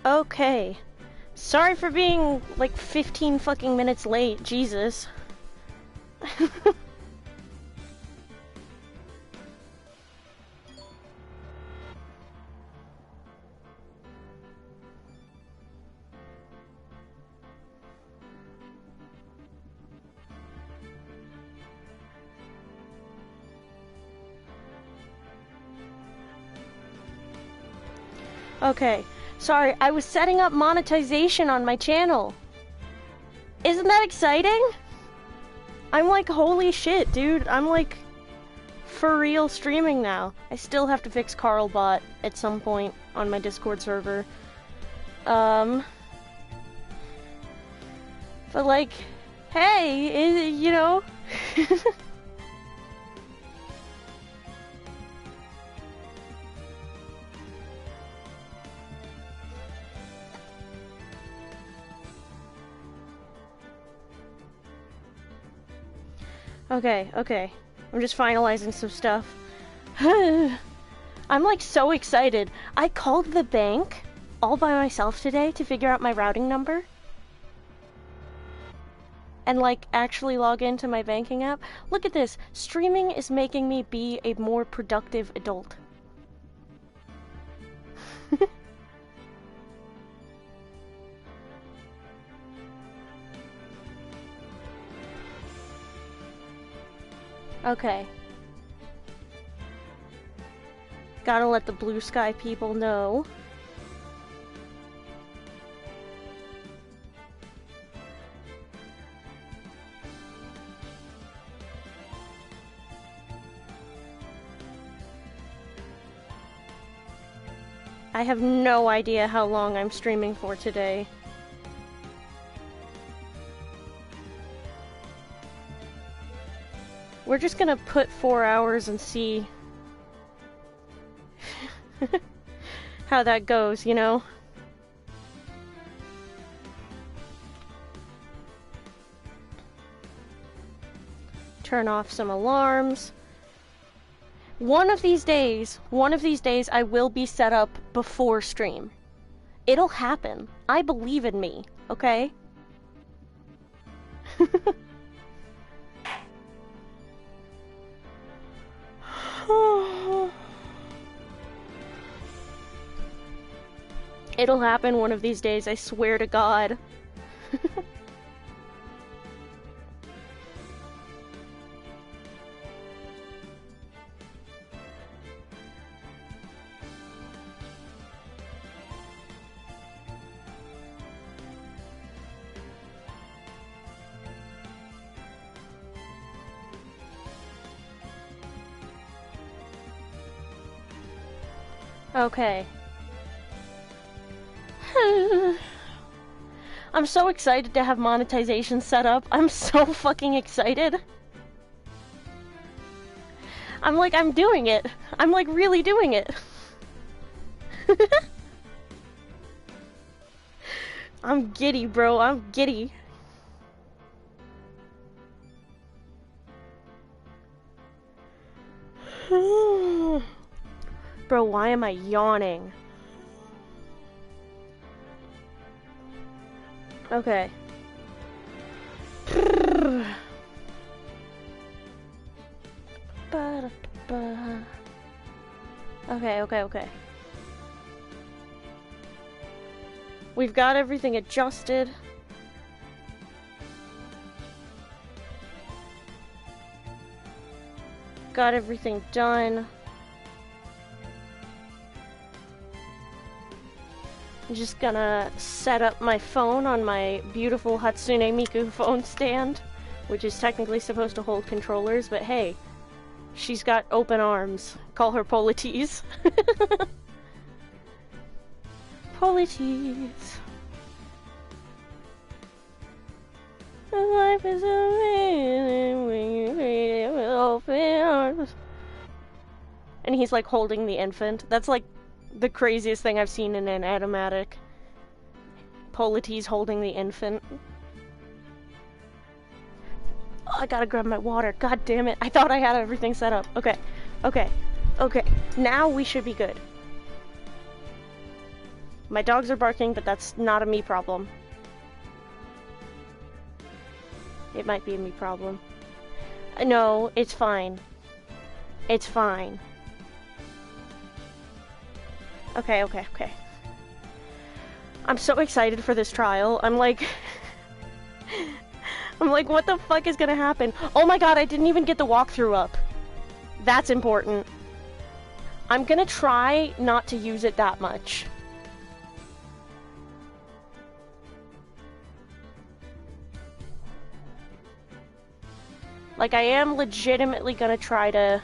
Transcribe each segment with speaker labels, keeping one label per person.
Speaker 1: Okay. Sorry for being like 15 fucking minutes late, Jesus. Okay. Sorry, I was setting up monetization on my channel. Isn't that exciting? I'm like, holy shit, dude. I'm like, for real streaming now. I still have to fix Carlbot at some point on my Discord server. But like, hey, you know. Okay. I'm just finalizing some stuff. I'm like so excited. I called the bank all by myself today to figure out my routing number. And like actually log into my banking app. Look at this. Streaming is making me be a more productive adult. Okay. Gotta let the Blue Sky people know. I have no idea how long I'm streaming for today. We're just gonna put 4 hours and see how that goes, you know? Turn off some alarms. One of these days, I will be set up before stream. It'll happen. I believe in me, okay? It'll happen one of these days, I swear to God. Okay. I'm so excited to have monetization set up. I'm so fucking excited. I'm like, I'm doing it. I'm like really doing it. I'm giddy, bro. I'm giddy. Bro, why am I yawning? Okay. Okay. We've got everything adjusted. Got everything done. I'm just gonna set up my phone on my beautiful Hatsune Miku phone stand, which is technically supposed to hold controllers, but hey, she's got open arms. Call her Polites. Polites. Life is amazing when you read it with open arms. And he's like holding the infant. That's like the craziest thing I've seen in an animatic. Polites holding the infant. Oh, I gotta grab my water. God damn it. I thought I had everything set up. Okay. Now we should be good. My dogs are barking, but that's not a me problem. It might be a me problem. No, it's fine. It's fine. Okay. I'm so excited for this trial. I'm like, what the fuck is gonna happen? Oh my god, I didn't even get the walkthrough up. That's important. I'm gonna try not to use it that much. Like, I am legitimately gonna try to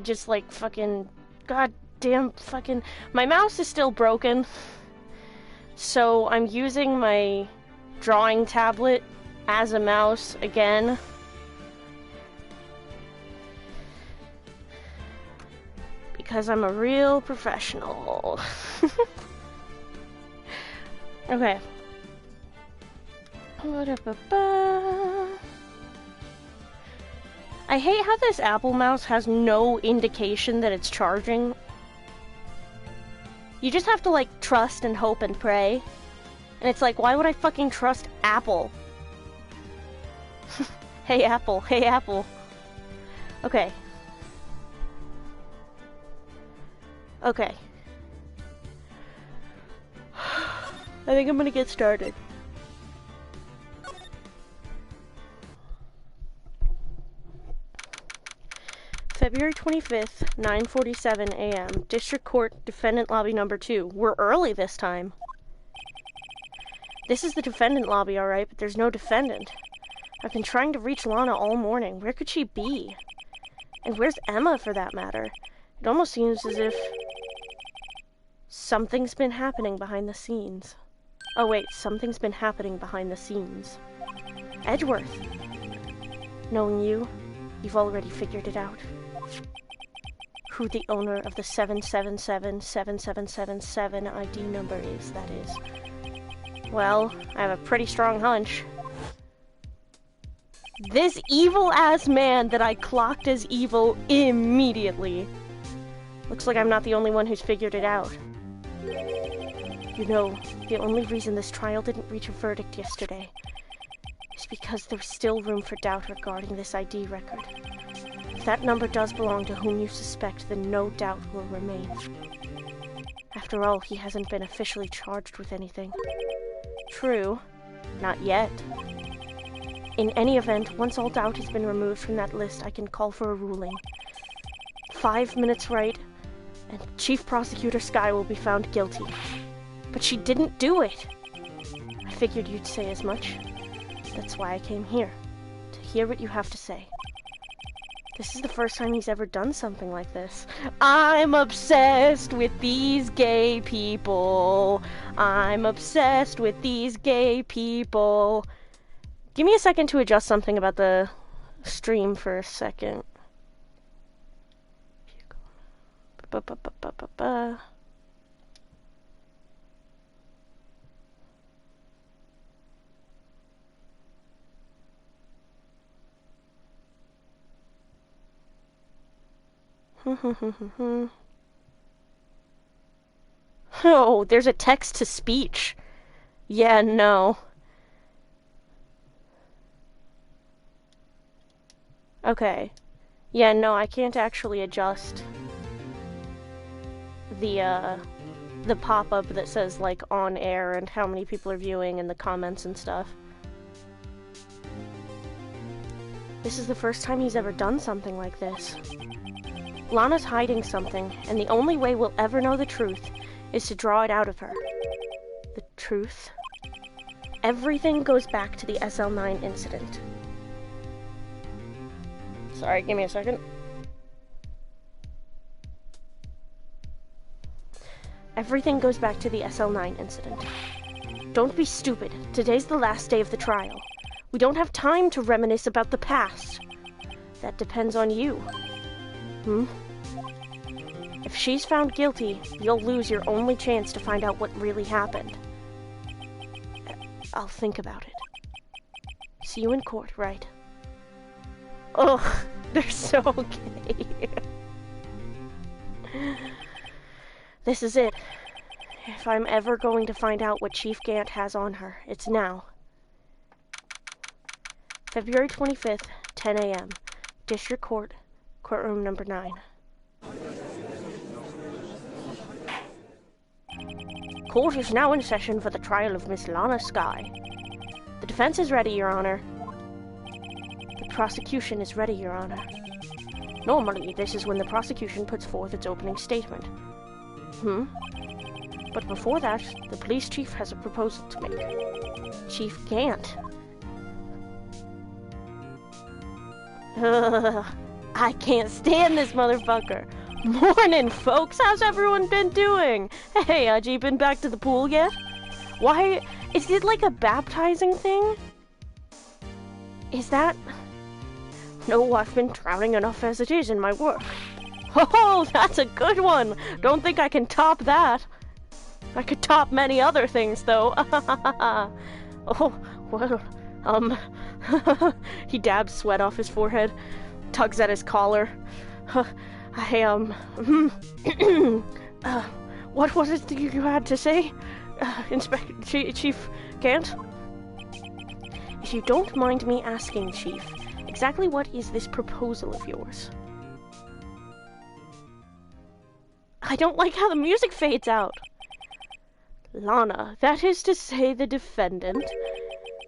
Speaker 1: just like fucking goddamn fucking, my mouse is still broken, so I'm using my drawing tablet as a mouse again. Because I'm a real professional. Okay. I hate how this Apple mouse has no indication that it's charging. You just have to, like, trust and hope and pray. And it's like, why would I fucking trust Apple? Hey, Apple. Hey, Apple. Okay. Okay. I think I'm gonna get started. February 25th, 9:47 a.m. District Court, Defendant Lobby number 2. We're early this time. This is the defendant lobby, alright, but there's no defendant. I've been trying to reach Lana all morning. Where could she be? And where's Emma, for that matter? It almost seems as if something's been happening behind the scenes. Oh wait, something's been happening behind the scenes. Edgeworth. Knowing you, you've already figured it out. Who the owner of the 7777777 ID number is, that is. Well, I have a pretty strong hunch. This evil-ass man that I clocked as evil immediately. Looks like I'm not the only one who's figured it out. You know, the only reason this trial didn't reach a verdict yesterday is because there's still room for doubt regarding this ID record. If that number does belong to whom you suspect, then no doubt will remain. After all, he hasn't been officially charged with anything. True. Not yet. In any event, once all doubt has been removed from that list, I can call for a ruling. 5 minutes right, and Chief Prosecutor Skye will be found guilty. But she didn't do it! I figured you'd say as much. That's why I came here, to hear what you have to say. This is the first time he's ever done something like this. I'm obsessed with these gay people. I'm obsessed with these gay people. Give me a second to adjust something about the stream for a second. Oh, there's a text-to-speech. Yeah, no. Okay. Yeah, no, I can't actually adjust the pop-up that says, like, on air and how many people are viewing and the comments and stuff. This is the first time he's ever done something like this. Lana's hiding something, and the only way we'll ever know the truth is to draw it out of her. The truth? Everything goes back to the SL9 incident. Sorry, give me a second. Everything goes back to the SL9 incident. Don't be stupid. Today's the last day of the trial. We don't have time to reminisce about the past. That depends on you. If she's found guilty, you'll lose your only chance to find out what really happened. I'll think about it. See you in court, right? Ugh, they're so gay. This is it. If I'm ever going to find out what Chief Gant has on her, it's now. February 25th, 10 a.m. District Court, courtroom number 9. Court is now in session for the trial of Miss Lana Skye. The defense is ready, Your Honor. The prosecution is ready, Your Honor. Normally, this is when the prosecution puts forth its opening statement. But before that, the police chief has a proposal to make. Chief Gant. I can't stand this motherfucker. Morning, folks. How's everyone been doing? Hey, you been back to the pool yet? Why? Is it like a baptizing thing? Is that... No, I've been drowning enough as it is in my work. Oh, that's a good one. Don't think I can top that. I could top many other things, though. Oh, well, he dabs sweat off his forehead, tugs at his collar. What was it you had to say, Chief Gant? If you don't mind me asking, Chief, exactly what is this proposal of yours? I don't like how the music fades out. Lana, that is to say the defendant,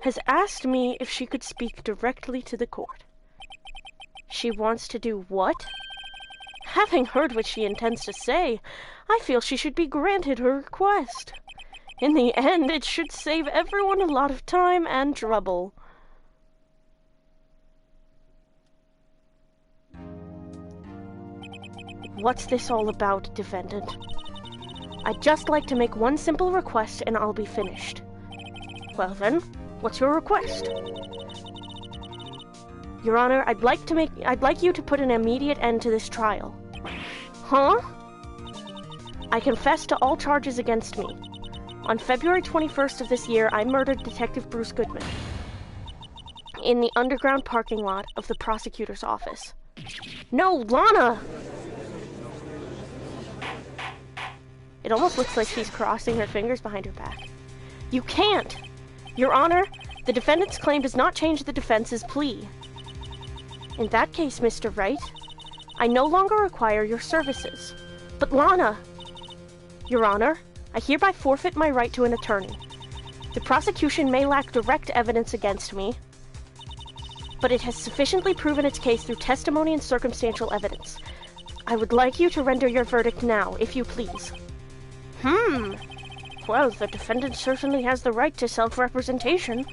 Speaker 1: has asked me if she could speak directly to the court. She wants to do what? Having heard what she intends to say, I feel she should be granted her request. In the end, it should save everyone a lot of time and trouble. What's this all about, defendant? I'd just like to make one simple request and I'll be finished. Well then, what's your request? Your Honor, I'd like you to put an immediate end to this trial. Huh? I confess to all charges against me. On February 21st of this year, I murdered Detective Bruce Goodman in the underground parking lot of the prosecutor's office. No, Lana! It almost looks like she's crossing her fingers behind her back. You can't! Your Honor, the defendant's claim does not change the defense's plea. In that case, Mr. Wright, I no longer require your services. But Lana! Your Honor, I hereby forfeit my right to an attorney. The prosecution may lack direct evidence against me, but it has sufficiently proven its case through testimony and circumstantial evidence. I would like you to render your verdict now, if you please. Well, the defendant certainly has the right to self-representation.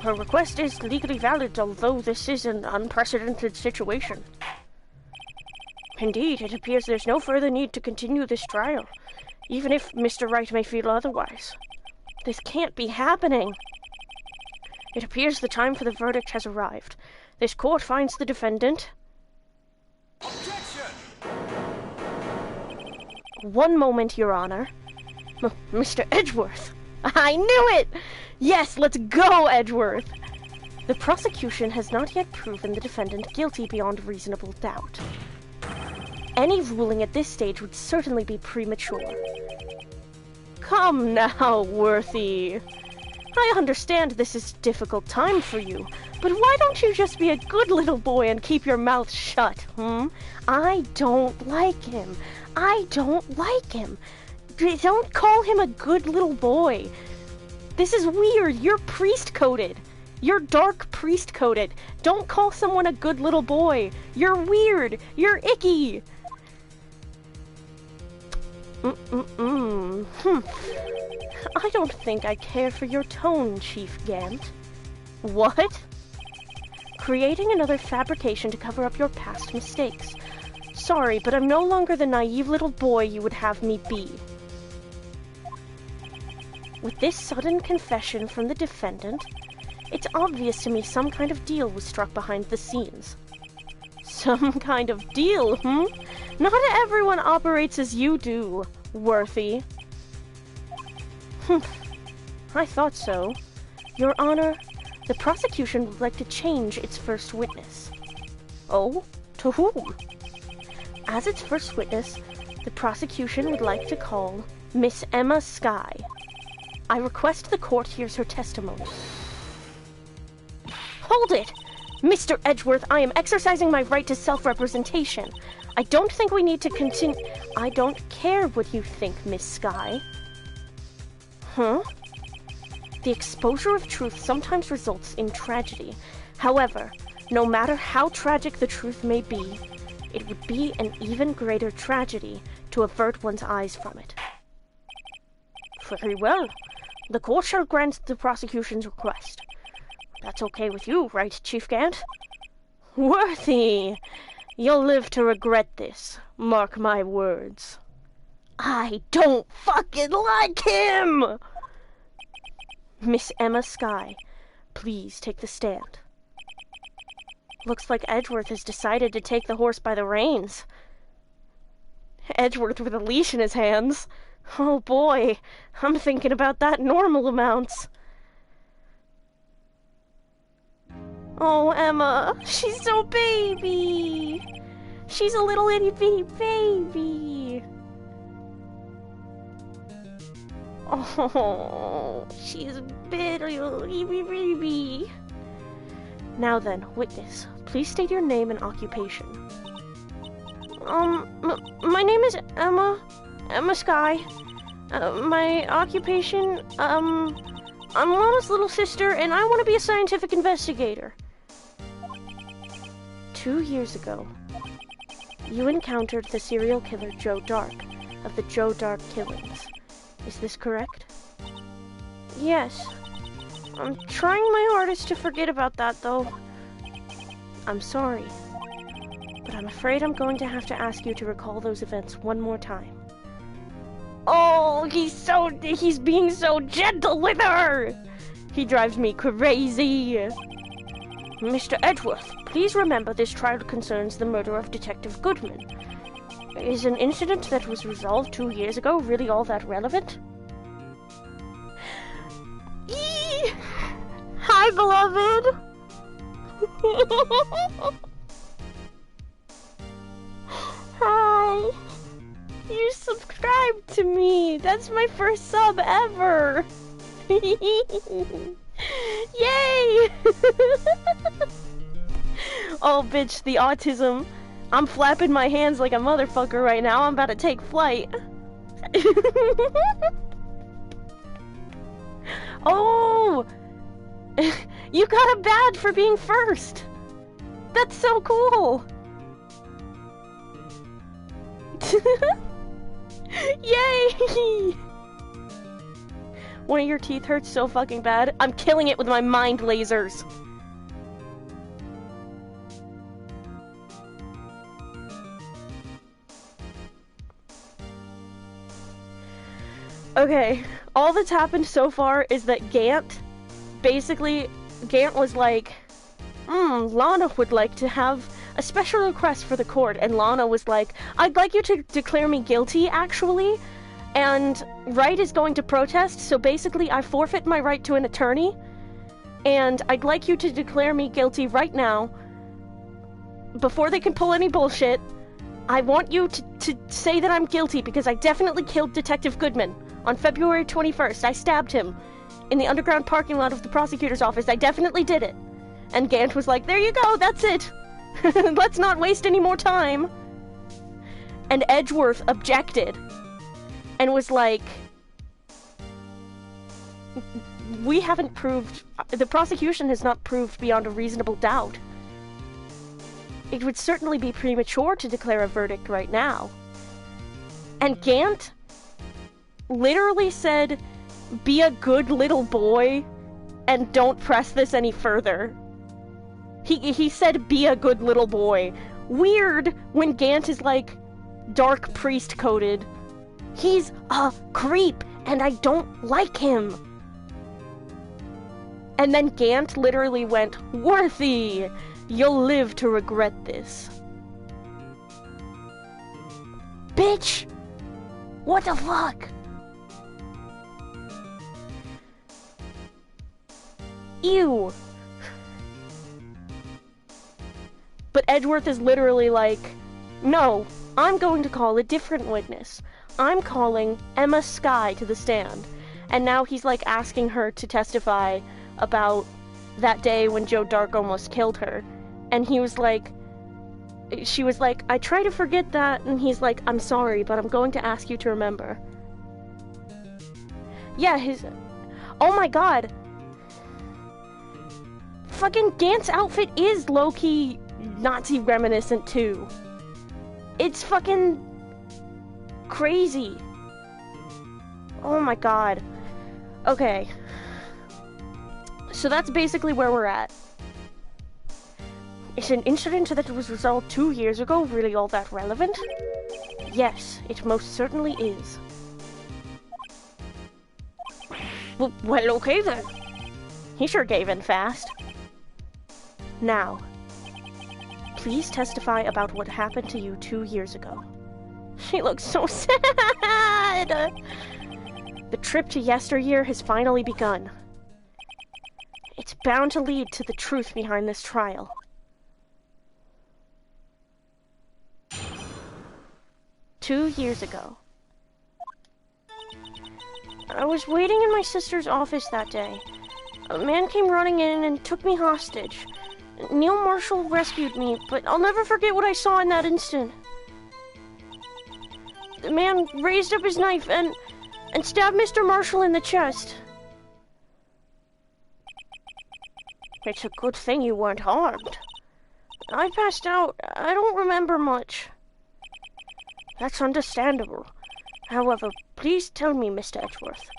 Speaker 1: Her request is legally valid, although this is an unprecedented situation. Indeed, it appears there's no further need to continue this trial, even if Mr. Wright may feel otherwise. This can't be happening. It appears the time for the verdict has arrived. This court finds the defendant...
Speaker 2: Objection!
Speaker 1: One moment, Your Honor. Mr. Edgeworth! I knew it! Yes, let's go, Edgeworth! The prosecution has not yet proven the defendant guilty beyond reasonable doubt. Any ruling at this stage would certainly be premature. Come now, Worthy. I understand this is a difficult time for you, but why don't you just be a good little boy and keep your mouth shut, I don't like him. I don't like him. Don't call him a good little boy. This is weird. You're priest-coded. You're dark priest-coded. Don't call someone a good little boy. You're weird. You're icky. I don't think I care for your tone, Chief Gant. What? Creating another fabrication to cover up your past mistakes. Sorry, but I'm no longer the naive little boy you would have me be. With this sudden confession from the defendant, it's obvious to me some kind of deal was struck behind the scenes. Some kind of deal, Not everyone operates as you do, Worthy. I thought so. Your Honor, the prosecution would like to change its first witness. Oh? To whom? As its first witness, the prosecution would like to call Miss Emma Skye. I request the court hears her testimony. Hold it! Mr. Edgeworth, I am exercising my right to self-representation. I don't think we need to continue. I don't care what you think, Miss Skye. Huh? The exposure of truth sometimes results in tragedy. However, no matter how tragic the truth may be, it would be an even greater tragedy to avert one's eyes from it. Very well. The court shall grant the prosecution's request. That's okay with you, right, Chief Gant? Worthy! You'll live to regret this. Mark my words. I don't fucking like him! Miss Emma Skye, please take the stand. Looks like Edgeworth has decided to take the horse by the reins. Edgeworth with a leash in his hands. Oh boy, I'm thinking about that normal amounts. Oh, Emma, she's so baby. She's a little itty bitty baby. Oh, she's a bitty baby. Now then, witness, please state your name and occupation. My name is Emma Skye. My occupation, I'm Lana's little sister, and I want to be a scientific investigator. 2 years ago, you encountered the serial killer Joe Dark of the Joe Dark killings. Is this correct? Yes. I'm trying my hardest to forget about that, though. I'm sorry, but I'm afraid I'm going to have to ask you to recall those events one more time. Oh, he's being so gentle with her! He drives me crazy! Mr. Edgeworth, please remember this trial concerns the murder of Detective Goodman. Is an incident that was resolved 2 years ago really all that relevant? Eee! Hi, beloved! Hi! You subscribed to me! That's my first sub ever! Yay! Oh, bitch, the autism. I'm flapping my hands like a motherfucker right now. I'm about to take flight. Oh! You got a badge for being first! That's so cool! Yay! One of your teeth hurts so fucking bad. I'm killing it with my mind lasers. Okay, all that's happened so far is that Gant was like, Lana would like to have a special request for the court, and Lana was like, I'd like you to declare me guilty, actually, and Wright is going to protest, so basically I forfeit my right to an attorney, and I'd like you to declare me guilty right now, before they can pull any bullshit. I want you to say that I'm guilty, because I definitely killed Detective Goodman on February 21st. I stabbed him in the underground parking lot of the prosecutor's office. I definitely did it. And Gant was like, there you go, that's it. Let's not waste any more time. And Edgeworth objected and was like, we haven't proved, the prosecution has not proved beyond a reasonable doubt. It would certainly be premature to declare a verdict right now. And Gant literally said, be a good little boy and don't press this any further. He said, be a good little boy. Weird when Gant is like dark priest coded. He's a creep and I don't like him. And then Gant literally went, Worthy, you'll live to regret this. Bitch! What the fuck? Ew. But Edgeworth is literally like, no, I'm going to call a different witness. I'm calling Emma Skye to the stand. And now he's like asking her to testify about that day when Joe Dark almost killed her. And he was like, she was like, I try to forget that. And he's like, I'm sorry, but I'm going to ask you to remember. Yeah, oh my god. Fucking Gant's outfit is low-key Nazi reminiscent too. It's fucking crazy. Oh my god. Okay. So that's basically where we're at. Is an incident that was resolved 2 years ago really all that relevant? Yes, it most certainly is. Well, okay then. He sure gave in fast. Now, please testify about what happened to you 2 years ago. She looks so sad! The trip to yesteryear has finally begun. It's bound to lead to the truth behind this trial. Two years ago. I was waiting in my sister's office that day. A man came running in and took me hostage. Neil Marshall rescued me, but I'll never forget what I saw in that instant. The man raised up his knife and stabbed Mr. Marshall in the chest. It's a good thing you weren't harmed. I passed out. I don't remember much. That's understandable. However, please tell me, Mr. Edgeworth,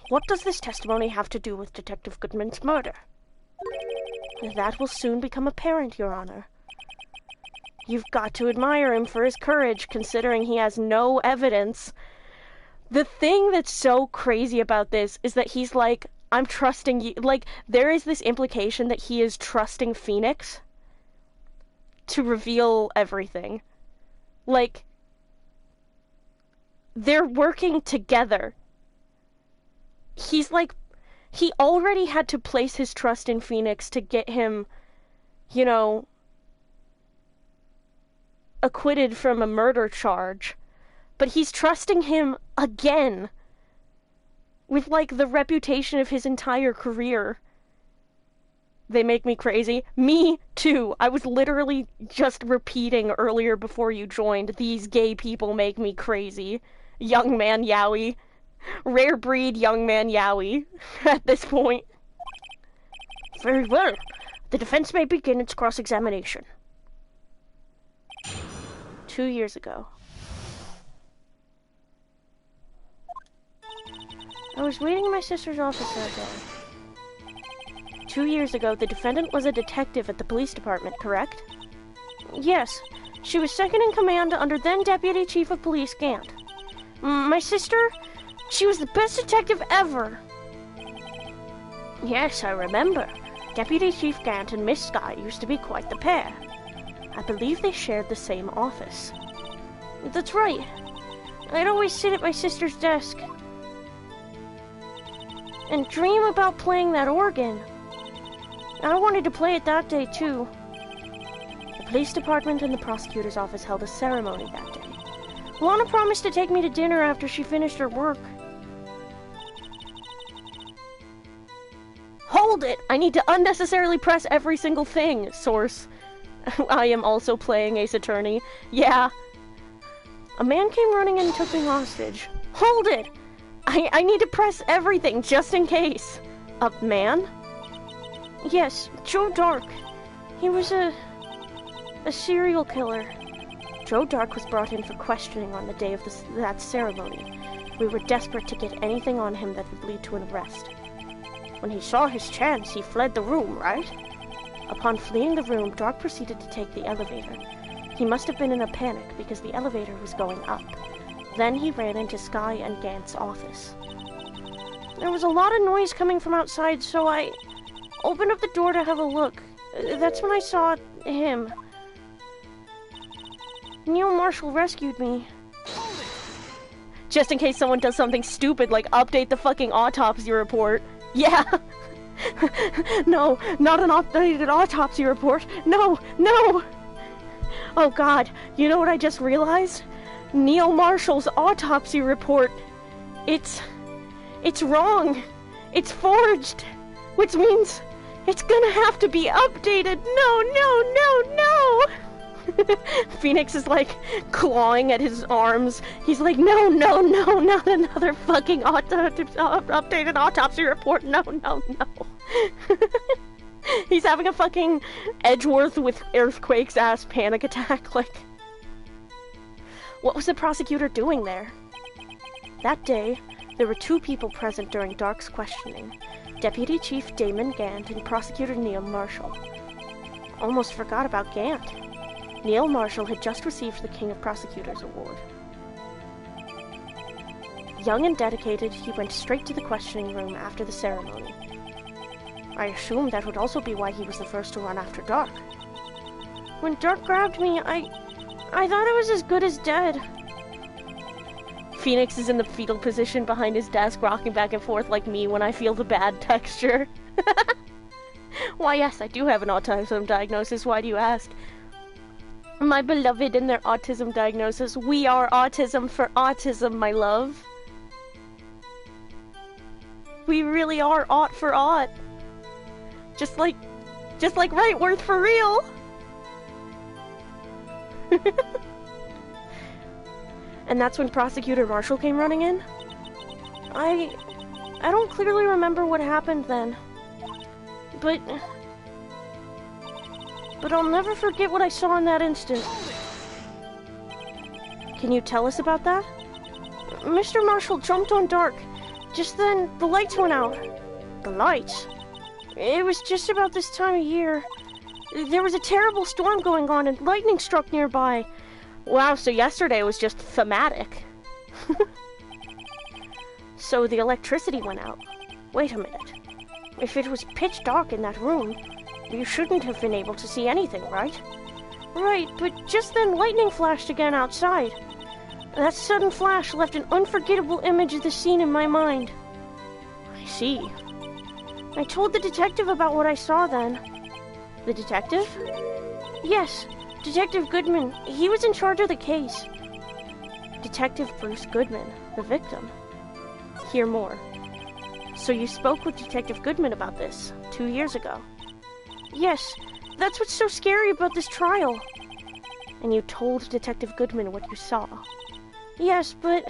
Speaker 1: what does this testimony have to do with Detective Goodman's murder? That will soon become apparent, Your Honor. You've got to admire him for his courage, considering he has no evidence. The thing that's so crazy about this is that he's like, I'm trusting you. Like, there is this implication that he is trusting Phoenix to reveal everything. Like, they're working together. He's like, he already had to place his trust in Phoenix to get him, you know, acquitted from a murder charge. But he's trusting him again. With, like, the reputation of his entire career. They make me crazy. Me, too. I was literally just repeating earlier before you joined, these gay people make me crazy. Young man Yowie. Rare breed young man Yowie. At this point. Very well. The defense may begin its cross-examination. 2 years ago. I was waiting in my sister's office that day. 2 years ago, the defendant was a detective at the police department, correct? Yes. She was second in command under then Deputy Chief of Police Gant. My sister? She was the best detective ever! Yes, I remember. Deputy Chief Gant and Miss Skye used to be quite the pair. I believe they shared the same office. That's right. I'd always sit at my sister's desk and dream about playing that organ. I wanted to play it that day, too. The police department and the prosecutor's office held a ceremony that day. Lana promised to take me to dinner after she finished her work. Hold it! I need to unnecessarily press every single thing, source. I am also playing Ace Attorney. Yeah. A man came running in and took me hostage. Hold it! I need to press everything, just in case. A man? Yes, Joe Dark. He was a serial killer. Joe Dark was brought in for questioning on the day of that ceremony. We were desperate to get anything on him that would lead to an arrest. When he saw his chance, he fled the room, right? Upon fleeing the room, Dark proceeded to take the elevator. He must have been in a panic because the elevator was going up. Then he ran into Skye and Gant's office. There was a lot of noise coming from outside, so I opened up the door to have a look. That's when I saw him. Neil Marshall rescued me. Just in case someone does something stupid like update the fucking autopsy report. Yeah. No, not an updated autopsy report. No, no! Oh God, you know what I just realized? Neil Marshall's autopsy report. It's wrong. It's forged. Which means it's gonna have to be updated. No, no, no, no! Phoenix is like clawing at his arms. He's like, no, no, no, not another fucking updated autopsy report. No, no, no. He's having a fucking Edgeworth with earthquakes ass panic attack. Like, what was the prosecutor doing there? That day, there were two people present during Dark's questioning. Deputy Chief Damon Gant and Prosecutor Neil Marshall. Almost forgot about Gant. Neil Marshall had just received the King of Prosecutors Award. Young and dedicated, he went straight to the questioning room after the ceremony. I assumed that would also be why he was the first to run after Dark. When Dark grabbed me, I thought I was as good as dead. Phoenix is in the fetal position behind his desk, rocking back and forth like me when I feel the bad texture. Why, yes, I do have an autism diagnosis. Why do you ask? My beloved and their autism diagnosis. We are autism for autism, my love. We really are aught for aught. Just like Rightworth for real. And that's when Prosecutor Marshall came running in? I don't clearly remember what happened then. But I'll never forget what I saw in that instant. Can you tell us about that? Mr. Marshall jumped on Dark. Just then, the lights went out. The lights? It was just about this time of year. There was a terrible storm going on and lightning struck nearby. Wow, so yesterday was just thematic. So the electricity went out. Wait a minute. If it was pitch dark in that room, you shouldn't have been able to see anything, right? Right, but just then lightning flashed again outside. That sudden flash left an unforgettable image of the scene in my mind. I see. I told the detective about what I saw then. The detective? Yes, Detective Goodman. He was in charge of the case. Detective Bruce Goodman, the victim. Hear more. So you spoke with Detective Goodman about this 2 years ago? Yes, that's what's so scary about this trial. And you told Detective Goodman what you saw? Yes, but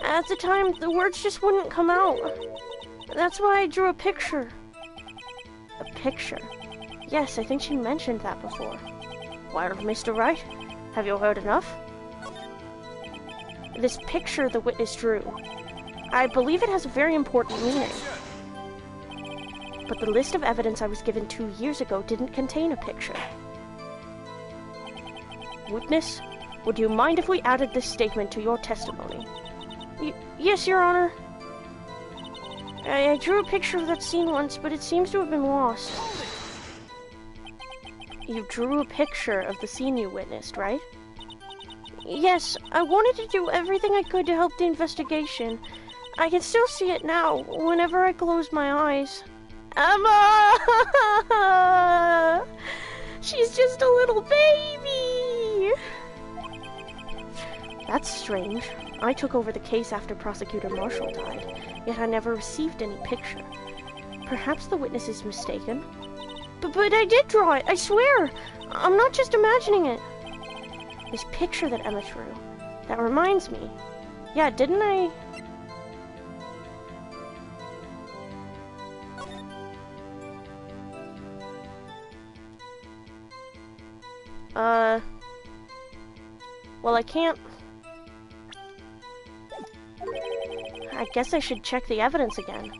Speaker 1: at the time, the words just wouldn't come out. That's why I drew a picture. A picture? Yes, I think she mentioned that before. Well, Mr. Wright, have you heard enough? This picture the witness drew, I believe it has a very important meaning. But the list of evidence I was given 2 years ago didn't contain a picture. Witness, would you mind if we added this statement to your testimony? Yes, Your Honor. I drew a picture of that scene once, but it seems to have been lost. You drew a picture of the scene you witnessed, right? Yes, I wanted to do everything I could to help the investigation. I can still see it now, whenever I close my eyes. Emma! She's just a little baby! That's strange. I took over the case after Prosecutor Marshall died, yet I never received any picture. Perhaps the witness is mistaken? But I did draw it, I swear! I'm not just imagining it. This picture that Emma drew, that reminds me. Yeah, didn't I... Well, I can't... I guess I should check the evidence again.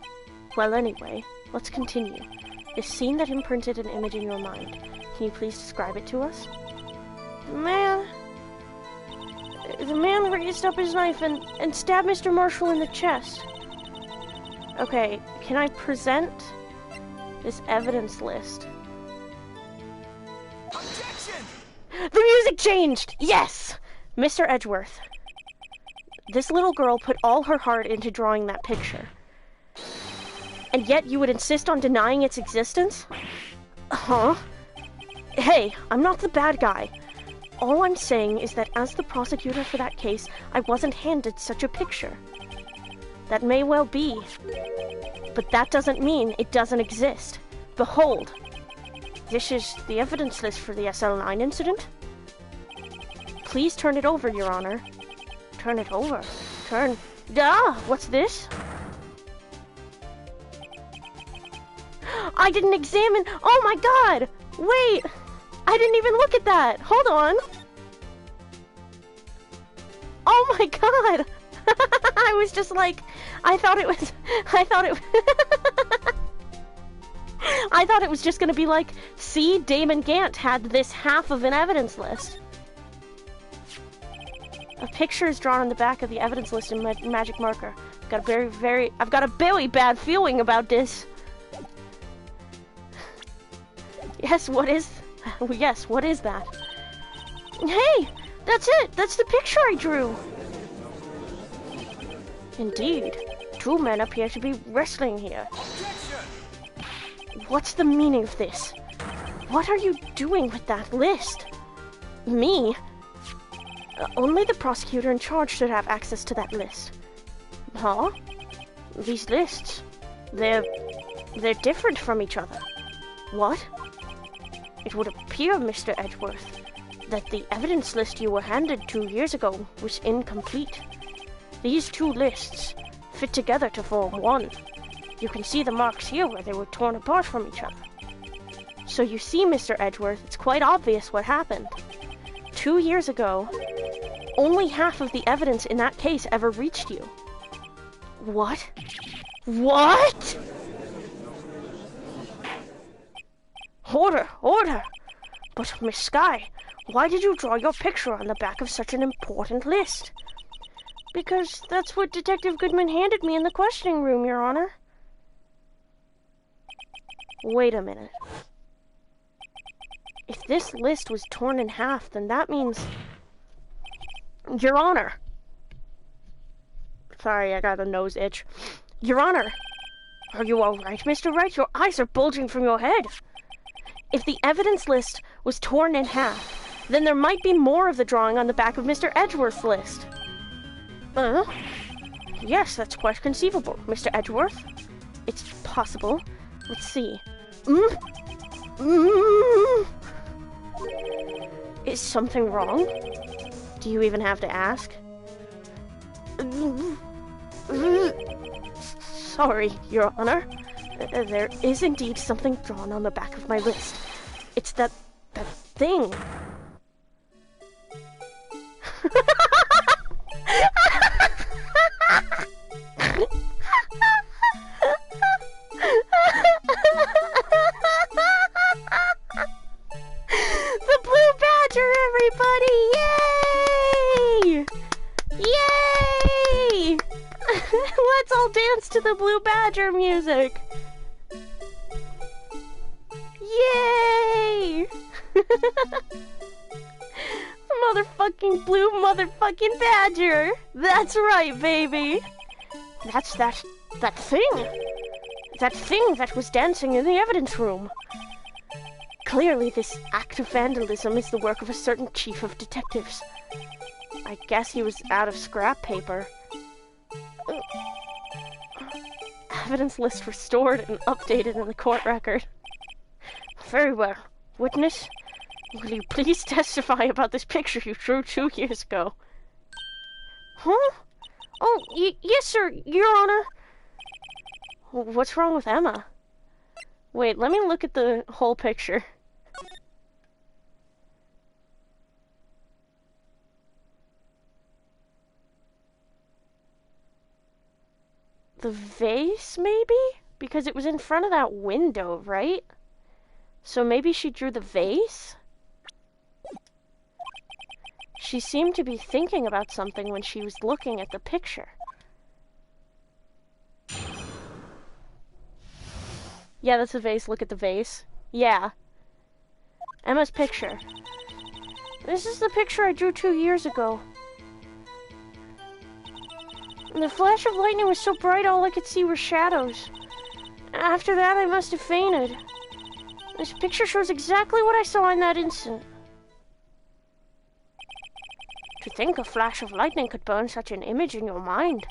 Speaker 1: Well, anyway, let's continue. This scene that imprinted an image in your mind, can you please describe it to us? The man raised up his knife and stabbed Mr. Marshall in the chest. Okay, can I present this evidence list?
Speaker 2: Objection!
Speaker 1: The music changed! Yes! Mr. Edgeworth. This little girl put all her heart into drawing that picture. And yet you would insist on denying its existence? Huh? Hey, I'm not the bad guy. All I'm saying is that as the prosecutor for that case, I wasn't handed such a picture. That may well be, but that doesn't mean it doesn't exist. Behold, this is the evidence list for the SL9 incident. Please turn it over, Your Honor. Turn it over. What's this? I didn't examine. Oh my god! Wait! I didn't even look at that! Hold on! Oh my god! I was just like, I thought it was just gonna be like, see, Damon Gant had this half of an evidence list. A picture is drawn on the back of the evidence list in magic marker. I've got a very bad feeling about this. Yes, what is that? Hey, that's it! That's the picture I drew! Indeed. Two men appear to be wrestling here. What's the meaning of this? What are you doing with that list? Me? Only the prosecutor in charge should have access to that list. Huh? These lists, they're different from each other. What? It would appear, Mr. Edgeworth, that the evidence list you were handed 2 years ago was incomplete. These two lists fit together to form one. You can see the marks here where they were torn apart from each other. So you see, Mr. Edgeworth, it's quite obvious what happened. 2 years ago, only half of the evidence in that case ever reached you. What? What? Order! But, Miss Skye, why did you draw your picture on the back of such an important list? Because that's what Detective Goodman handed me in the questioning room, Your Honor. Wait a minute. If this list was torn in half, then that means... Your Honor! Sorry, I got a nose itch. Your Honor! Are you alright, Mr. Wright? Your eyes are bulging from your head. If the evidence list was torn in half, then there might be more of the drawing on the back of Mr. Edgeworth's list. Yes, that's quite conceivable, Mr. Edgeworth. It's possible. Let's see. Is something wrong? Do you even have to ask? Sorry, Your Honor. There is indeed something drawn on the back of my list. It's that thing. The Blue Badger, everybody! Yay! Yay! Let's all dance to the Blue Badger music. Yay! Motherfucking blue motherfucking badger! That's right, baby! That's that thing! That thing that was dancing in the evidence room! Clearly this act of vandalism is the work of a certain chief of detectives. I guess he was out of scrap paper. Evidence list restored and updated in the court record. Very well. Witness, will you please testify about this picture you drew 2 years ago? Huh? Oh, yes, sir, Your Honor. What's wrong with Emma? Wait, let me look at the whole picture. The vase, maybe? Because it was in front of that window, right? So maybe she drew the vase? She seemed to be thinking about something when she was looking at the picture. Yeah, that's a vase. Look at the vase. Yeah. Emma's picture. This is the picture I drew 2 years ago. And the flash of lightning was so bright all I could see were shadows. After that, I must have fainted. This picture shows exactly what I saw in that instant. To think a flash of lightning could burn such an image in your mind.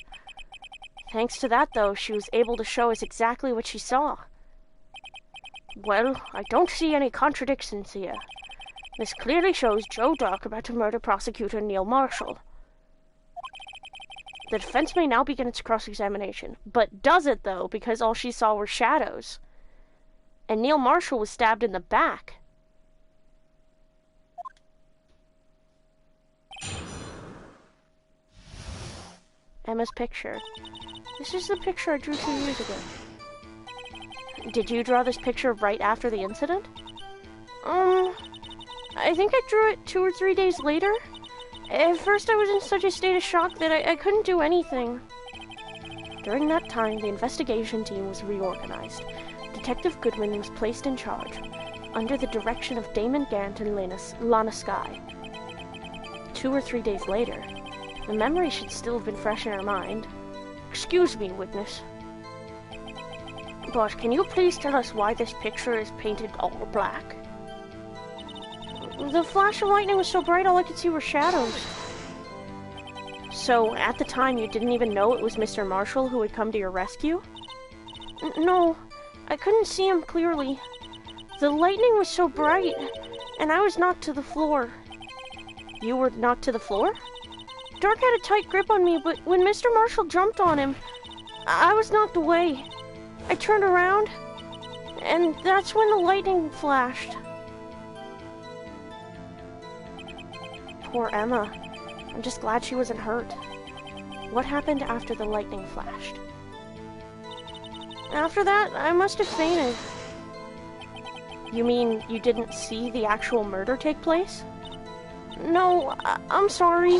Speaker 1: Thanks to that, though, she was able to show us exactly what she saw. Well, I don't see any contradictions here. This clearly shows Joe Dark about to murder prosecutor Neil Marshall. The defense may now begin its cross-examination. But does it, though, because all she saw were shadows? And Neil Marshall was stabbed in the back. Emma's picture. This is the picture I drew 2 years ago. Did you draw this picture right after the incident? I think I drew it 2 or 3 days later. At first I was in such a state of shock that I couldn't do anything. During that time, the investigation team was reorganized. Detective Goodman was placed in charge, under the direction of Damon Gant and Lana Skye. 2 or 3 days later, the memory should still have been fresh in her mind. Excuse me, witness. But can you please tell us why this picture is painted all black? The flash of lightning was so bright all I could see were shadows. So, at the time you didn't even know it was Mr. Marshall who had come to your rescue? No, I couldn't see him clearly. The lightning was so bright, and I was knocked to the floor. You were knocked to the floor? Dark had a tight grip on me, but when Mr. Marshall jumped on him, I was knocked away. I turned around, and that's when the lightning flashed. Poor Emma. I'm just glad she wasn't hurt. What happened after the lightning flashed? After that, I must have fainted. You mean you didn't see the actual murder take place? No, I'm sorry.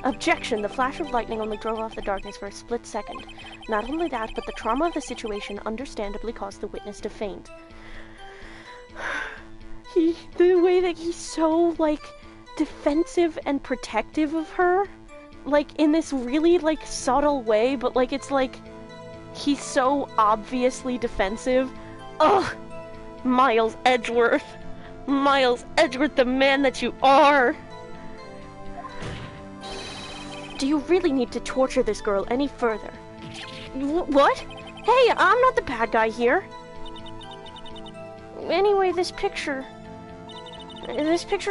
Speaker 1: Objection! The flash of lightning only drove off the darkness for a split second. Not only that, but the trauma of the situation understandably caused the witness to faint. The way that he's so, like, defensive and protective of her, like, in this really, like, subtle way, but, like, it's like, he's so obviously defensive. Ugh! Miles Edgeworth! Miles Edgeworth, the man that you are! Do you really need to torture this girl any further? What? Hey, I'm not the bad guy here! Anyway, this picture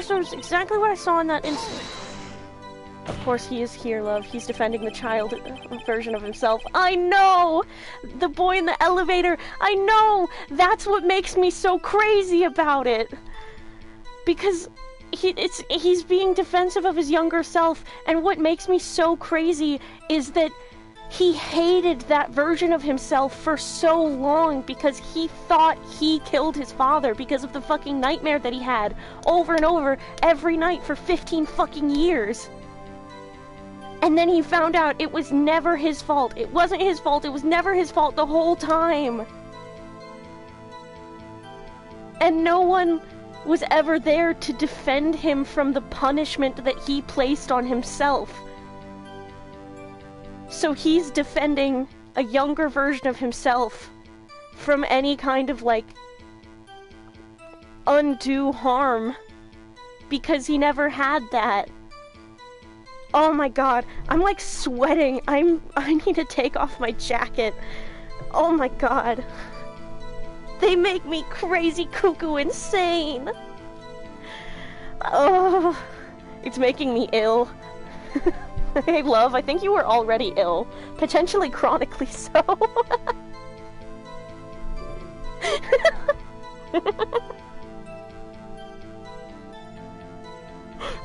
Speaker 1: shows exactly what I saw in that instant. Of course he is here, love. He's defending the child version of himself. I know! The boy in the elevator! I know! That's what makes me so crazy about it! Because he's being defensive of his younger self, and what makes me so crazy is that he hated that version of himself for so long because he thought he killed his father because of the fucking nightmare that he had over and over every night for 15 fucking years. And then he found out it was never his fault. It wasn't his fault. It was never his fault the whole time. And no one was ever there to defend him from the punishment that he placed on himself. So he's defending a younger version of himself from any kind of, like, undue harm. Because he never had that. Oh my god, I'm like sweating. I need to take off my jacket. Oh my god. They make me crazy, cuckoo, insane. Oh, it's making me ill. Hey, love, I think you were already ill. Potentially chronically so.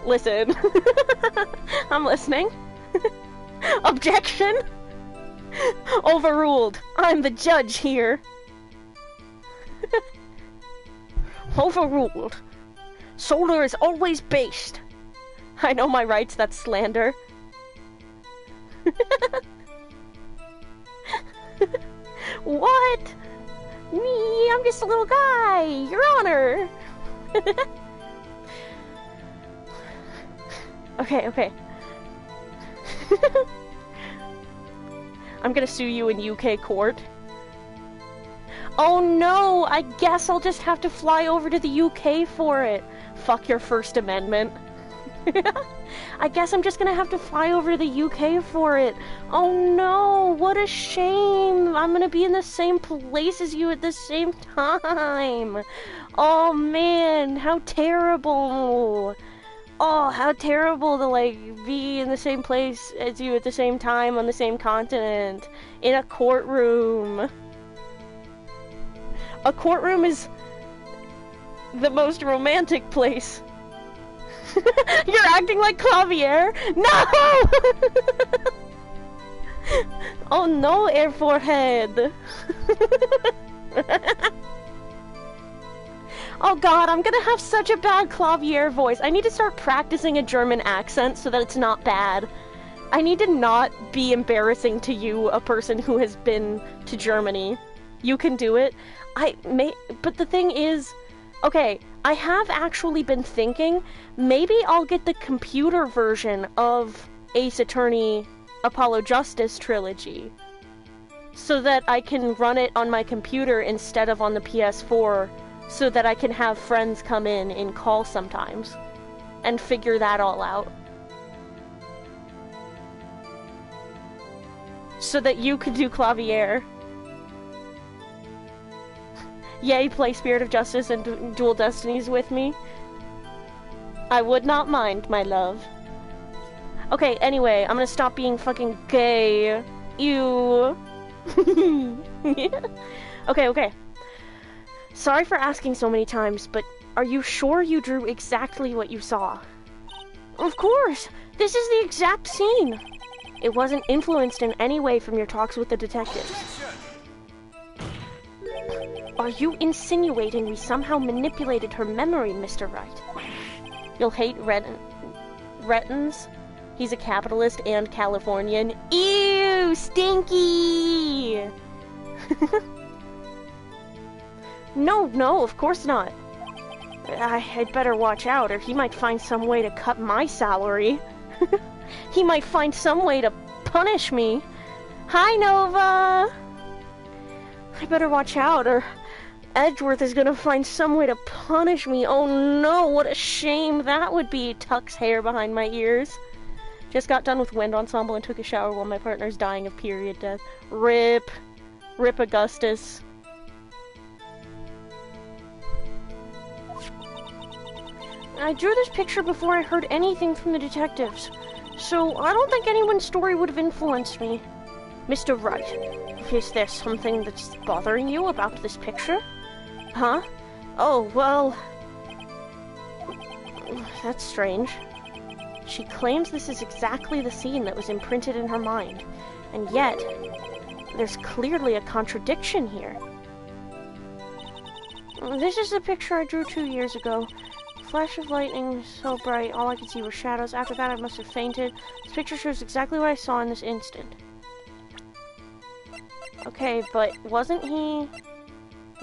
Speaker 1: Listen. I'm listening. Objection! Overruled. I'm the judge here. Overruled. Solar is always based. I know my rights, that's slander. What? Me, I'm just a little guy, Your Honor. Okay. I'm gonna sue you in UK court. Oh no, I guess I'll just have to fly over to the UK for it. Fuck your First Amendment. I guess I'm just gonna have to fly over to the UK for it. Oh no, what a shame. I'm gonna be in the same place as you at the same time. Oh man, how terrible. Oh, how terrible to, like, be in the same place as you at the same time on the same continent. In a courtroom. A courtroom is the most romantic place. You're acting like Clavier? No! Oh no, Air Forehead. Oh god, I'm gonna have such a bad Clavier voice. I need to start practicing a German accent so that it's not bad. I need to not be embarrassing to you, a person who has been to Germany. You can do it. But the thing is, okay, I have actually been thinking, maybe I'll get the computer version of Ace Attorney Apollo Justice trilogy, so that I can run it on my computer instead of on the PS4, so that I can have friends come in and call sometimes, and figure that all out. So that you could do Clavier. Yay, play Spirit of Justice and Dual Destinies with me. I would not mind, my love. Okay, anyway, I'm gonna stop being fucking gay. Ew. Okay. Sorry for asking so many times, but are you sure you drew exactly what you saw? Of course! This is the exact scene! It wasn't influenced in any way from your talks with the detectives. Are you insinuating we somehow manipulated her memory, Mr. Wright? You'll hate Rettens. He's a capitalist and Californian. Ew! Stinky! No, of course not. I'd better watch out, or he might find some way to cut my salary. He might find some way to punish me. Hi, Nova! I better watch out, or Edgeworth is gonna find some way to punish me. Oh no, what a shame that would be. Tucks hair behind my ears. Just got done with wind ensemble and took a shower while my partner's dying of period death. Rip. Rip Augustus. I drew this picture before I heard anything from the detectives, so I don't think anyone's story would have influenced me. Mr. Wright, is there something that's bothering you about this picture? Huh? Oh, well... That's strange. She claims this is exactly the scene that was imprinted in her mind, and yet, there's clearly a contradiction here. This is the picture I drew 2 years ago. Flash of lightning was so bright, all I could see were shadows. After that, I must have fainted. This picture shows exactly what I saw in this instant. Okay, but wasn't he...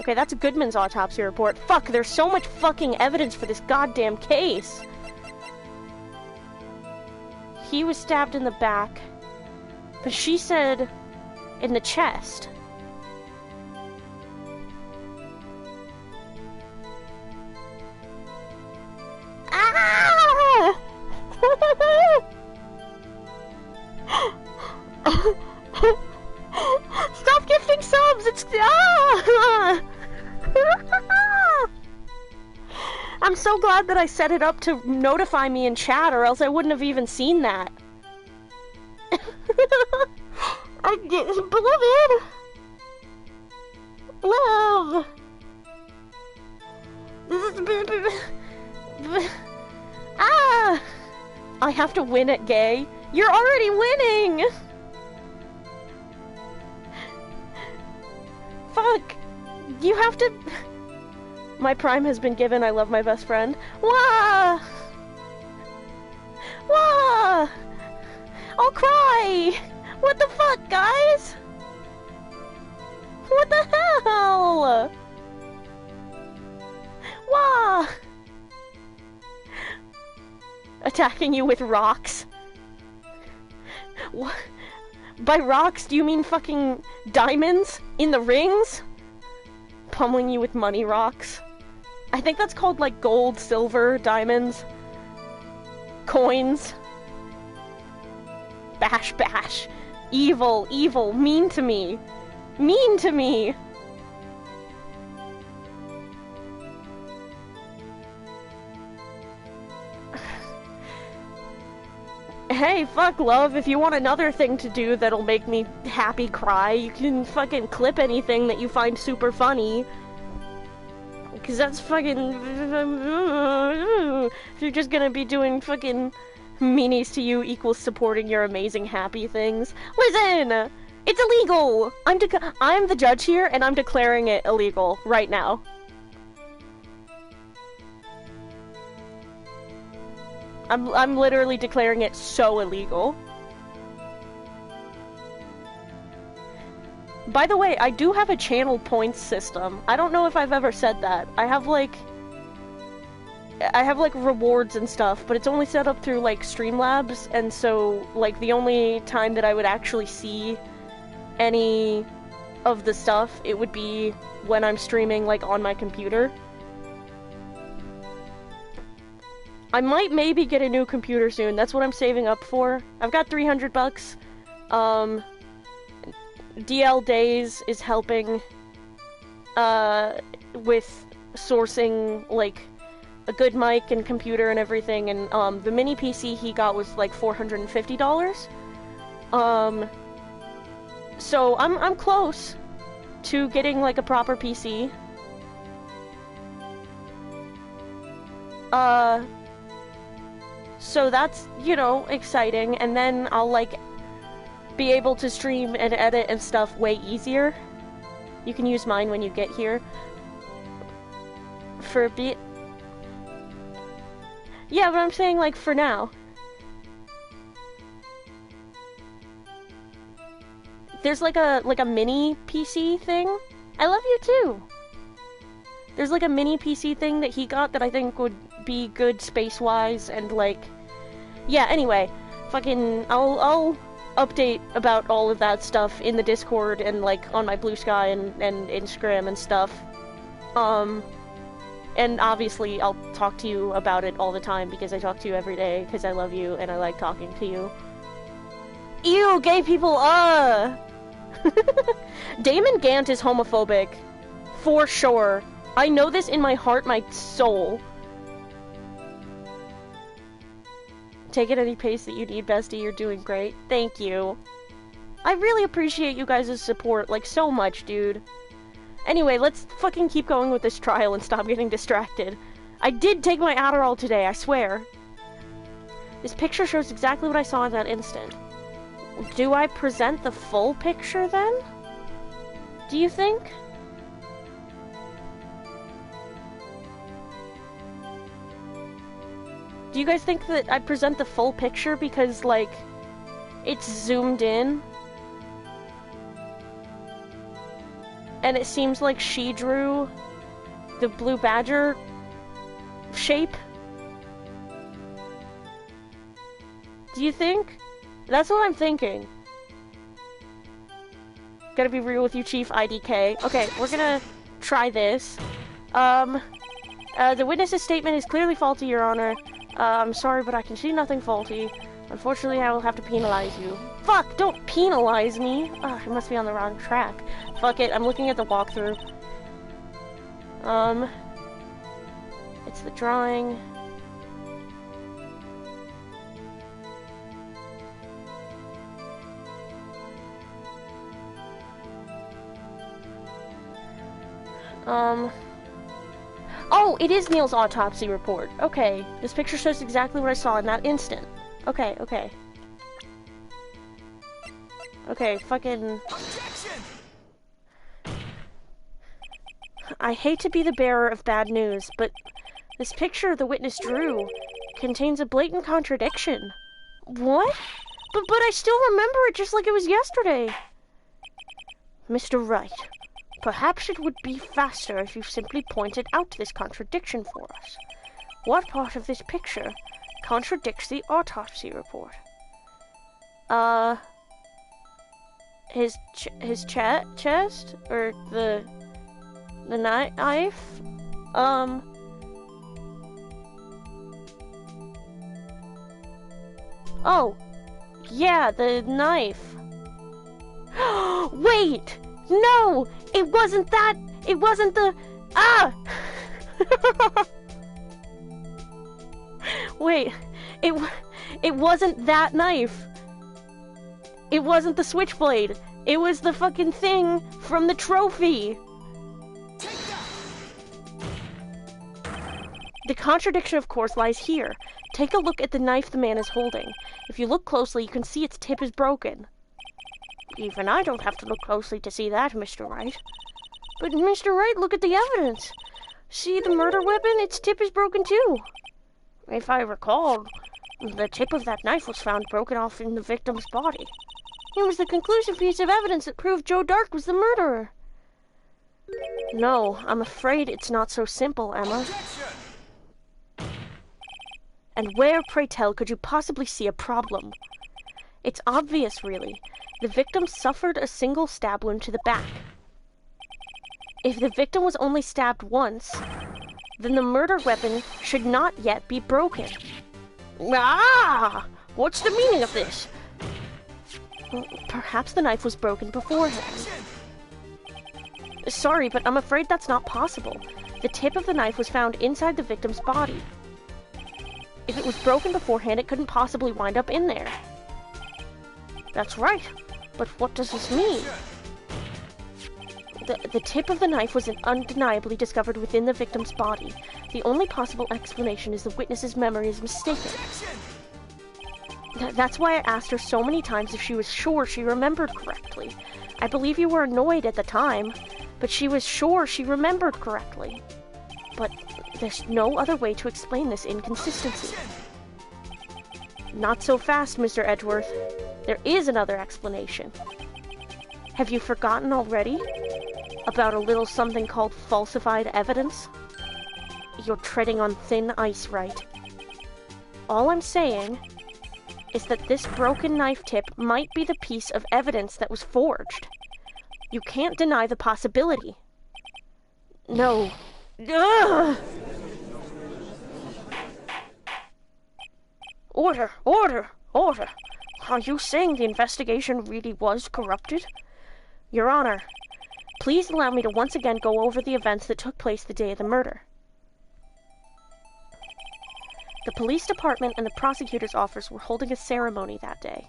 Speaker 1: Okay, that's Goodman's autopsy report. Fuck, there's so much fucking evidence for this goddamn case. He was stabbed in the back, but she said in the chest. Ah! Stop gifting subs! It's I'm so glad that I set it up to notify me in chat, or else I wouldn't have even seen that. Beloved! Love! Ah! I have to win at gay. You're already winning! Fuck! You have to... My prime has been given, I love my best friend. Wah! Wah! I'll cry! What the fuck, guys? What the hell? Wah! Attacking you with rocks. What? By rocks, do you mean fucking diamonds in the rings? Pummeling you with money rocks. I think that's called like gold, silver, diamonds, coins. Bash, bash. Evil, evil, mean to me. Mean to me. Hey, fuck love, if you want another thing to do that'll make me happy cry, you can fucking clip anything that you find super funny. Cause that's fucking... If you're just gonna be doing fucking meanies to you equals supporting your amazing happy things. Listen! It's illegal! I'm the judge here, and I'm declaring it illegal right now. I'm literally declaring it so illegal. By the way, I do have a channel points system. I don't know if I've ever said that. I have like rewards and stuff, but it's only set up through like Streamlabs, and so like the only time that I would actually see any of the stuff, it would be when I'm streaming like on my computer. I might maybe get a new computer soon. That's what I'm saving up for. I've got 300 bucks. DL Days is helping with sourcing like a good mic and computer and everything, and the mini PC he got was like $450. So I'm close to getting like a proper PC. So that's, you know, exciting, and then I'll like be able to stream and edit and stuff way easier. You can use mine when you get here. For a bit. Yeah, but I'm saying like for now. There's like a mini PC thing. I love you too. There's like a mini PC thing that he got that I think would be good space-wise, and like, yeah, anyway, fucking, I'll update about all of that stuff in the Discord and like on my Blue Sky and Instagram and stuff. And obviously I'll talk to you about it all the time because I talk to you every day because I love you and I like talking to you. Ew, gay people, Damon Gant is homophobic. For sure. I know this in my heart, my soul. Take it any pace that you need, bestie. You're doing great. Thank you. I really appreciate you guys' support, like, so much, dude. Anyway, let's fucking keep going with this trial and stop getting distracted. I did take my Adderall today, I swear. This picture shows exactly what I saw in that instant. Do I present the full picture, then? Do you think? Do you guys think that I present the full picture because, like, it's zoomed in? And it seems like she drew the blue badger shape? Do you think? That's what I'm thinking. Gotta be real with you, Chief IDK. Okay, we're gonna try this. The witness's statement is clearly faulty, Your Honor. I'm sorry, but I can see nothing faulty. Unfortunately, I will have to penalize you. Fuck, don't penalize me! Ugh, I must be on the wrong track. Fuck it, I'm looking at the walkthrough. It's the drawing. Oh, it is Neil's autopsy report. Okay, this picture shows exactly what I saw in that instant. Okay, okay. Okay, fucking...
Speaker 2: Objection!
Speaker 1: I hate to be the bearer of bad news, but this picture the witness drew contains a blatant contradiction. What? But I still remember it just like it was yesterday. Mr. Wright, perhaps it would be faster if you simply pointed out this contradiction for us. What part of this picture contradicts the autopsy report? his chest or the knife. Oh, yeah, the knife. Wait! No! It wasn't that! It wasn't the... Ah! Wait, it wasn't that knife. It wasn't the switchblade. It was the fucking thing from the trophy. The contradiction, of course, lies here. Take a look at the knife the man is holding. If you look closely, you can see its tip is broken. Even I don't have to look closely to see that, Mr. Wright. But, Mr. Wright, look at the evidence. See the murder weapon? Its tip is broken, too. If I recall, the tip of that knife was found broken off in the victim's body. It was the conclusive piece of evidence that proved Joe Dark was the murderer. No, I'm afraid it's not so simple, Emma. And where, pray tell, could you possibly see a problem? It's obvious, really. The victim suffered a single stab wound to the back. If the victim was only stabbed once, then the murder weapon should not yet be broken. Ah! What's the meaning of this? Perhaps the knife was broken beforehand. Sorry, but I'm afraid that's not possible. The tip of the knife was found inside the victim's body. If it was broken beforehand, it couldn't possibly wind up in there. That's right. But what does this mean? The tip of the knife was undeniably discovered within the victim's body. The only possible explanation is the witness's memory is mistaken. That's why I asked her so many times if she was sure she remembered correctly. I believe you were annoyed at the time, but she was sure she remembered correctly. But there's no other way to explain this inconsistency. Not so fast, Mr. Edgeworth. There is another explanation. Have you forgotten already? About a little something called falsified evidence? You're treading on thin ice, right? All I'm saying is that this broken knife tip might be the piece of evidence that was forged. You can't deny the possibility. No. Ugh! Order! Order! Order! Are you saying the investigation really was corrupted? Your Honor, please allow me to once again go over the events that took place the day of the murder. The police department and the prosecutor's office were holding a ceremony that day.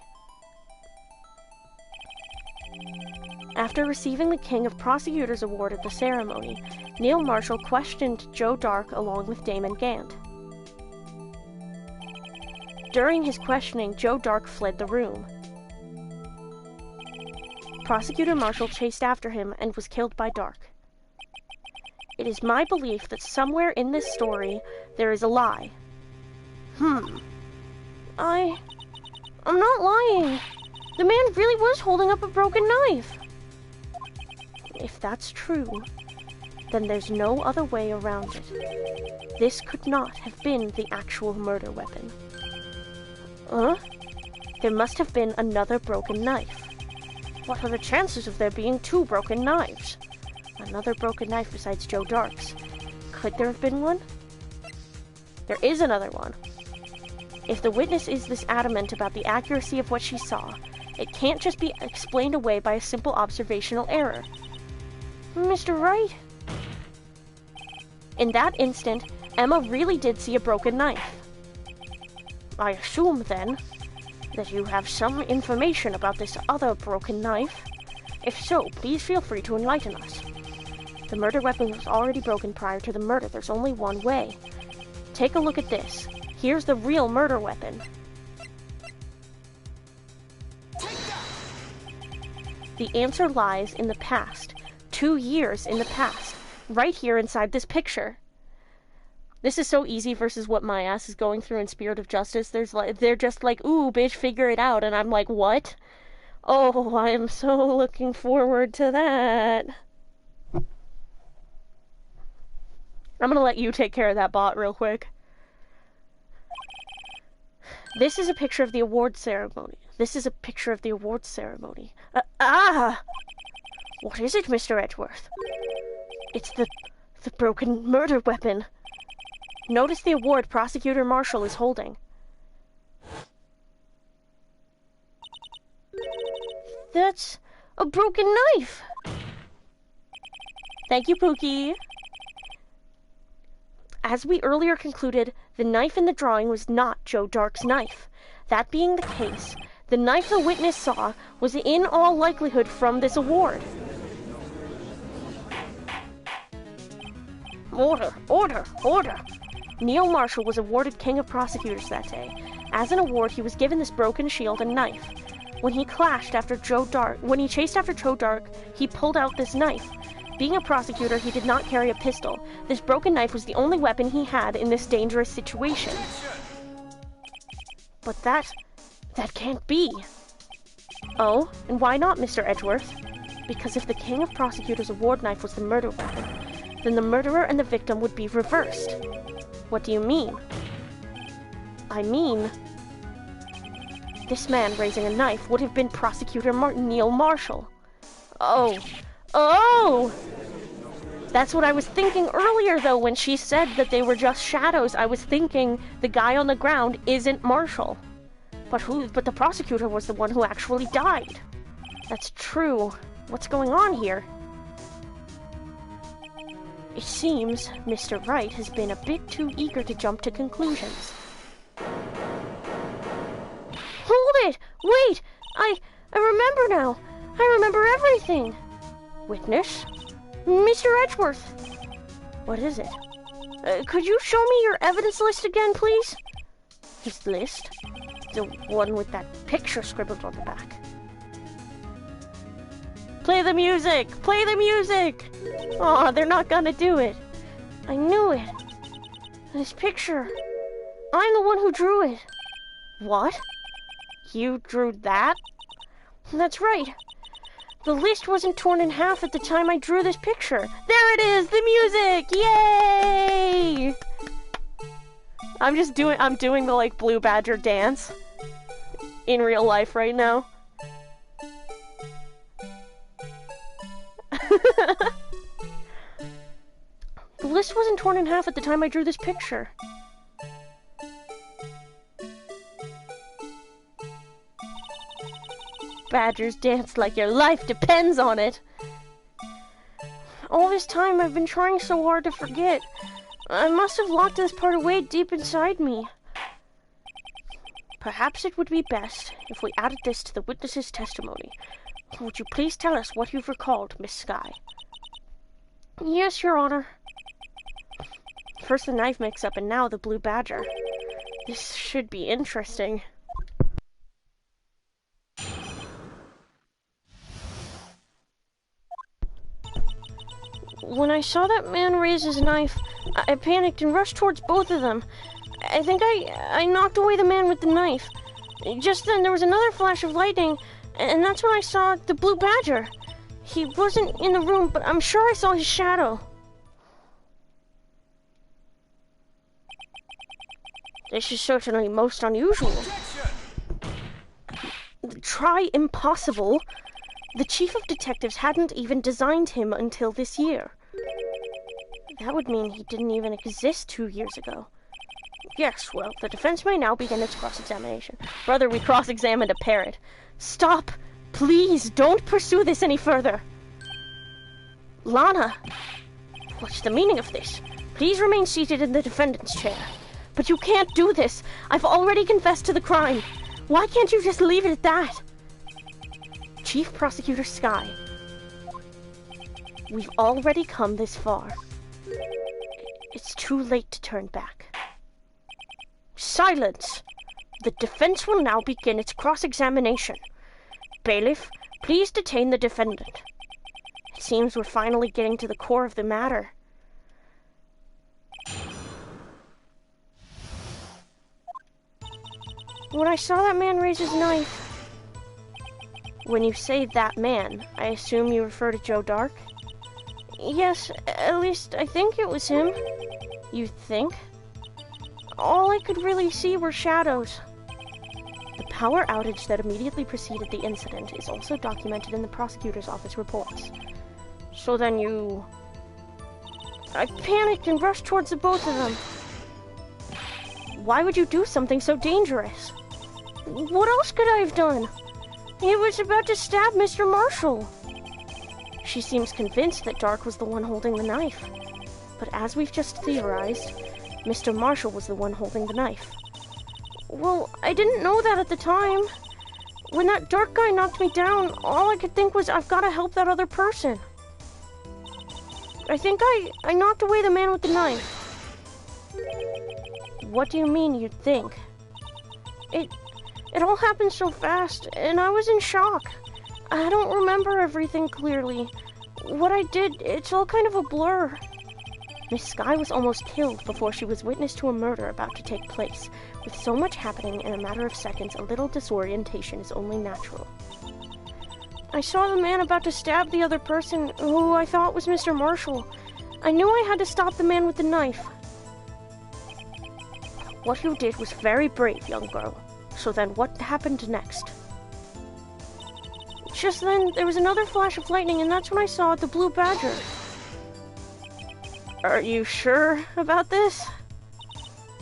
Speaker 1: After receiving the King of Prosecutors Award at the ceremony, Neil Marshall questioned Joe Dark along with Damon Gant. During his questioning, Joe Dark fled the room. Prosecutor Marshall chased after him and was killed by Dark. It is my belief that somewhere in this story there is a lie. I'm not lying. The man really was holding up a broken knife. If that's true, then there's no other way around it. This could not have been the actual murder weapon. There must have been another broken knife. What are the chances of there being two broken knives? Another broken knife besides Joe Dark's. Could there have been one? There is another one. If the witness is this adamant about the accuracy of what she saw, it can't just be explained away by a simple observational error. Mr. Wright? In that instant, Emma really did see a broken knife. I assume, then, that you have some information about this other broken knife. If so, please feel free to enlighten us. The murder weapon was already broken prior to the murder. There's only one way. Take a look at this. Here's the real murder weapon. The answer lies in the past. 2 years in the past. Right here inside this picture. This is so easy versus what my ass is going through in Spirit of Justice. They're just like, ooh, bitch, figure it out. And I'm like, what? Oh, I am so looking forward to that. I'm gonna let you take care of that bot real quick. This is a picture of the award ceremony. This is a picture of the awards ceremony. What is it, Mr. Edgeworth? It's the broken murder weapon. Notice the award Prosecutor Marshall is holding. That's a broken knife. Thank you, Pookie. As we earlier concluded, the knife in the drawing was not Joe Dark's knife. That being the case, the knife the witness saw was in all likelihood from this award. Order, order, order! Neil Marshall was awarded King of Prosecutors that day. As an award, he was given this broken shield and knife. When he chased after Joe Dark, he pulled out this knife. Being a prosecutor, he did not carry a pistol. This broken knife was the only weapon he had in this dangerous situation. But that can't be. Oh, and why not, Mr. Edgeworth? Because if the King of Prosecutors' award knife was the murder weapon, then the murderer and the victim would be reversed. What do you mean? I mean, this man raising a knife would have been Prosecutor Neil Marshall. Oh! That's what I was thinking earlier, though, when she said that they were just shadows. I was thinking the guy on the ground isn't Marshall. But the prosecutor was the one who actually died. That's true. What's going on here? It seems Mr. Wright has been a bit too eager to jump to conclusions. Hold it! Wait! I remember now. I remember everything. Witness? Mr. Edgeworth. What is it? Could you show me your evidence list again, please? His list? The one with that picture scribbled on the back. Play the music! Play the music! Aw, they're not gonna do it. I knew it. This picture. I'm the one who drew it. What? You drew that? That's right. The list wasn't torn in half at the time I drew this picture. There it is! The music! Yay! I'm doing the, like, Blue Badger dance in real life right now. The list wasn't torn in half at the time I drew this picture. Badgers dance like your life depends on it. All this time I've been trying so hard to forget. I must have locked this part away deep inside me. Perhaps it would be best if we added this to the witness's testimony. Would you please tell us what you've recalled, Miss Skye? Yes, Your Honor. First the knife mix-up and now the Blue Badger. This should be interesting. When I saw that man raise his knife, I panicked and rushed towards both of them. I think I knocked away the man with the knife. Just then there was another flash of lightning, and that's when I saw the Blue Badger. He wasn't in the room, but I'm sure I saw his shadow. This is certainly most unusual. Try impossible. The chief of detectives hadn't even designed him until this year. That would mean he didn't even exist 2 years ago. Yes, well, the defense may now begin its cross-examination. Brother, we cross-examined a parrot. Stop! Please, don't pursue this any further! Lana! What's the meaning of this? Please remain seated in the defendant's chair. But you can't do this! I've already confessed to the crime! Why can't you just leave it at that? Chief Prosecutor Skye, we've already come this far. It's too late to turn back. Silence! The defense will now begin its cross-examination. Bailiff, please detain the defendant. It seems we're finally getting to the core of the matter. When I saw that man raise his knife... When you say that man, I assume you refer to Joe Dark? Yes, at least I think it was him. You think? All I could really see were shadows. The power outage that immediately preceded the incident is also documented in the prosecutor's office reports. So then you... I panicked and rushed towards the both of them. Why would you do something so dangerous? What else could I have done? He was about to stab Mr. Marshall. She seems convinced that Dark was the one holding the knife. But as we've just theorized, Mr. Marshall was the one holding the knife. Well, I didn't know that at the time. When that Dark guy knocked me down, all I could think was I've got to help that other person. I think I knocked away the man with the knife. What do you mean, you'd think? It all happened so fast, and I was in shock. I don't remember everything clearly. What I did, it's all kind of a blur. Miss Skye was almost killed before she was witness to a murder about to take place. With so much happening in a matter of seconds, a little disorientation is only natural. I saw the man about to stab the other person, who I thought was Mr. Marshall. I knew I had to stop the man with the knife. What you did was very brave, young girl. So then what happened next? Just then, there was another flash of lightning, and that's when I saw the blue badger. Are you sure about this?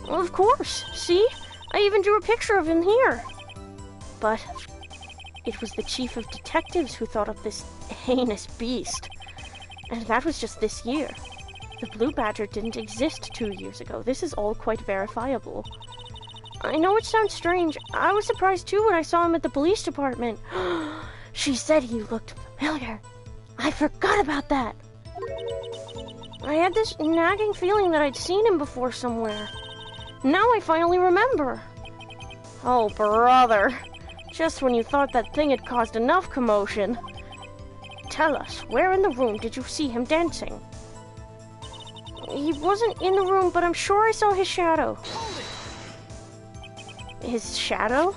Speaker 1: Well, of course. See? I even drew a picture of him here. But it was the chief of detectives who thought up this heinous beast. And that was just this year. The blue badger didn't exist 2 years ago. This is all quite verifiable. I know it sounds strange. I was surprised too when I saw him at the police department. She said he looked familiar. I forgot about that. I had this nagging feeling that I'd seen him before somewhere. Now I finally remember. Oh, brother. Just when you thought that thing had caused enough commotion. Tell us, where in the room did you see him dancing? He wasn't in the room, but I'm sure I saw his shadow. His shadow?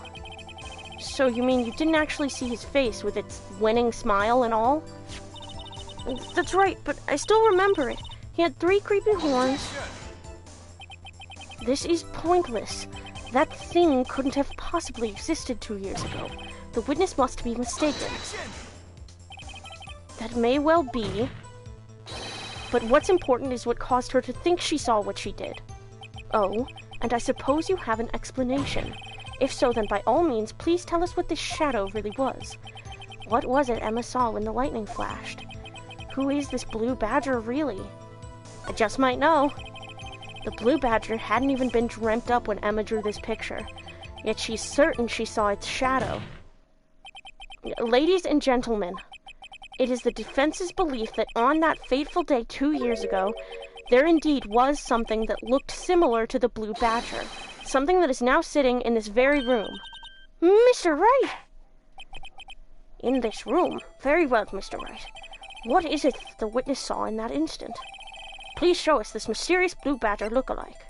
Speaker 1: So you mean you didn't actually see his face with its winning smile and all? That's right, but I still remember it. He had 3 creepy horns. This is pointless. That thing couldn't have possibly existed 2 years ago. The witness must be mistaken. That may well be. But what's important is what caused her to think she saw what she did. Oh, and I suppose you have an explanation. If so, then by all means, please tell us what this shadow really was. What was it Emma saw when the lightning flashed? Who is this blue badger really? I just might know. The blue badger hadn't even been dreamt up when Emma drew this picture, yet she's certain she saw its shadow. Ladies and gentlemen, it is the defense's belief that on that fateful day 2 years ago, there indeed was something that looked similar to the blue badger. Something that is now sitting in this very room. Mr. Wright! In this room? Very well, Mr. Wright. What is it the witness saw in that instant? Please show us this mysterious blue badger look-alike.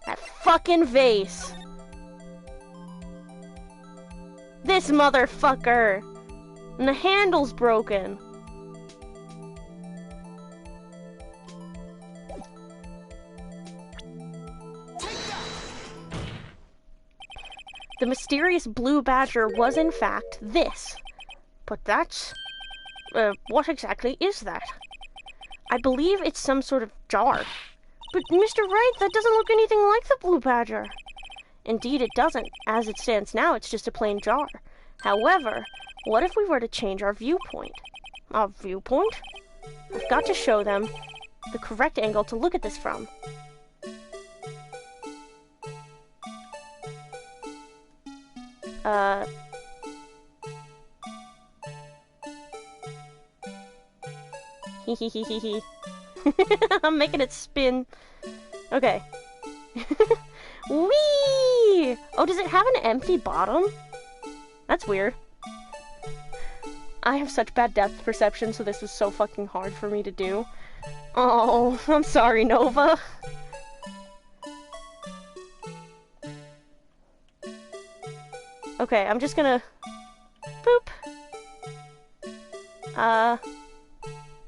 Speaker 1: That fucking vase! This motherfucker! And the handle's broken. The mysterious blue badger was in fact this. But that's... what exactly is that? I believe it's some sort of jar. But Mr. Wright, that doesn't look anything like the blue badger. Indeed it doesn't. As it stands now, it's just a plain jar. However, what if we were to change our viewpoint? Our viewpoint? I've got to show them the correct angle to look at this from. Hehehehe. I'm making it spin. Okay. Whee! Oh, does it have an empty bottom? That's weird. I have such bad depth perception, so this was so fucking hard for me to do. Oh, I'm sorry, Nova. Okay, I'm just gonna... Boop.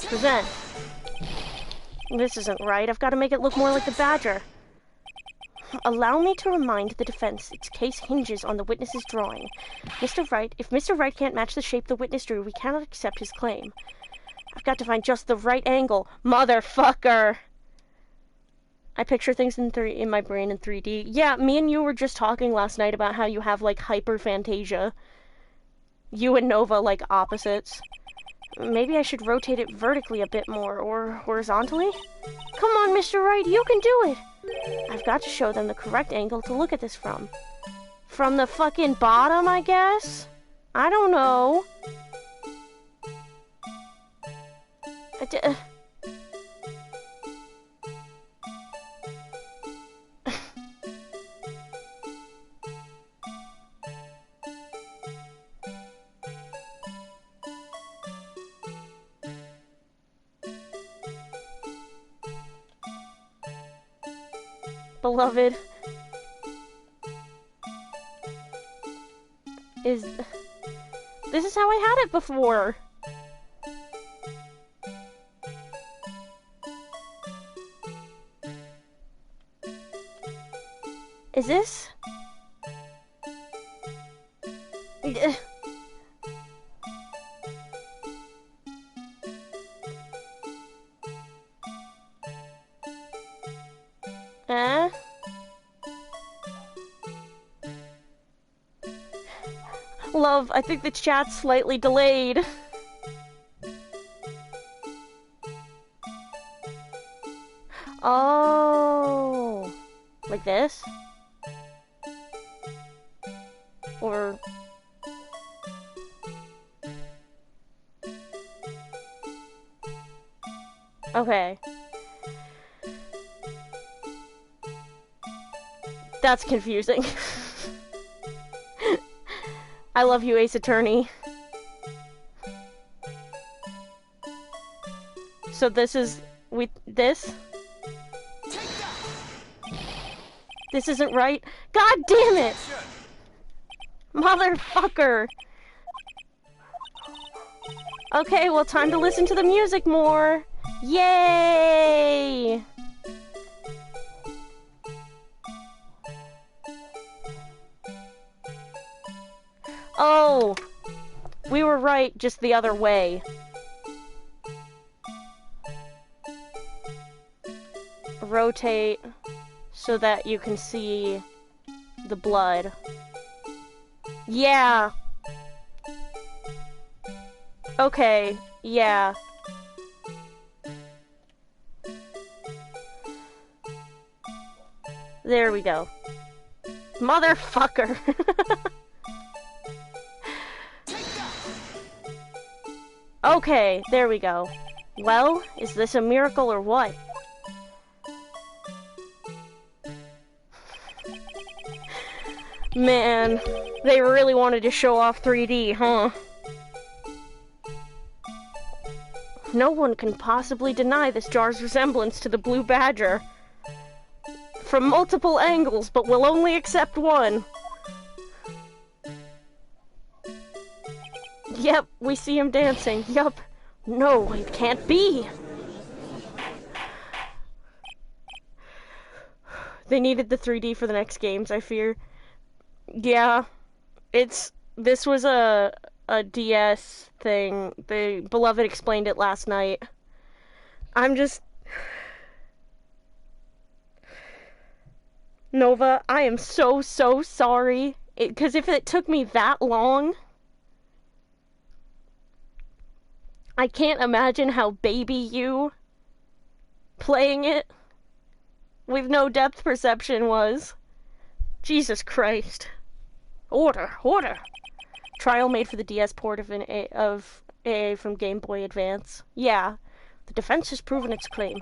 Speaker 1: Present. This isn't right. I've got to make it look more like the badger. Allow me to remind the defense its case hinges on the witness's drawing. Mr. Wright, if Mr. Wright can't match the shape the witness drew, we cannot accept his claim. I've got to find just the right angle. Motherfucker! I picture things in my brain in 3D. Yeah, me and you were just talking last night about how you have, like, hyperphantasia. You and Nova, like, opposites. Maybe I should rotate it vertically a bit more, or horizontally? Come on, Mr. Wright, you can do it! I've got to show them the correct angle to look at this from. From the fucking bottom, I guess? I don't know. Beloved. This is how I had it before. Is this? Love, I think the chat's slightly delayed. Oh, like this? Or... Okay. That's confusing. I love you, Ace Attorney. So this is... this? This isn't right? God damn it! Motherfucker! Okay, well, time to listen to the music more! Yay! Oh! We were right, just the other way. Rotate so that you can see the blood. Yeah! Okay, yeah. There we go. Motherfucker! Okay, there we go. Well, is this a miracle or what? Man, they really wanted to show off 3D, huh? No one can possibly deny this jar's resemblance to the Blue Badger. From multiple angles, but we'll only accept one. Yep, we see him dancing. Yup. No, it can't be. They needed the 3D for the next games, I fear. Yeah, this was a DS thing. The Beloved explained it last night. I'm just... Nova, I am so sorry. Because if it took me that long... I can't imagine how baby you playing it with no depth perception was. Jesus Christ. Order. Trial made for the DS port of AA from Game Boy Advance. Yeah, the defense has proven its claim.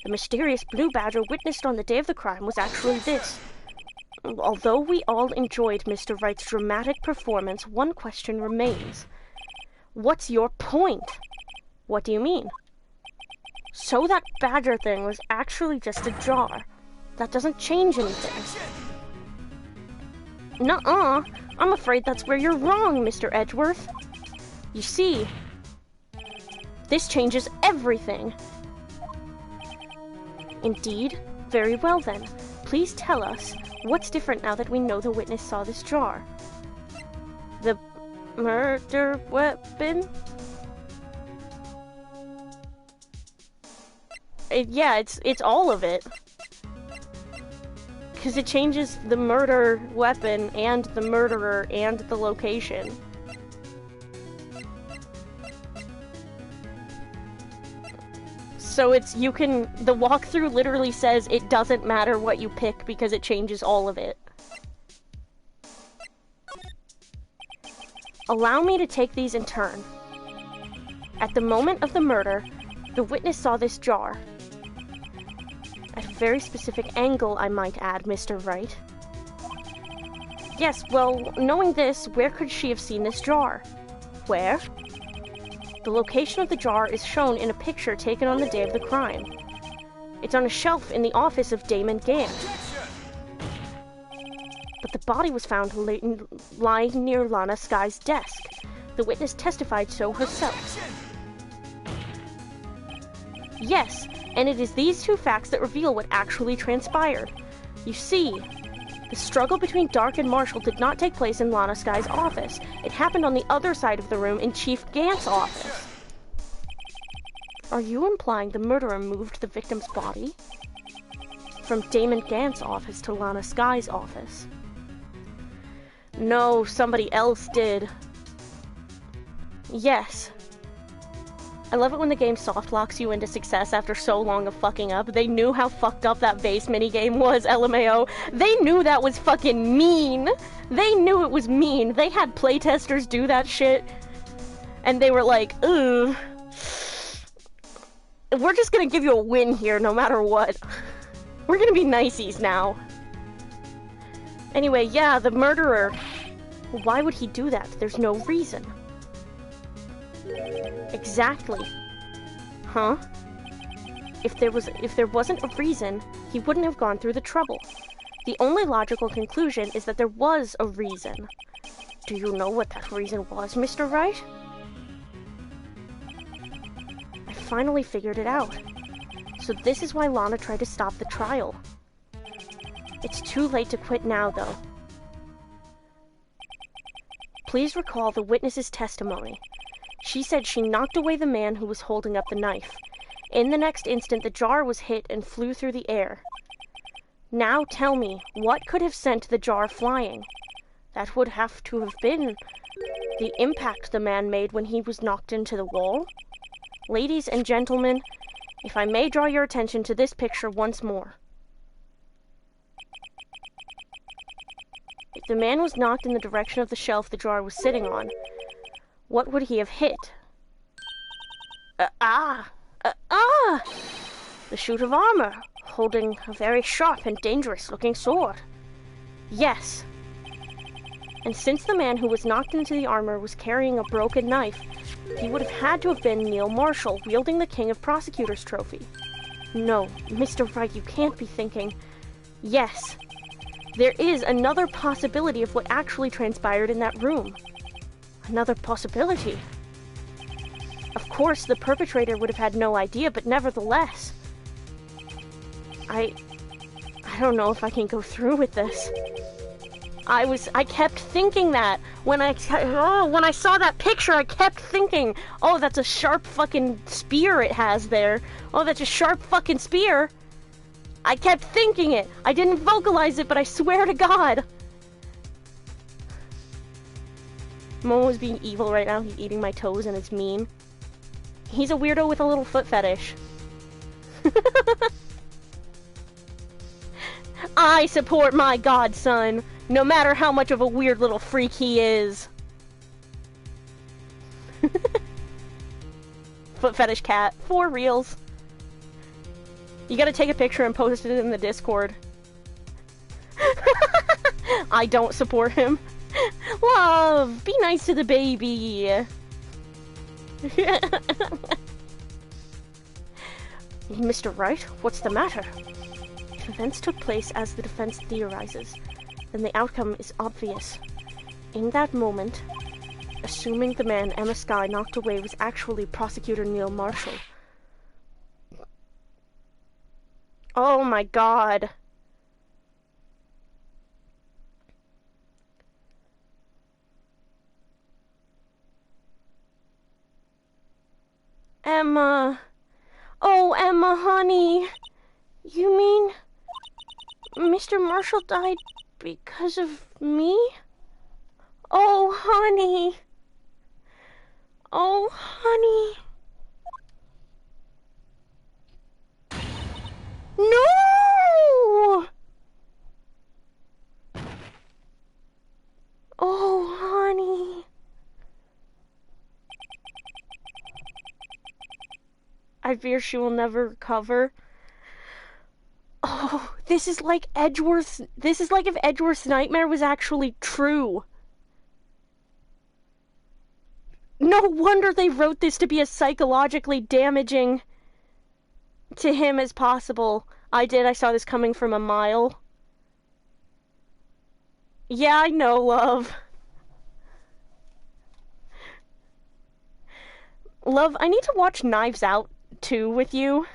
Speaker 1: The mysterious Blue Badger witnessed on the day of the crime was actually this. Although we all enjoyed Mr. Wright's dramatic performance, one question remains. What's your point? What do you mean? So that badger thing was actually just a jar. That doesn't change anything. Nuh-uh. I'm afraid that's where you're wrong, Mr. Edgeworth. You see, this changes everything. Indeed. Very well then. Please tell us, what's different now that we know the witness saw this jar? The murder weapon? Yeah, it's all of it. Because it changes the murder weapon and the murderer and the location. So the walkthrough literally says it doesn't matter what you pick because it changes all of it. Allow me to take these in turn. At the moment of the murder, the witness saw this jar. At a very specific angle, I might add, Mr. Wright. Yes, well, knowing this, where could she have seen this jar? Where? The location of the jar is shown in a picture taken on the day of the crime. It's on a shelf in the office of Damon Gant. But the body was found lying near Lana Sky's desk. The witness testified so herself. Yes, and it is these two facts that reveal what actually transpired. You see, the struggle between Dark and Marshall did not take place in Lana Sky's office. It happened on the other side of the room in Chief Gant's office. Are you implying the murderer moved the victim's body from Damon Gant's office to Lana Sky's office? No, somebody else did. Yes. I love it when the game soft locks you into success after so long of fucking up. They knew how fucked up that base minigame was, LMAO. They knew that was fucking mean. They knew it was mean. They had playtesters do that shit. And they were like, ugh. We're just gonna give you a win here no matter what. We're gonna be niceys now. Anyway, yeah, the murderer. Why would he do that? There's no reason. Exactly. Huh? If there wasn't a reason, he wouldn't have gone through the trouble. The only logical conclusion is that there was a reason. Do you know what that reason was, Mr. Wright? I finally figured it out. So this is why Lana tried to stop the trial. It's too late to quit now, though. Please recall the witness's testimony. She said she knocked away the man who was holding up the knife. In the next instant, the jar was hit and flew through the air. Now tell me, what could have sent the jar flying? That would have to have been the impact the man made when he was knocked into the wall. Ladies and gentlemen, if I may draw your attention to this picture once more. If the man was knocked in the direction of the shelf the jar was sitting on, what would he have hit? The suit of armor, holding a very sharp and dangerous-looking sword. Yes. And since the man who was knocked into the armor was carrying a broken knife, he would have had to have been Neil Marshall, wielding the King of Prosecutors trophy. No, Mr. Wright, you can't be thinking... Yes. There is another possibility of what actually transpired in that room. Another possibility. Of course, the perpetrator would have had no idea, but nevertheless... I don't know if I can go through with this. I kept thinking that. When I saw that picture, I kept thinking, oh, that's a sharp fucking spear it has there. Oh, that's a sharp fucking spear. I kept thinking it. I didn't vocalize it, but I swear to God. Momo's being evil right now. He's eating my toes and it's mean. He's a weirdo with a little foot fetish. I support my godson, no matter how much of a weird little freak he is. Foot fetish cat. For reals. You gotta take a picture and post it in the Discord. I don't support him. Love! Be nice to the baby! Mr. Wright, what's the matter? If events took place as the defense theorizes, then the outcome is obvious. In that moment, assuming the man Emma Skye knocked away was actually Prosecutor Neil Marshall. Oh my God. Emma. Oh, Emma, honey. You mean Mr. Marshall died because of me? Oh, honey. Oh, honey. No! Oh, honey. I fear she will never recover. Oh, this is like if Edgeworth's nightmare was actually true. No wonder they wrote this to be as psychologically damaging to him as possible. I saw this coming from a mile. Yeah, I know, love. Love, I need to watch Knives Out 2 with you.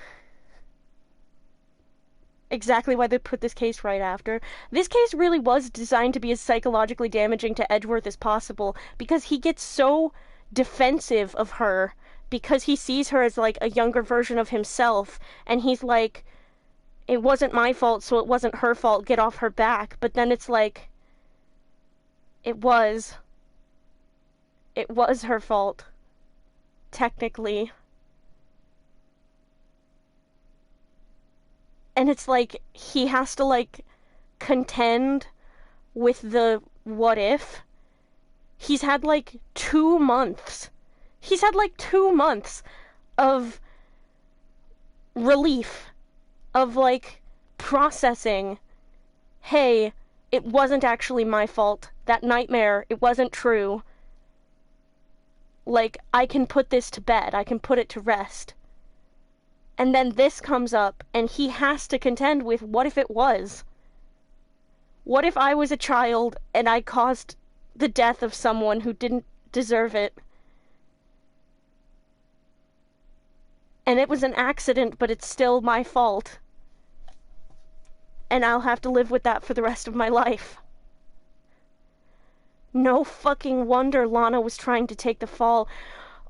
Speaker 1: Exactly why they put this case right after. This case really was designed to be as psychologically damaging to Edgeworth as possible, because he gets so defensive of her, because he sees her as, like, a younger version of himself, and he's like, it wasn't my fault, so it wasn't her fault, get off her back. But then it's like, it was her fault, technically. And it's like, he has to, like, contend with the what if. He's had, like, 2 months. He's had, like, 2 months of relief. Of, like, processing. Hey, it wasn't actually my fault. That nightmare, it wasn't true. Like, I can put this to bed. I can put it to rest. And then this comes up, and he has to contend with, what if it was? What if I was a child, and I caused the death of someone who didn't deserve it? And it was an accident, but it's still my fault. And I'll have to live with that for the rest of my life. No fucking wonder Lana was trying to take the fall.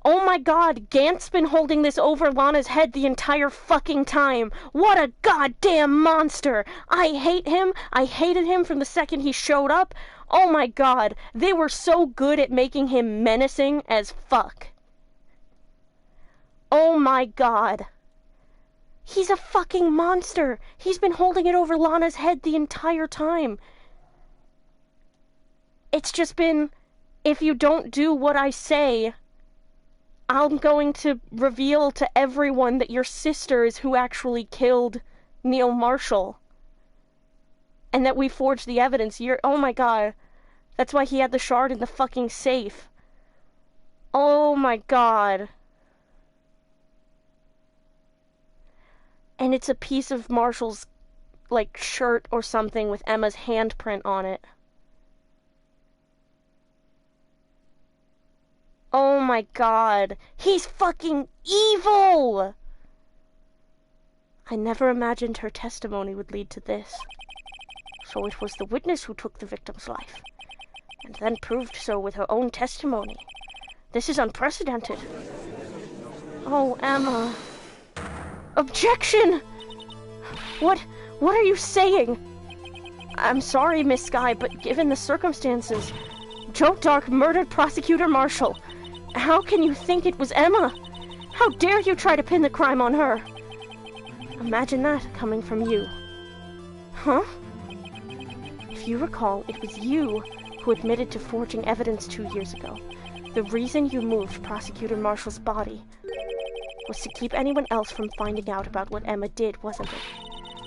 Speaker 1: Oh my god, Gant's been holding this over Lana's head the entire fucking time. What a goddamn monster! I hate him. I hated him from the second he showed up. Oh my god, they were so good at making him menacing as fuck. Oh my god. He's a fucking monster. He's been holding it over Lana's head the entire time. It's just been, if you don't do what I say, I'm going to reveal to everyone that your sister is who actually killed Neil Marshall. And that we forged the evidence. Oh my god. That's why he had the shard in the fucking safe. Oh my god. And it's a piece of Marshall's, like, shirt or something with Emma's handprint on it. Oh my god. He's fucking evil! I never imagined her testimony would lead to this. So it was the witness who took the victim's life, and then proved so with her own testimony. This is unprecedented. Oh, Emma. Objection! What are you saying? I'm sorry, Miss Skye, but given the circumstances, Joe Dark murdered Prosecutor Marshall. How can you think it was Emma? How dare you try to pin the crime on her? Imagine that coming from you. Huh? If you recall, it was you who admitted to forging evidence 2 years ago. The reason you moved Prosecutor Marshall's body was to keep anyone else from finding out about what Emma did, wasn't it?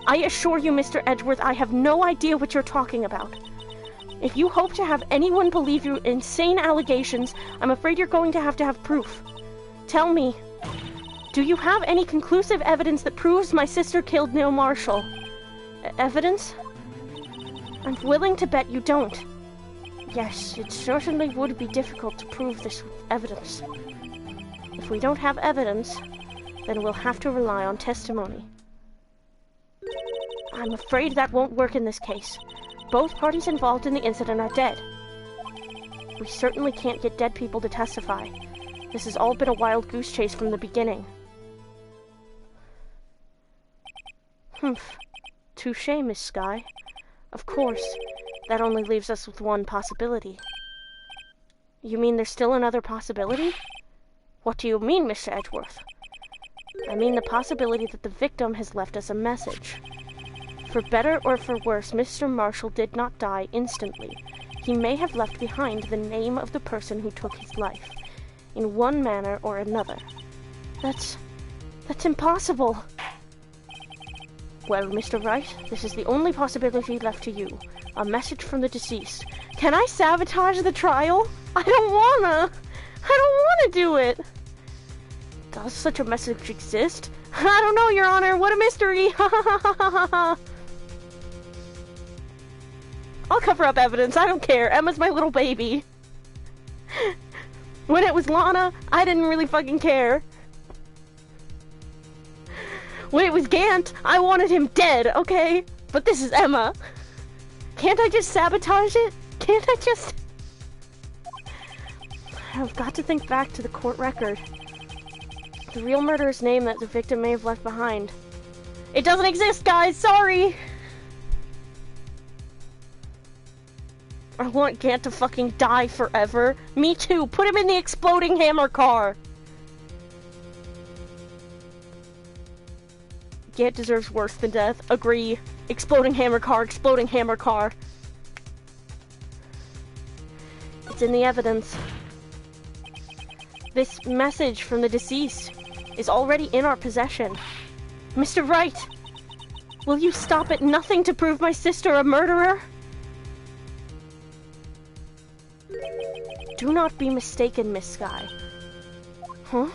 Speaker 1: I assure you, Mr. Edgeworth, I have no idea what you're talking about. If you hope to have anyone believe your insane allegations, I'm afraid you're going to have proof. Tell me, do you have any conclusive evidence that proves my sister killed Neil Marshall? Evidence? I'm willing to bet you don't. Yes, it certainly would be difficult to prove this with evidence. If we don't have evidence, then we'll have to rely on testimony. I'm afraid that won't work in this case. Both parties involved in the incident are dead. We certainly can't get dead people to testify. This has all been a wild goose chase from the beginning. Humph. Touché, Miss Sky. Of course, that only leaves us with one possibility. You mean there's still another possibility? What do you mean, Mr. Edgeworth? I mean the possibility that the victim has left us a message. For better or for worse, Mr. Marshall did not die instantly. He may have left behind the name of the person who took his life, in one manner or another. That's impossible. Well, Mr. Wright, this is the only possibility left to you. A message from the deceased. Can I sabotage the trial? I don't wanna do it. Does such a message exist? I don't know, Your Honor. What a mystery. I'll cover up evidence. I don't care. Emma's my little baby. When it was Lana, I didn't really fucking care. When it was Gant, I wanted him dead, okay? But this is Emma. Can't I just sabotage it? Can't I just... I've got to think back to the court record. The real murderer's name that the victim may have left behind. It doesn't exist, guys! Sorry! I want Gant to fucking die forever. Me too. Put him in the exploding hammer car. Gant deserves worse than death. Agree. Exploding hammer car, exploding hammer car. It's in the evidence. This message from the deceased is already in our possession. Mr. Wright, will you stop at nothing to prove my sister a murderer? Do not be mistaken, Miss Sky. Huh?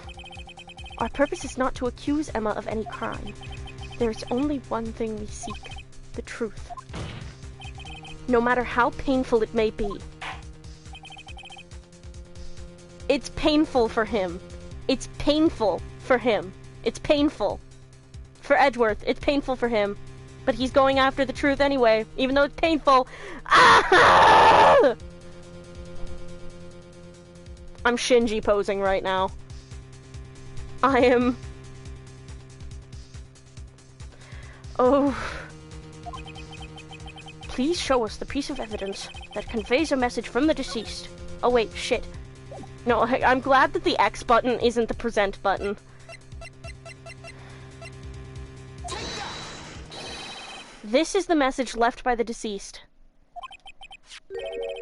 Speaker 1: Our purpose is not to accuse Emma of any crime. There is only one thing we seek, the truth. No matter how painful it may be. It's painful for him. It's painful for him. It's painful. For Edgeworth, it's painful for him. But he's going after the truth anyway, even though it's painful. Ah! I'm Shinji posing right now. I am... Oh... Please show us the piece of evidence that conveys a message from the deceased. Oh wait, shit. No, I'm glad that the X button isn't the present button. This is the message left by the deceased.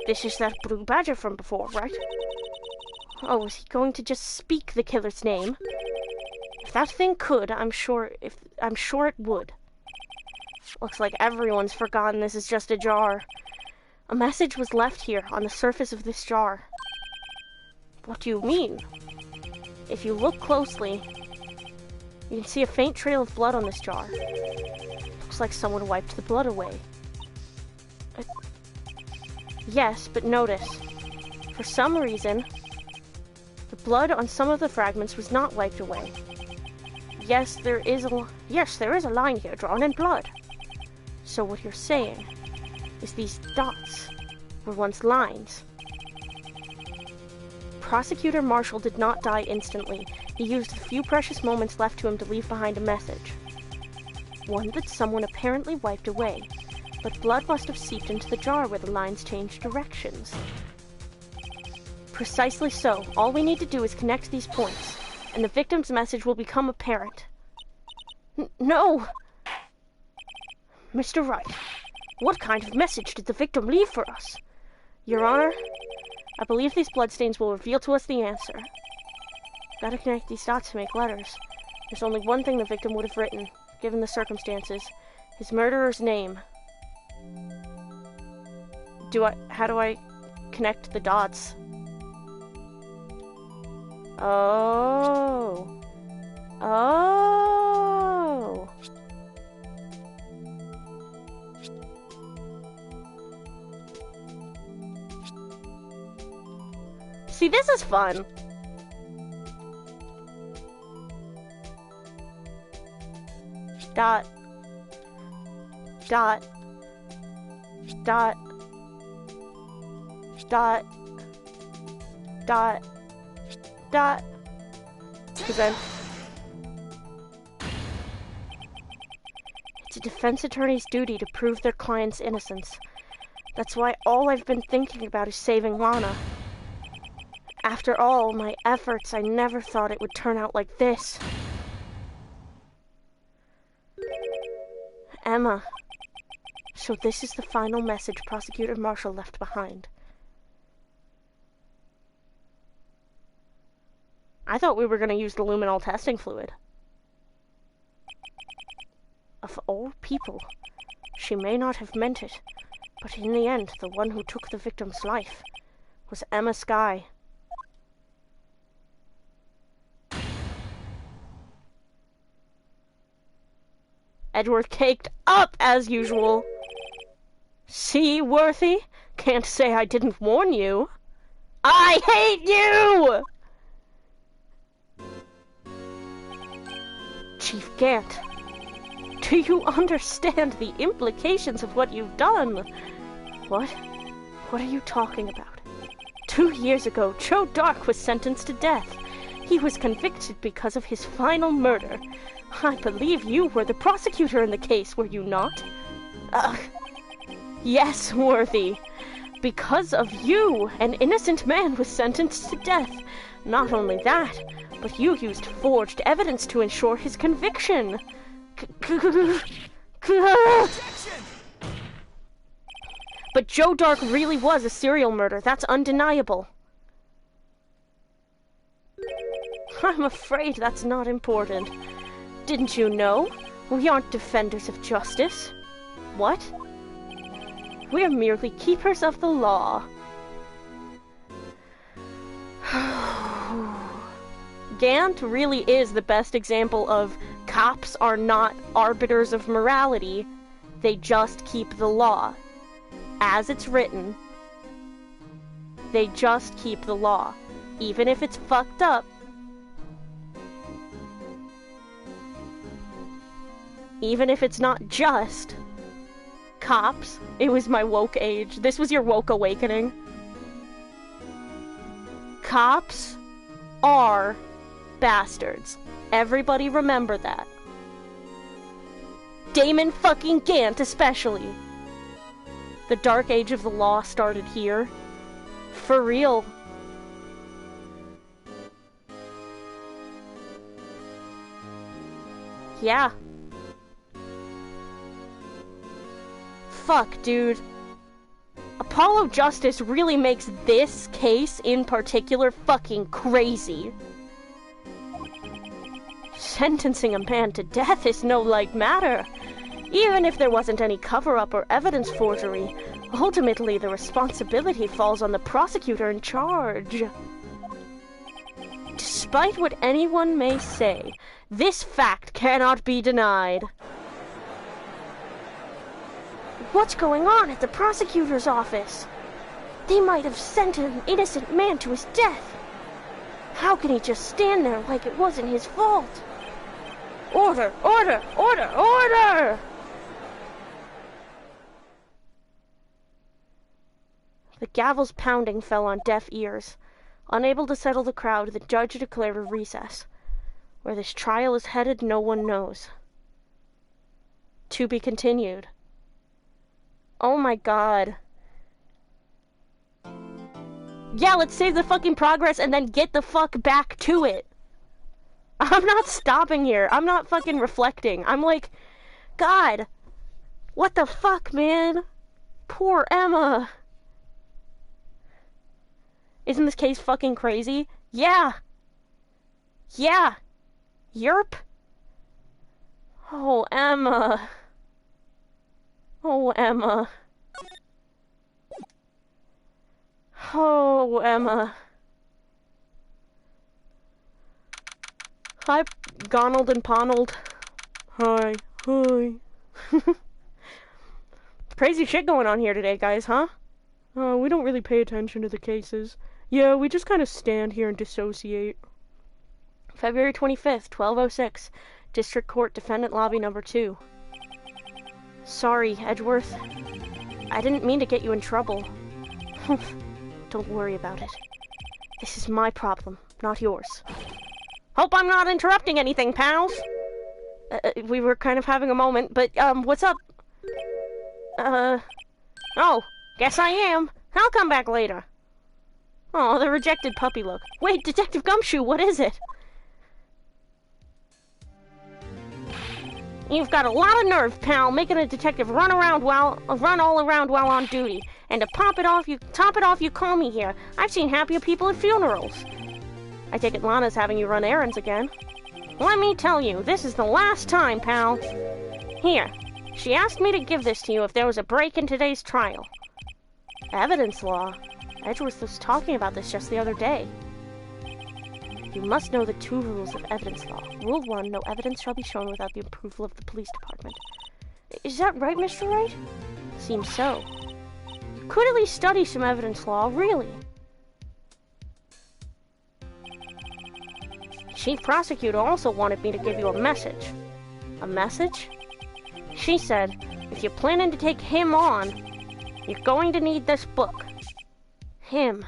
Speaker 1: This is that blue badger from before, right? Oh, is he going to just speak the killer's name? If that thing could, I'm sure it would. Looks like everyone's forgotten this is just a jar. A message was left here on the surface of this jar. What do you mean? If you look closely, you can see a faint trail of blood on this jar. Looks like someone wiped the blood away. Yes, but notice. For some reason, the blood on some of the fragments was not wiped away. Yes, there is a line here drawn in blood. So what you're saying is these dots were once lines. Prosecutor Marshall did not die instantly. He used the few precious moments left to him to leave behind a message. One that someone apparently wiped away, but blood must have seeped into the jar where the lines changed directions. Precisely so. All we need to do is connect these points, and the victim's message will become apparent. No! Mr. Wright, what kind of message did the victim leave for us? Your Honor, I believe these bloodstains will reveal to us the answer. Gotta connect these dots to make letters. There's only one thing the victim would have written, given the circumstances. His murderer's name. How do I connect the dots? Oh. Oh. See, this is fun. Dot. Dot. Dot. Dot. Dot. Dot. Present. It's a defense attorney's duty to prove their client's innocence. That's why all I've been thinking about is saving Lana. After all my efforts, I never thought it would turn out like this. Emma. So this is the final message Prosecutor Marshall left behind. I thought we were going to use the luminol testing fluid. Of all people, she may not have meant it, but in the end, the one who took the victim's life was Emma Skye. Edward caked up as usual. See, Worthy? Can't say I didn't warn you. I hate you! Chief Gant, do you understand the implications of what you've done? What? What are you talking about? 2 years ago, Joe Dark was sentenced to death. He was convicted because of his final murder. I believe you were the prosecutor in the case, were you not? Yes, Worthy. Because of you, an innocent man was sentenced to death. Not only that, but you used forged evidence to ensure his conviction. But Joe Dark really was a serial murderer. That's undeniable. I'm afraid that's not important. Didn't you know? We aren't defenders of justice. What? We're merely keepers of the law. Gant really is the best example of cops are not arbiters of morality. They just keep the law. As it's written, they just keep the law. Even if it's fucked up. Even if it's not just. Cops. It was my woke age. This was your woke awakening. Cops are bastards. Everybody remember that. Damon fucking Gant especially. The dark age of the law started here. For real. Yeah. Fuck, dude. Apollo Justice really makes this case in particular fucking crazy. Sentencing a man to death is no light matter. Even if there wasn't any cover-up or evidence forgery, ultimately the responsibility falls on the prosecutor in charge. Despite what anyone may say, this fact cannot be denied. What's going on at the prosecutor's office? They might have sent an innocent man to his death. How can he just stand there like it wasn't his fault? Order! Order! Order! Order! The gavel's pounding fell on deaf ears. Unable to settle the crowd, the judge declared a recess. Where this trial is headed, no one knows. To be continued. Oh my god. Yeah, let's save the fucking progress and then get the fuck back to it. I'm not stopping here. I'm not fucking reflecting. I'm like, God, what the fuck, man? Poor Emma. Isn't this case fucking crazy? Yeah. Yeah. Yerp. Oh, Emma. Oh, Emma. Oh, Emma. Hi, Gonald and Ponald. Hi. Hi. Crazy shit going on here today, guys, huh? We don't really pay attention to the cases. Yeah, we just kind of stand here and dissociate. February 25th, 12:06. District Court, Defendant Lobby Number 2. Sorry, Edgeworth. I didn't mean to get you in trouble. Don't worry about it. This is my problem, not yours. Hope I'm not interrupting anything, pals. We were kind of having a moment, but, what's up? Oh, guess I am. I'll come back later. Oh, the rejected puppy look. Wait, Detective Gumshoe, what is it? You've got a lot of nerve, pal, making a detective run all around while on duty. And to top it off, you call me here. I've seen happier people at funerals. I take it Lana's having you run errands again. Let me tell you, this is the last time, pal. Here, she asked me to give this to you if there was a break in today's trial. Evidence law? Edgeworth was talking about this just the other day. You must know the 2 rules of evidence law. Rule 1, no evidence shall be shown without the approval of the police department. Is that right, Mr. Wright? Seems so. You could at least study some evidence law, really. Chief Prosecutor also wanted me to give you a message. A message? She said, if you're planning to take him on, you're going to need this book. Him.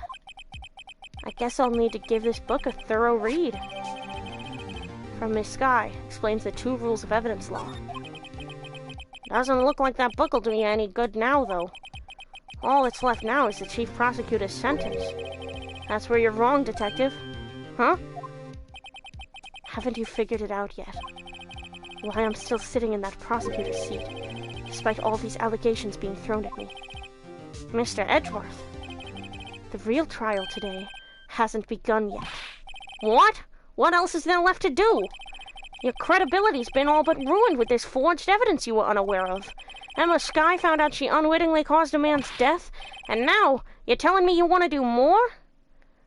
Speaker 1: I guess I'll need to give this book a thorough read. From Miss Skye, explains the 2 rules of evidence law. Doesn't look like that book will do you any good now, though. All that's left now is the Chief Prosecutor's sentence. That's where you're wrong, Detective. Huh? Haven't you figured it out yet? Why I'm still sitting in that prosecutor's seat, despite all these allegations being thrown at me. Mr. Edgeworth, the real trial today hasn't begun yet. What? What else is there left to do? Your credibility's been all but ruined with this forged evidence you were unaware of. Emma Skye found out she unwittingly caused a man's death, and now you're telling me you want to do more?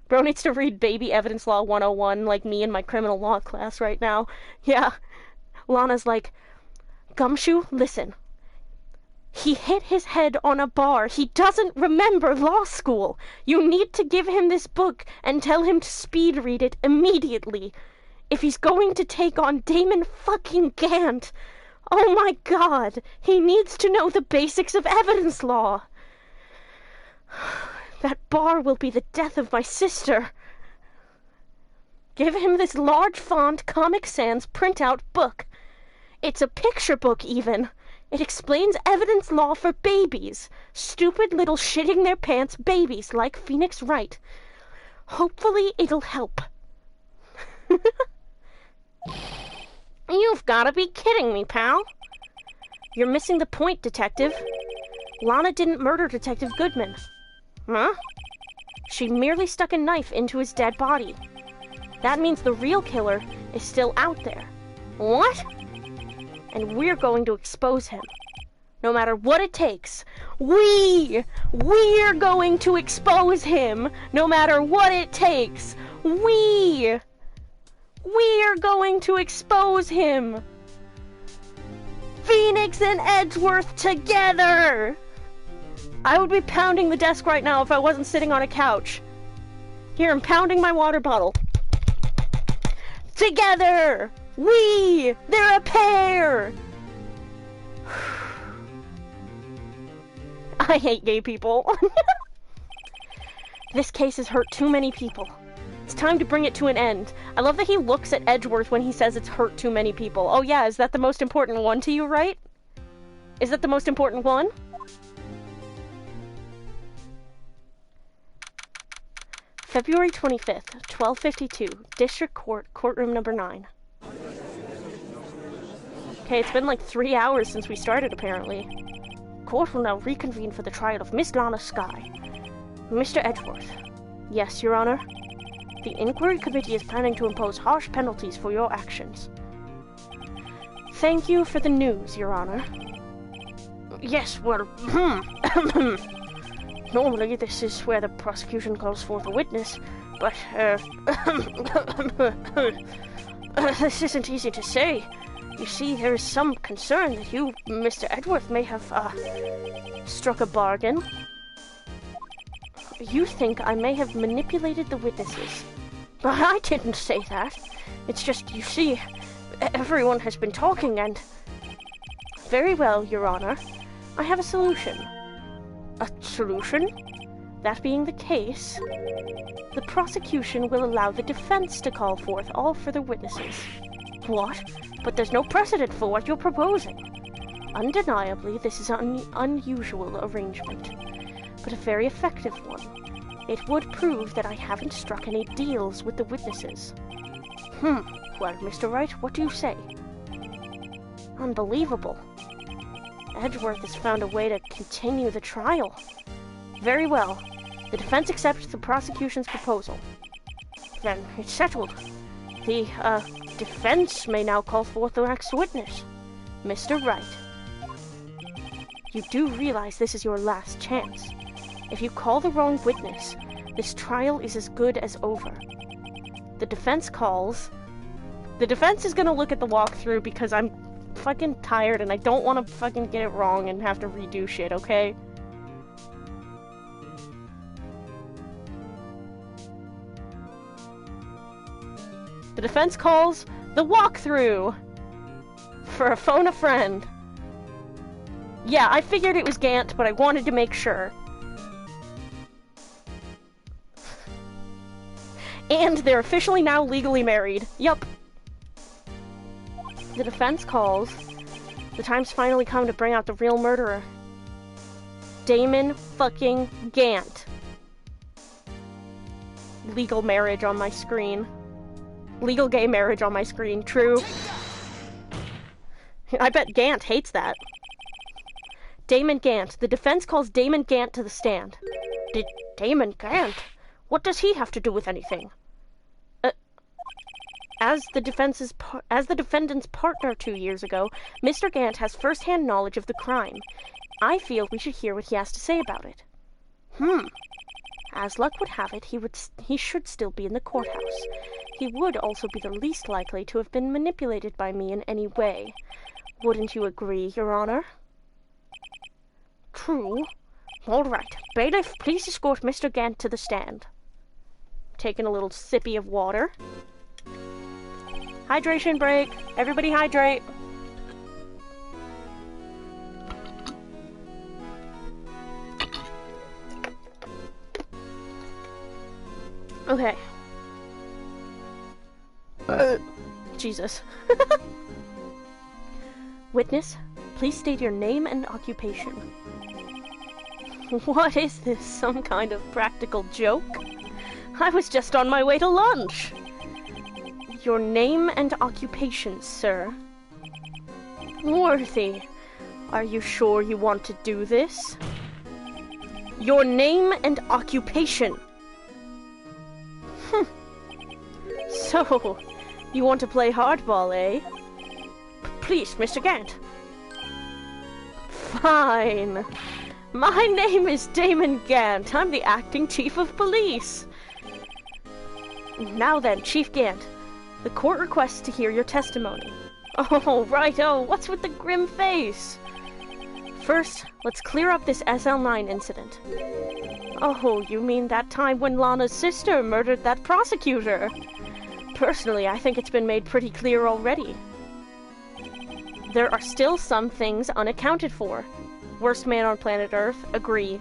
Speaker 1: Bro needs to read Baby Evidence Law 101 like me in my criminal law class right now. Yeah. Lana's like, Gumshoe, listen. He hit his head on a bar. He doesn't remember law school. You need to give him this book and tell him to speed read it immediately. If he's going to take on Damon fucking Gant. Oh my god. He needs to know the basics of evidence law. That bar will be the death of my sister. Give him this large font Comic Sans printout book. It's a picture book, even. It explains evidence law for babies. Stupid little shitting their pants babies like Phoenix Wright. Hopefully it'll help. You've gotta be kidding me, pal. You're missing the point, Detective. Lana didn't murder Detective Goodman. Huh? She merely stuck a knife into his dead body. That means the real killer is still out there. What? And we're going to expose him. No matter what it takes. We're going to expose him. No matter what it takes. We're going to expose him. Phoenix and Edgeworth together. I would be pounding the desk right now if I wasn't sitting on a couch. Here, I'm pounding my water bottle. Together! They're a pair! I hate gay people. This case has hurt too many people. It's time to bring it to an end. I love that he looks at Edgeworth when he says it's hurt too many people. Oh yeah, is that the most important one to you, right? Is that the most important one? February 25th, 12:52, District Court, Courtroom Number 9. Okay, it's been like 3 hours since we started, apparently. Court will now reconvene for the trial of Miss Lana Skye. Mr. Edgeworth. Yes, Your Honor. The Inquiry Committee is planning to impose harsh penalties for your actions. Thank you for the news, Your Honor. Yes, well, normally this is where the prosecution calls forth a witness, but, this isn't easy to say. You see, there is some concern that you, Mr. Edgeworth, may have, struck a bargain. You think I may have manipulated the witnesses. But I didn't say that. It's just, you see, everyone has been talking and... Very well, Your Honor. I have a solution. A solution? That being the case, the prosecution will allow the defense to call forth all further witnesses. What? But there's no precedent for what you're proposing. Undeniably, this is an unusual arrangement, but a very effective one. It would prove that I haven't struck any deals with the witnesses. Well, Mr. Wright, what do you say? Unbelievable. Edgeworth has found a way to continue the trial. Very well. The defense accepts the prosecution's proposal. Then it's settled. The, defense may now call forth the next witness. Mr. Wright. You do realize this is your last chance. If you call the wrong witness, this trial is as good as over. The defense calls. The defense is gonna look at the walkthrough because I'm fucking tired and I don't want to fucking get it wrong and have to redo shit, okay? The defense calls the walkthrough for a phone a friend. Yeah, I figured it was Gant, but I wanted to make sure. And they're officially now legally married. Yup. The defense calls. The time's finally come to bring out the real murderer. Damon fucking Gant. Legal marriage on my screen. Legal gay marriage on my screen. True. I bet Gant hates that. Damon Gant. The defense calls Damon Gant to the stand. Damon Gant? What does he have to do with anything? As the defendant's partner 2 years ago, Mr. Gant has first-hand knowledge of the crime. I feel we should hear what he has to say about it. As luck would have it, he should still be in the courthouse. He would also be the least likely to have been manipulated by me in any way. Wouldn't you agree, Your Honor? True. All right. Bailiff, please escort Mr. Gant to the stand. Taking a little sippy of water. Hydration break. Everybody hydrate. Okay. Jesus. Witness, please state your name and occupation. What is this? Some kind of practical joke? I was just on my way to lunch. Your name and occupation, sir. Worthy, are you sure you want to do this? Your name and occupation. So, you want to play hardball, eh? Please, Mr. Gant. Fine. My name is Damon Gant. I'm the acting chief of police. Now then, Chief Gant, the court requests to hear your testimony. Oh, righto. What's with the grim face? First, let's clear up this SL9 incident. Oh, you mean that time when Lana's sister murdered that prosecutor? Personally, I think it's been made pretty clear already. There are still some things unaccounted for. Worst man on planet Earth, agree.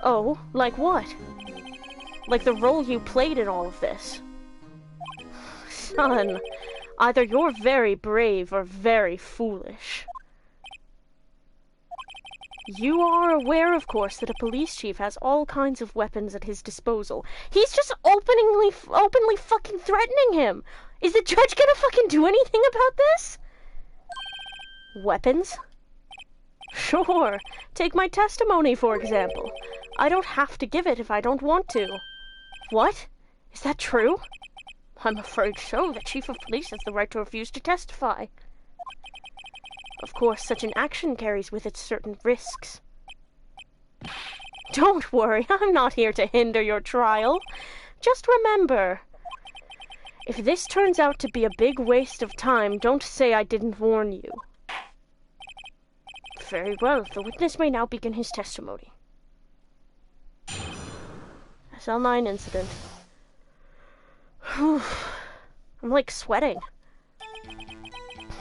Speaker 1: Oh, like what? Like the role you played in all of this. Son, either you're very brave or very foolish. You are aware, of course, that a police chief has all kinds of weapons at his disposal. He's just openly fucking threatening him. Is the judge gonna fucking do anything about this? Weapons? Sure. Take my testimony, for example. I don't have to give it if I don't want to. What? Is that true? I'm afraid so. The chief of police has the right to refuse to testify. Of course, such an action carries with it certain risks. Don't worry, I'm not here to hinder your trial. Just remember, if this turns out to be a big waste of time, don't say I didn't warn you. Very well, the witness may now begin his testimony. SL9 incident. I'm like sweating.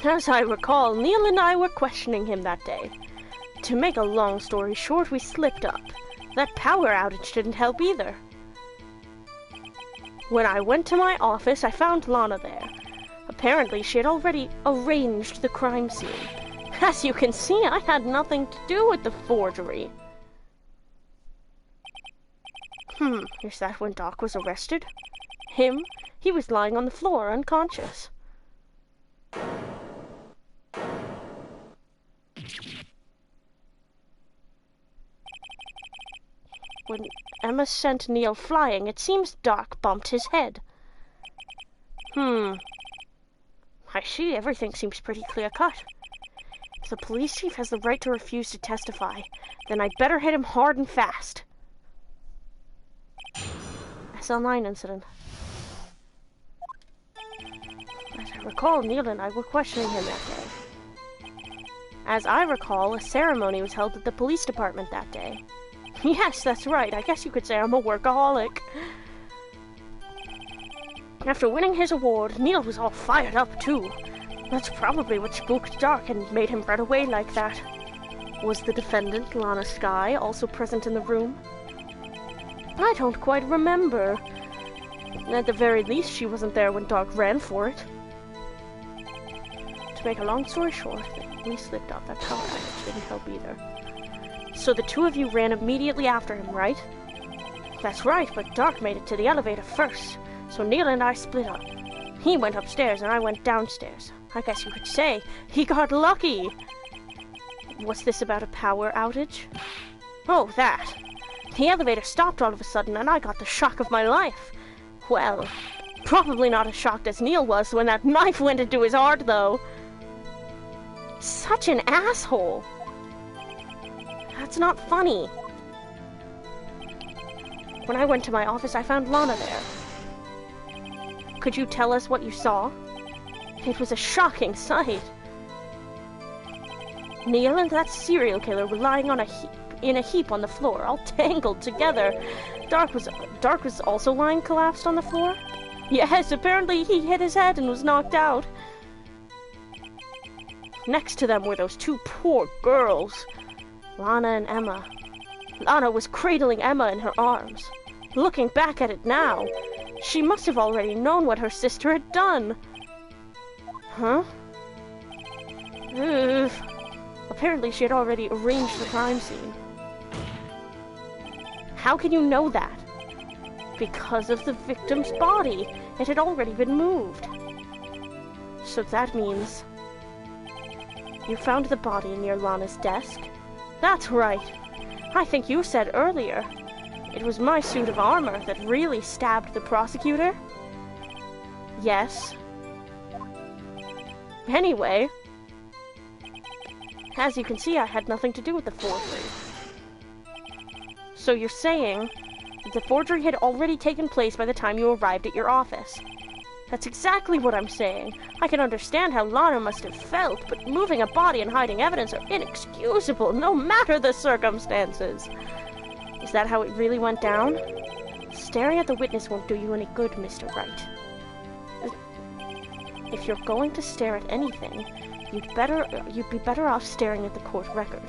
Speaker 1: As I recall, Neil and I were questioning him that day. To make a long story short, we slipped up. That power outage didn't help either. When I went to my office, I found Lana there. Apparently, she had already arranged the crime scene. As you can see, I had nothing to do with the forgery. Is that when Doc was arrested? Him? He was lying on the floor, unconscious. When Emma sent Neil flying, it seems Doc bumped his head. I see, everything seems pretty clear-cut. If the police chief has the right to refuse to testify, then I'd better hit him hard and fast. SL9 incident. As I recall, Neil and I were questioning him that day. As I recall, a ceremony was held at the police department that day. Yes, that's right. I guess you could say I'm a workaholic. After winning his award, Neil was all fired up, too. That's probably what spooked Doc and made him run away like that. Was the defendant, Lana Skye, also present in the room? I don't quite remember. At the very least, she wasn't there when Doc ran for it. To make a long story short, we slipped off that tower. That didn't help either. So the two of you ran immediately after him, right? That's right, but Doc made it to the elevator first, so Neil and I split up. He went upstairs and I went downstairs. I guess you could say he got lucky. Was this about a power outage? Oh, that. The elevator stopped all of a sudden and I got the shock of my life. Well, probably not as shocked as Neil was when that knife went into his heart, though. Such an asshole. That's not funny. When I went to my office, I found Lana there. Could you tell us what you saw? It was a shocking sight. Neil and that serial killer were lying in a heap on the floor, all tangled together. Doc was also lying collapsed on the floor? Yes, apparently he hit his head and was knocked out. Next to them were those two poor girls, Lana and Emma. Lana was cradling Emma in her arms. Looking back at it now, she must have already known what her sister had done. Huh? Ugh. Apparently she had already arranged the crime scene. How can you know that? Because of the victim's body. It had already been moved. So that means you found the body near Lana's desk? That's right. I think you said earlier it was my suit of armor that really stabbed the prosecutor? Yes. Anyway, as you can see, I had nothing to do with the forgery. So you're saying that the forgery had already taken place by the time you arrived at your office? That's exactly what I'm saying. I can understand how Lana must have felt, but moving a body and hiding evidence are inexcusable, no matter the circumstances. Is that how it really went down? Staring at the witness won't do you any good, Mr. Wright. If you're going to stare at anything, you'd be better off staring at the court record.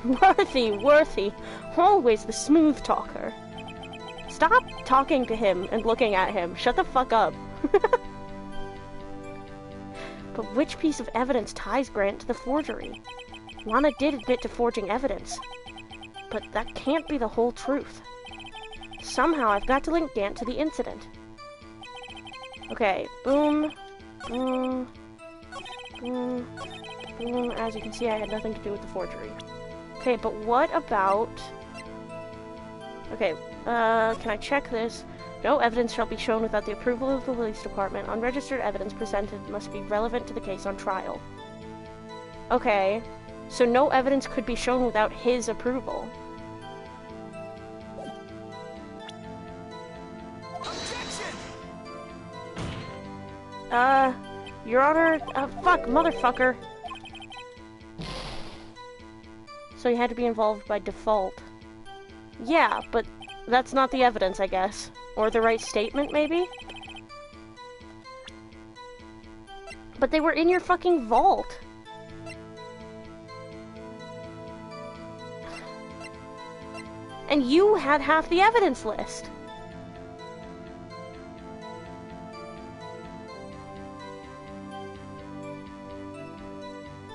Speaker 1: Worthy, always the smooth talker. Stop talking to him and looking at him. Shut the fuck up. But which piece of evidence ties Grant to the forgery? Lana did admit to forging evidence, but that can't be the whole truth. Somehow I've got to link Grant to the incident. Okay, boom, boom, boom, boom. As you can see, I had nothing to do with the forgery. Okay, but what about... Okay, can I check this? No evidence shall be shown without the approval of the police department. Unregistered evidence presented must be relevant to the case on trial. Okay, so no evidence could be shown without his approval.
Speaker 2: Objection!
Speaker 1: Your Honor, fuck, motherfucker. So you had to be involved by default. Yeah, but that's not the evidence, I guess. Or the right statement, maybe? But they were in your fucking vault. And you had half the evidence list.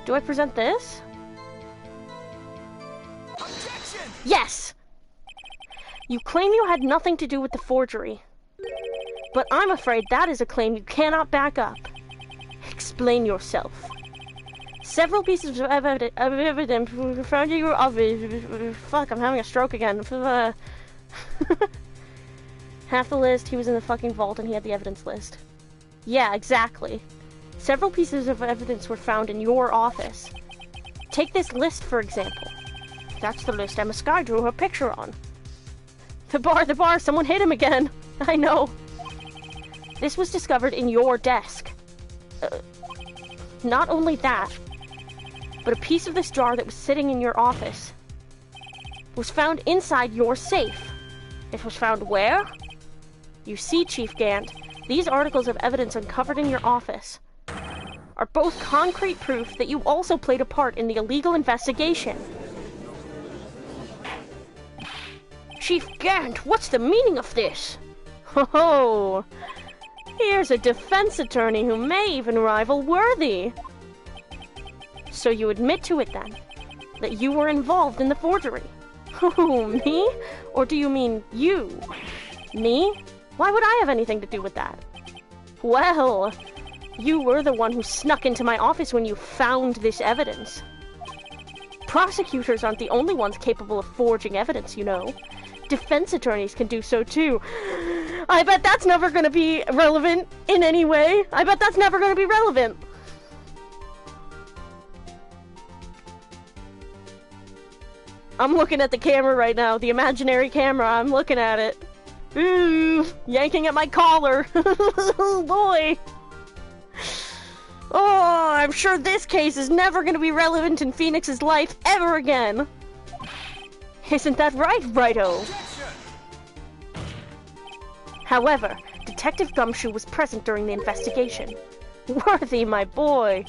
Speaker 1: Do I present this?
Speaker 2: Objection!
Speaker 1: Yes! You claim you had nothing to do with the forgery. But I'm afraid that is a claim you cannot back up. Explain yourself. Several pieces of evidence found in your office. Fuck, I'm having a stroke again. Half the list, he was in the fucking vault and he had the evidence list. Yeah, exactly. Several pieces of evidence were found in your office. Take this list, for example. That's the list Emma Skye drew her picture on. The bar, someone hit him again. I know. This was discovered in your desk. Not only that, but a piece of this jar that was sitting in your office was found inside your safe. It was found where? You see, Chief Gant, these articles of evidence uncovered in your office are both concrete proof that you also played a part in the illegal investigation. Chief Gant, what's the meaning of this? Ho-ho! Here's a defense attorney who may even rival Worthy. So you admit to it then, that you were involved in the forgery. Who, me? Or do you mean you? Me? Why would I have anything to do with that? Well, you were the one who snuck into my office when you found this evidence. Prosecutors aren't the only ones capable of forging evidence, you know. Defense attorneys can do so too. I bet that's never gonna be relevant in any way. I bet that's never gonna be relevant. I'm looking at the camera right now, the imaginary camera, I'm looking at it. Ooh, yanking at my collar. Oh boy. Oh, I'm sure this case is never gonna be relevant in Phoenix's life ever again. Isn't that right, Righto? However, Detective Gumshoe was present during the investigation. Worthy, my boy.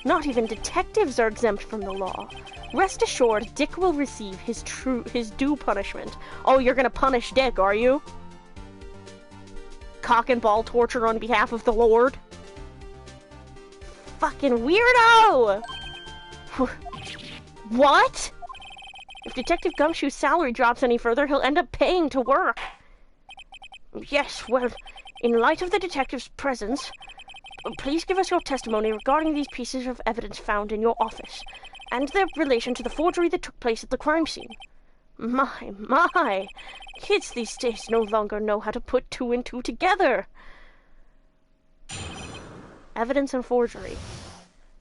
Speaker 1: Not even detectives are exempt from the law. Rest assured, Dick will receive his due punishment. Oh, you're gonna punish Dick, are you? Cock and ball torture on behalf of the Lord? Fucking weirdo! What? If Detective Gumshoe's salary drops any further, he'll end up paying to work. Yes, well, in light of the detective's presence, please give us your testimony regarding these pieces of evidence found in your office, and their relation to the forgery that took place at the crime scene. My, kids these days no longer know how to put two and two together. Evidence and forgery.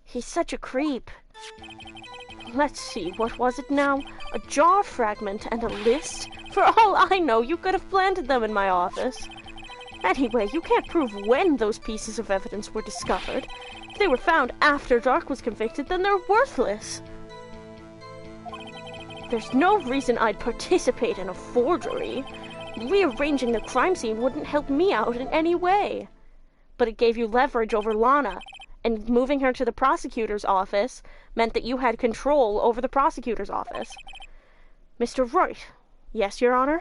Speaker 1: He's such a creep. Let's see, what was it now? A jar fragment and a list? For all I know, you could have planted them in my office. Anyway, you can't prove when those pieces of evidence were discovered. If they were found after Dark was convicted, then they're worthless. There's no reason I'd participate in a forgery. Rearranging the crime scene wouldn't help me out in any way. But it gave you leverage over Lana, and moving her to the prosecutor's office meant that you had control over the prosecutor's office. Mr. Wright. Yes, Your Honor?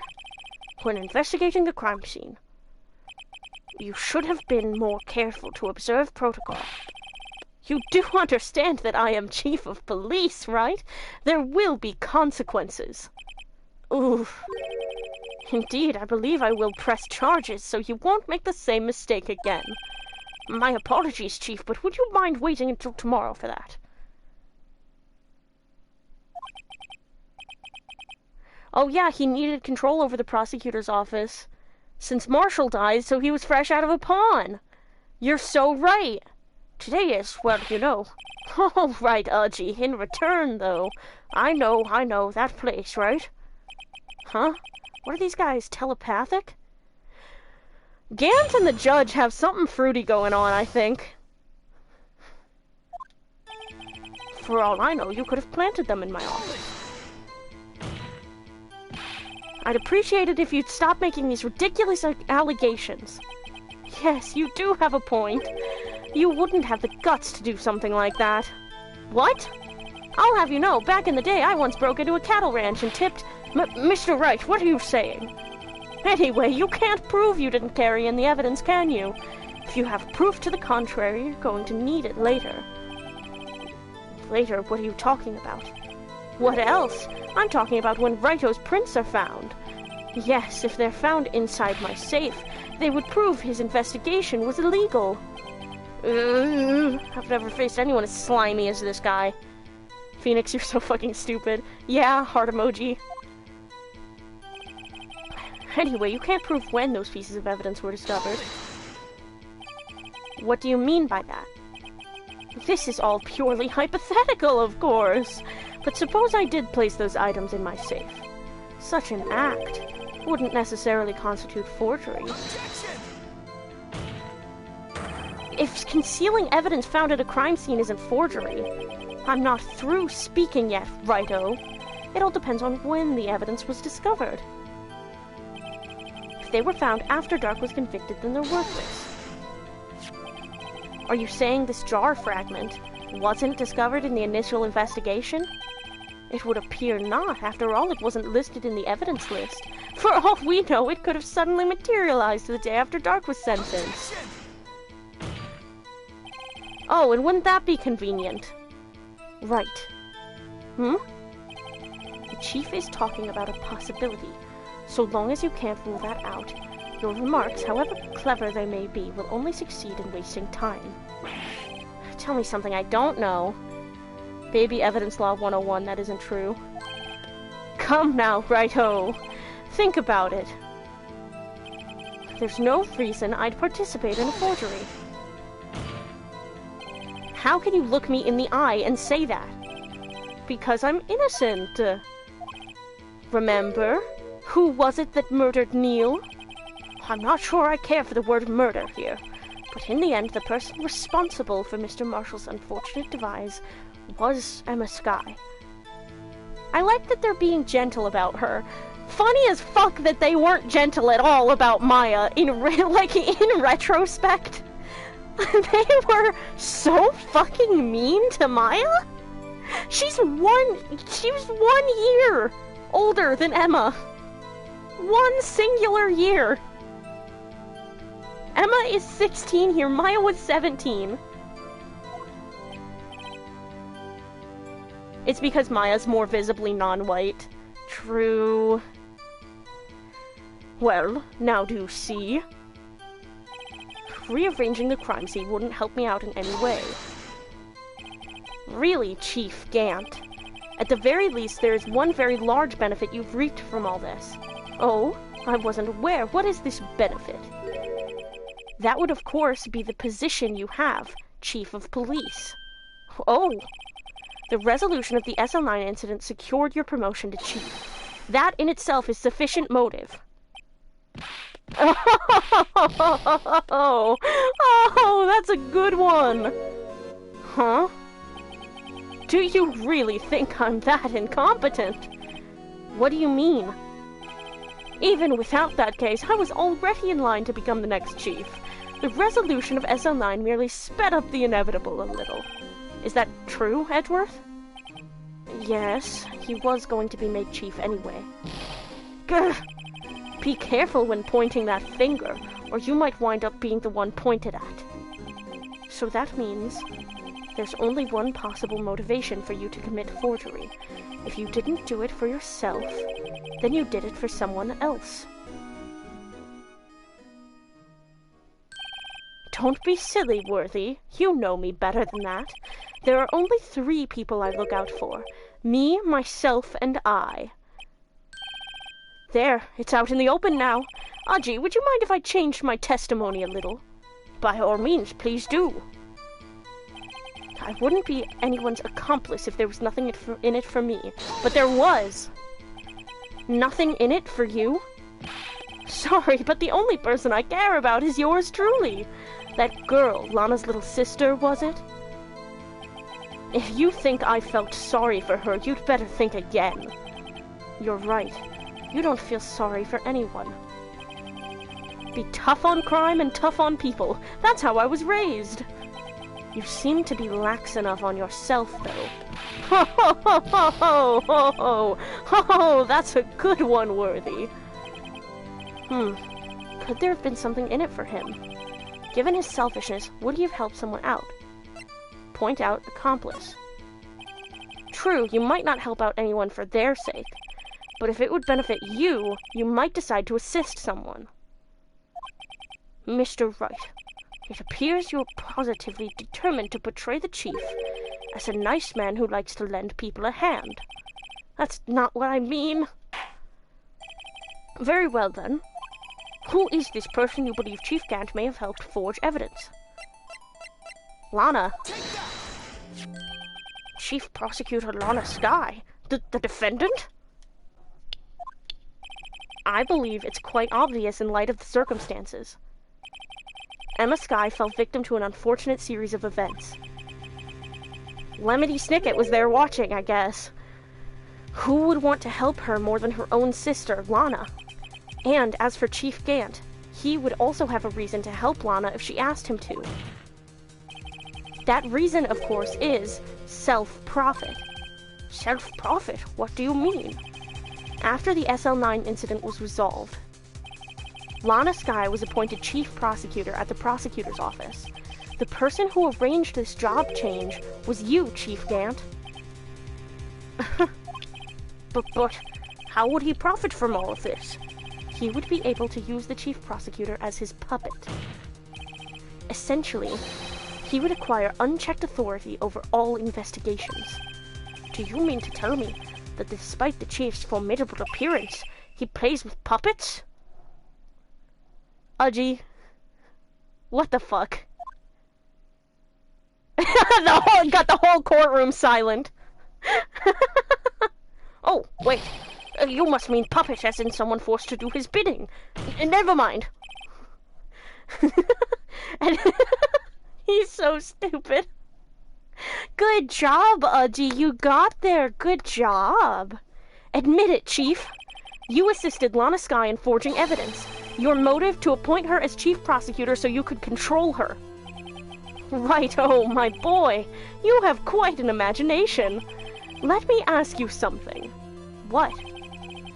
Speaker 1: When investigating the crime scene, you should have been more careful to observe protocol. You do understand that I am Chief of Police, right? There will be consequences. Oof. Indeed, I believe I will press charges so you won't make the same mistake again. My apologies, Chief, but would you mind waiting until tomorrow for that? Oh yeah, he needed control over the prosecutor's office. Since Marshall died, so he was fresh out of a pawn. You're so right. Today is, well, you know. All right, Udgy. In return, though, I know, that place, right? Huh? What are these guys, telepathic? Gant and the judge have something fruity going on, I think. For all I know, you could have planted them in my office. I'd appreciate it if you'd stop making these ridiculous allegations. Yes, you do have a point. You wouldn't have the guts to do something like that. What? I'll have you know, back in the day, I once broke into a cattle ranch and tipped... Mr. Wright, what are you saying? Anyway, you can't prove you didn't carry in the evidence, can you? If you have proof to the contrary, you're going to need it later. later, what are you talking about? What else? I'm talking about when Raito's prints are found. Yes, if they're found inside my safe, they would prove his investigation was illegal. I've never faced anyone as slimy as this guy. Phoenix, you're so fucking stupid. Yeah, heart emoji. Anyway, you can't prove when those pieces of evidence were discovered. What do you mean by that? This is all purely hypothetical, of course. But suppose I did place those items in my safe. Such an act wouldn't necessarily constitute forgery. If concealing evidence found at a crime scene isn't forgery, I'm not through speaking yet, Raito. It all depends on when the evidence was discovered. If they were found after Dark was convicted, then they're worthless. Are you saying this jar fragment wasn't discovered in the initial investigation? It would appear not. After all, it wasn't listed in the evidence list. For all we know, it could have suddenly materialized the day after Dark was sentenced. Oh, and wouldn't that be convenient? Right. The chief is talking about a possibility. So long as you can't rule that out, your remarks, however clever they may be, will only succeed in wasting time. Tell me something I don't know. Baby Evidence Law 101, that isn't true. Come now, Raito. Think about it. There's no reason I'd participate in a forgery. How can you look me in the eye and say that? Because I'm innocent. Remember? Who was it that murdered Neil? I'm not sure I care for the word murder here, but in the end, the person responsible for Mr. Marshall's unfortunate demise was Emma Skye. I like that they're being gentle about her. Funny as fuck that they weren't gentle at all about Maya in retrospect. They were so fucking mean to Maya. She was 1 year older than Emma. 1 singular year. Emma is 16 here, Maya was 17. It's because Maya's more visibly non-white. True. Well, now do you see? Rearranging the crime scene wouldn't help me out in any way. Really, Chief Gant. At the very least, there is one very large benefit you've reaped from all this. Oh? I wasn't aware. What is this benefit? That would, of course, be the position you have, Chief of Police. Oh! The resolution of the SL9 incident secured your promotion to Chief. That in itself is sufficient motive. Oh, that's a good one! Huh? Do you really think I'm that incompetent? What do you mean? Even without that case, I was already in line to become the next chief. The resolution of SL9 merely sped up the inevitable a little. Is that true, Edgeworth? Yes, he was going to be made chief anyway. Gah! Be careful when pointing that finger, or you might wind up being the one pointed at. So that means there's only one possible motivation for you to commit forgery. If you didn't do it for yourself, then you did it for someone else. Don't be silly, Worthy. You know me better than that. There are only 3 people I look out for. Me, myself, and I. There, it's out in the open now. Aji, would you mind if I changed my testimony a little? By all means, please do. I wouldn't be anyone's accomplice if there was nothing in it for me. But there was. Nothing in it for you? Sorry, but the only person I care about is yours truly. That girl, Lana's little sister, was it? If you think I felt sorry for her, you'd better think again. You're right. You don't feel sorry for anyone. Be tough on crime and tough on people. That's how I was raised. You seem to be lax enough on yourself, though. Ho ho ho ho ho ho ho! Ho, that's a good one, Worthy. Could there have been something in it for him? Given his selfishness, would he have helped someone out? Point out accomplice. True, you might not help out anyone for their sake, but if it would benefit you, you might decide to assist someone. Mr. Wright, it appears you're positively determined to portray the chief as a nice man who likes to lend people a hand. That's not what I mean. Very well, then. Who is this person you believe Chief Gant may have helped forge evidence? Lana. Chief Prosecutor Lana Skye? The defendant? I believe it's quite obvious in light of the circumstances. Emma Skye fell victim to an unfortunate series of events. Lemony Snicket was there watching, I guess. Who would want to help her more than her own sister, Lana? And as for Chief Gant, he would also have a reason to help Lana if she asked him to. That reason, of course, is self-profit. Self-profit? What do you mean? After the SL9 incident was resolved, Lana Skye was appointed chief prosecutor at the prosecutor's office. The person who arranged this job change was you, Chief Gant. But how would he profit from all of this? He would be able to use the chief prosecutor as his puppet. Essentially, he would acquire unchecked authority over all investigations. Do you mean to tell me that despite the chief's formidable appearance, he plays with puppets? Udgy. What the fuck? Got the whole courtroom silent. Oh, wait. You must mean puppet as in someone forced to do his bidding. Never mind. And he's so stupid. Good job, Udgy. You got there. Good job. Admit it, Chief. You assisted Lana Skye in forging evidence. Your motive to appoint her as chief prosecutor so you could control her. Right, oh, my boy. You have quite an imagination. Let me ask you something. What?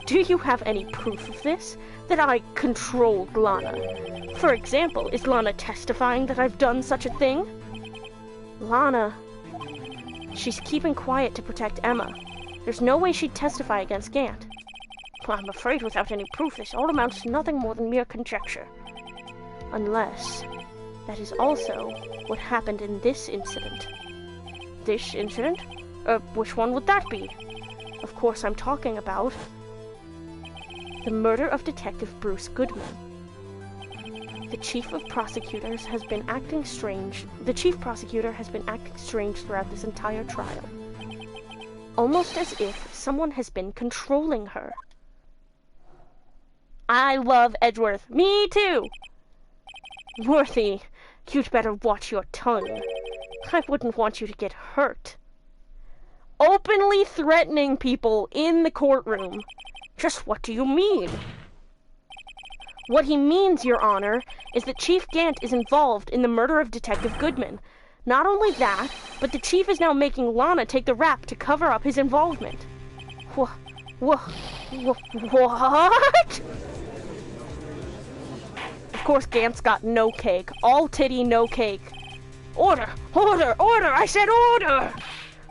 Speaker 1: Do you have any proof of this? That I controlled Lana? For example, is Lana testifying that I've done such a thing? Lana... She's keeping quiet to protect Emma. There's no way she'd testify against Gant. Well, I'm afraid without any proof, this all amounts to nothing more than mere conjecture. Unless... that is also what happened in this incident. This incident? Which one would that be? Of course, I'm talking about... the murder of Detective Bruce Goodman. The Chief Prosecutor has been acting strange throughout this entire trial. Almost as if someone has been controlling her. I love Edgeworth. Me too! Worthy, you'd better watch your tongue. I wouldn't want you to get hurt. Openly threatening people in the courtroom. Just what do you mean? What he means, Your Honor, is that Chief Gant is involved in the murder of Detective Goodman. Not only that, but the Chief is now making Lana take the rap to cover up his involvement. What? Of course, Gant's got no cake. All titty, no cake. Order! Order! Order! I said order!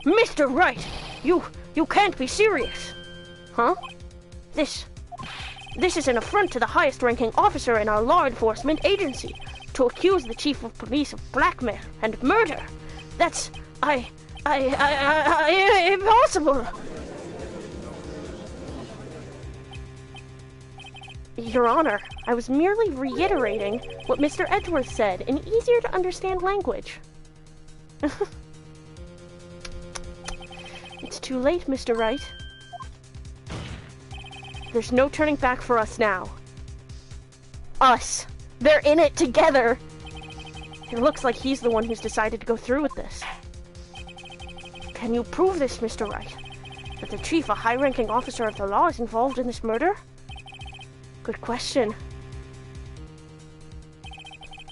Speaker 1: Mr. Wright, you can't be serious. Huh? This is an affront to the highest-ranking officer in our law enforcement agency, to accuse the chief of police of blackmail and murder. That's... impossible. Your Honor, I was merely reiterating what Mr. Edgeworth said in easier-to-understand language. It's too late, Mr. Wright. There's no turning back for us now. Us. They're in it together. It looks like he's the one who's decided to go through with this. Can you prove this, Mr. Wright? That the chief, a high-ranking officer of the law, is involved in this murder? Good question.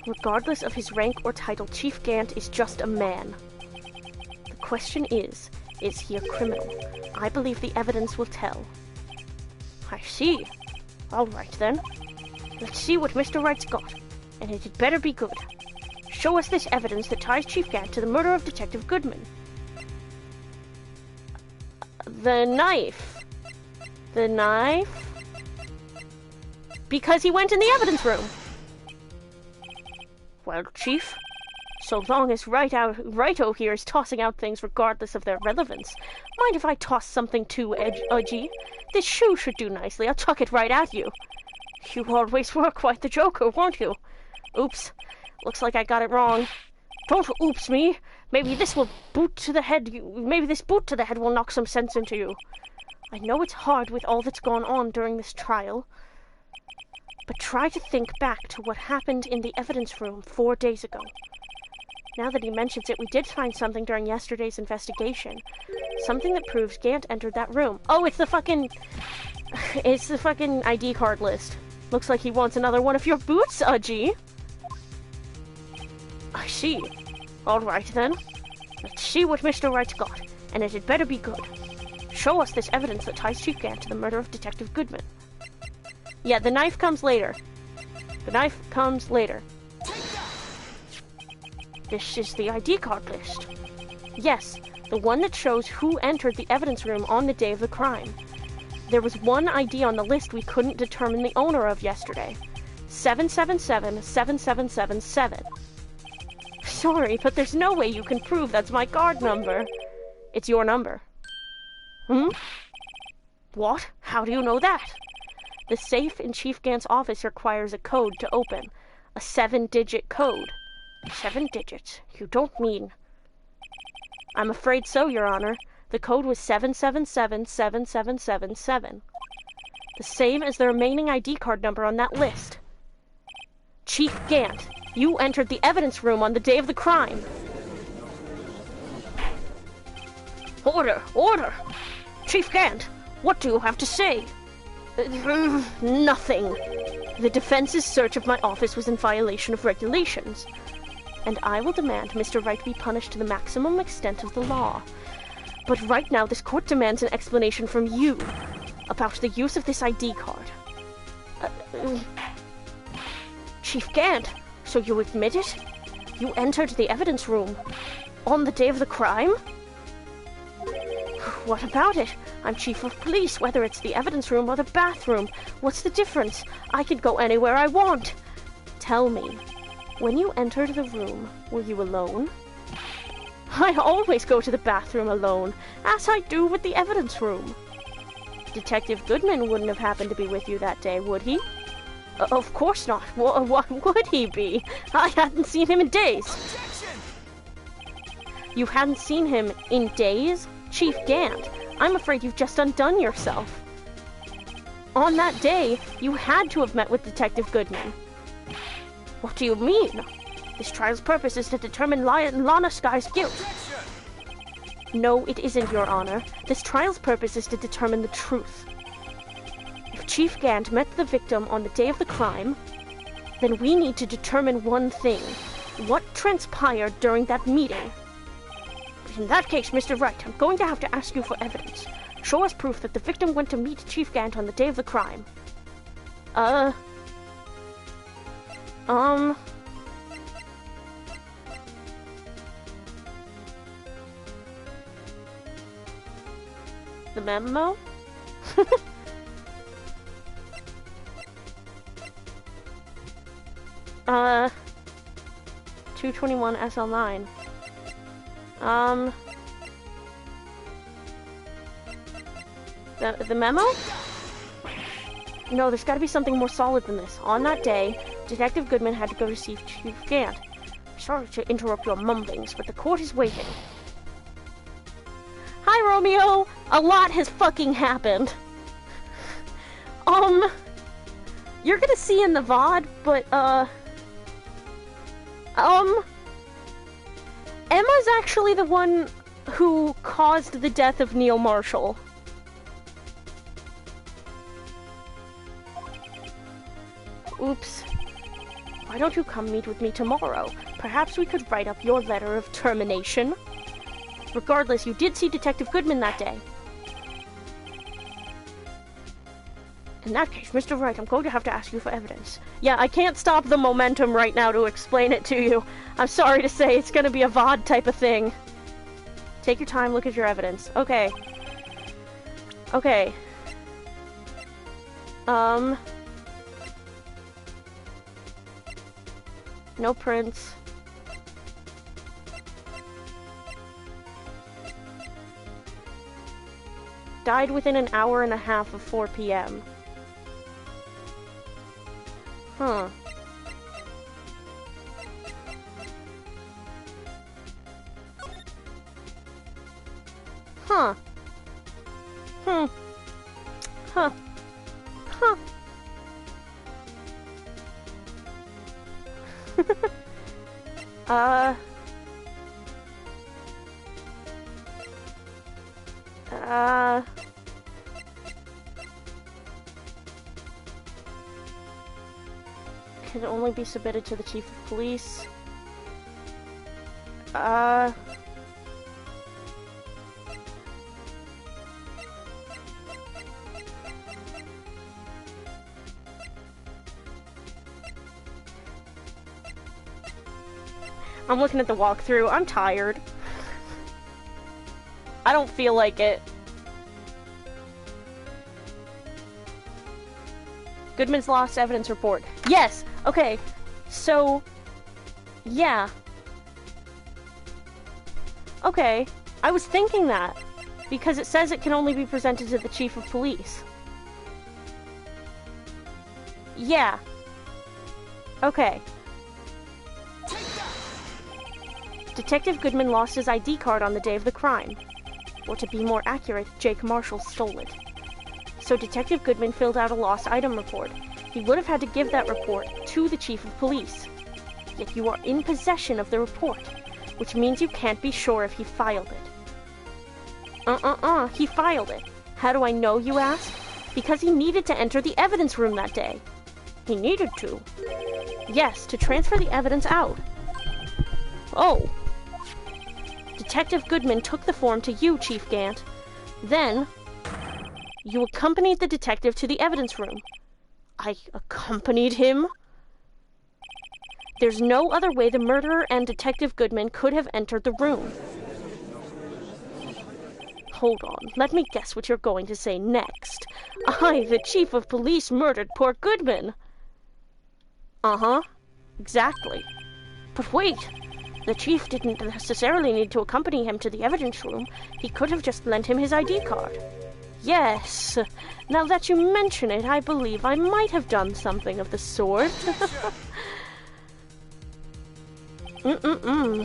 Speaker 1: Regardless of his rank or title, Chief Gant is just a man. The question is he a criminal? I believe the evidence will tell. I see. All right, then. Let's see what Mr. Wright's got, and it had better be good. Show us this evidence that ties Chief Gant to the murder of Detective Goodman. The knife. The knife? Because he went in the evidence room. Well, Chief, so long as Righto here is tossing out things regardless of their relevance, mind if I toss something too edgy? This shoe should do nicely. I'll chuck it right at you. You always were quite the joker, weren't you? Oops. Looks like I got it wrong. Don't oops me. Maybe this boot to the head will knock some sense into you. I know it's hard with all that's gone on during this trial, but try to think back to what happened in the evidence room 4 days ago. Now that he mentions it, we did find something during yesterday's investigation. Something that proves Gant entered that room. Oh, it's the fucking ID card list. Looks like he wants another one of your boots, Udgy. I see. Alright then. Let's see what Mr. Wright's got, and it had better be good. Show us this evidence that ties Chief Gant to the murder of Detective Goodman. Yeah, the knife comes later. The knife comes later. This is the ID card list. Yes, the one that shows who entered the evidence room on the day of the crime. There was one ID on the list we couldn't determine the owner of yesterday. 777-7777. Sorry, but there's no way you can prove that's my card number. It's your number. What? How do you know that? The safe in Chief Gant's office requires a code to open. A 7-digit code. 7 digits? You don't mean... I'm afraid so, Your Honor. The code was 777-7777. The same as the remaining ID card number on that list. Chief Gant, you entered the evidence room on the day of the crime. Order! Order! Chief Gant, what do you have to say? Nothing. The defense's search of my office was in violation of regulations, and I will demand Mr. Wright be punished to the maximum extent of the law. But right now, this court demands an explanation from you about the use of this ID card. Chief Gant, so you admit it? You entered the evidence room on the day of the crime? What about it? I'm chief of police, whether it's the evidence room or the bathroom. What's the difference? I can go anywhere I want. Tell me, when you entered the room, were you alone? I always go to the bathroom alone, as I do with the evidence room. Detective Goodman wouldn't have happened to be with you that day, would he? Of course not. What would he be? I hadn't seen him in days.
Speaker 2: Objection!
Speaker 1: You hadn't seen him in days? Chief Gant, I'm afraid you've just undone yourself. On that day, you had to have met with Detective Goodman. What do you mean? This trial's purpose is to determine Lana Sky's guilt.
Speaker 2: Objection!
Speaker 1: No, it isn't, Your Honor. This trial's purpose is to determine the truth. If Chief Gant met the victim on the day of the crime, then we need to determine one thing. What transpired during that meeting? In that case, Mr. Wright, I'm going to have to ask you for evidence. Show us proof that the victim went to meet Chief Gant on the day of the crime. The memo? 221 SL9. The memo? No, there's gotta be something more solid than this. On that day, Detective Goodman had to go to see Chief Gant. Sorry to interrupt your mumblings, but the court is waiting. Hi, Romeo! A lot has fucking happened. You're gonna see in the VOD, but, Emma's actually the one who caused the death of Neil Marshall. Oops. Why don't you come meet with me tomorrow? Perhaps we could write up your letter of termination. Regardless, you did see Detective Goodman that day. In that case, Mr. Wright, I'm going to have to ask you for evidence. Yeah, I can't stop the momentum right now to explain it to you. I'm sorry to say, it's gonna be a VOD type of thing. Take your time, look at your evidence. Okay. Okay. No prints. Died within an hour and a half of 4 p.m. Huh. Huh. Hmm. Huh. Huh. Can only be submitted to the chief of police. I'm looking at the walkthrough. I'm tired. I don't feel like it. Goodman's lost evidence report. Yes! Okay. So... yeah. Okay. I was thinking that. Because it says it can only be presented to the chief of police. Yeah. Okay. Detective Goodman lost his ID card on the day of the crime. Or to be more accurate, Jake Marshall stole it. So Detective Goodman filled out a lost item report. He would have had to give that report to the chief of police. Yet you are in possession of the report, which means you can't be sure if he filed it. He filed it. How do I know, you ask? Because he needed to enter the evidence room that day. He needed to. Yes, to transfer the evidence out. Oh. Detective Goodman took the form to you, Chief Gant. Then, you accompanied the detective to the evidence room. I accompanied him? There's no other way the murderer and Detective Goodman could have entered the room. Hold on, let me guess what you're going to say next. I, the chief of police, murdered poor Goodman. Uh-huh, exactly. But wait, the chief didn't necessarily need to accompany him to the evidence room. He could have just lent him his ID card. Yes, now that you mention it, I believe I might have done something of the sort.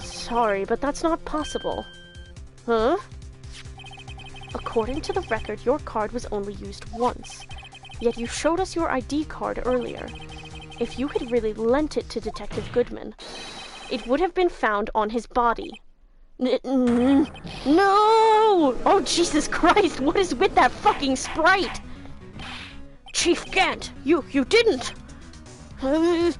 Speaker 1: Sorry, but that's not possible. Huh? According to the record, your card was only used once. Yet you showed us your ID card earlier. If you had really lent it to Detective Goodman, it would have been found on his body. No! Oh, Jesus Christ, what is with that fucking sprite? Chief Gant, you didn't! The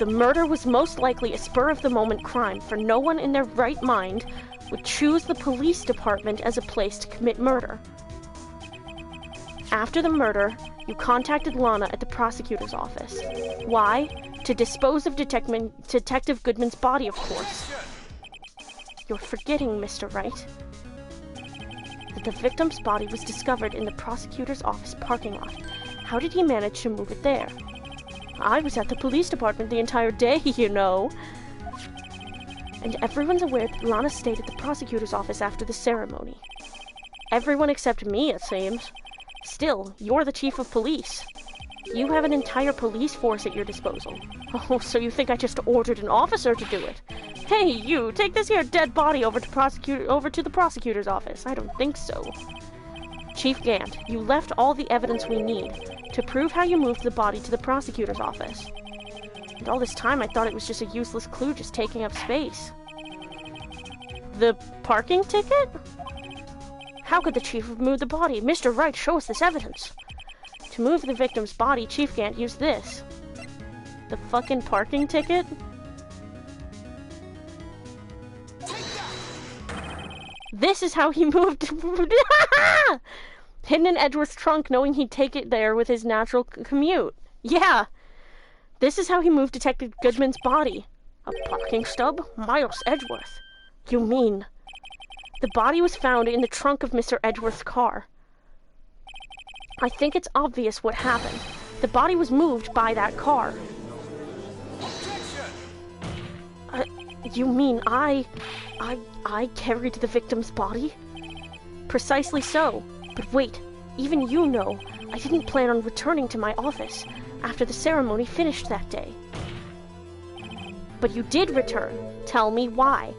Speaker 1: murder was most likely a spur-of-the-moment crime, for no one in their right mind would choose the police department as a place to commit murder. After the murder, you contacted Lana at the prosecutor's office. Why? To dispose of Detective Goodman's body, of course. You're forgetting, Mr. Wright, that the victim's body was discovered in the prosecutor's office parking lot. How did he manage to move it there? I was at the police department the entire day, you know. And everyone's aware that Lana stayed at the prosecutor's office after the ceremony. Everyone except me, it seems. Still, you're the chief of police. You have an entire police force at your disposal. Oh, so you think I just ordered an officer to do it? Hey, you, take this here dead body over to the prosecutor's office. I don't think so. Chief Gant, you left all the evidence we need to prove how you moved the body to the prosecutor's office. And all this time I thought it was just a useless clue just taking up space. The parking ticket? How could the chief have moved the body? Mr. Wright, show us this evidence. To move the victim's body, Chief Gant used this. The fucking parking ticket? This is how he moved. Hidden in Edgeworth's trunk, knowing he'd take it there with his natural commute. Yeah. This is how he moved Detective Goodman's body. A parking stub? Miles Edgeworth. You mean The body was found in the trunk of Mr. Edgeworth's car. I think it's obvious what happened. The body was moved by that car. You mean I carried the victim's body? Precisely so. But wait, even you know, I didn't plan on returning to my office after the ceremony finished that day. But you did return. Tell me why.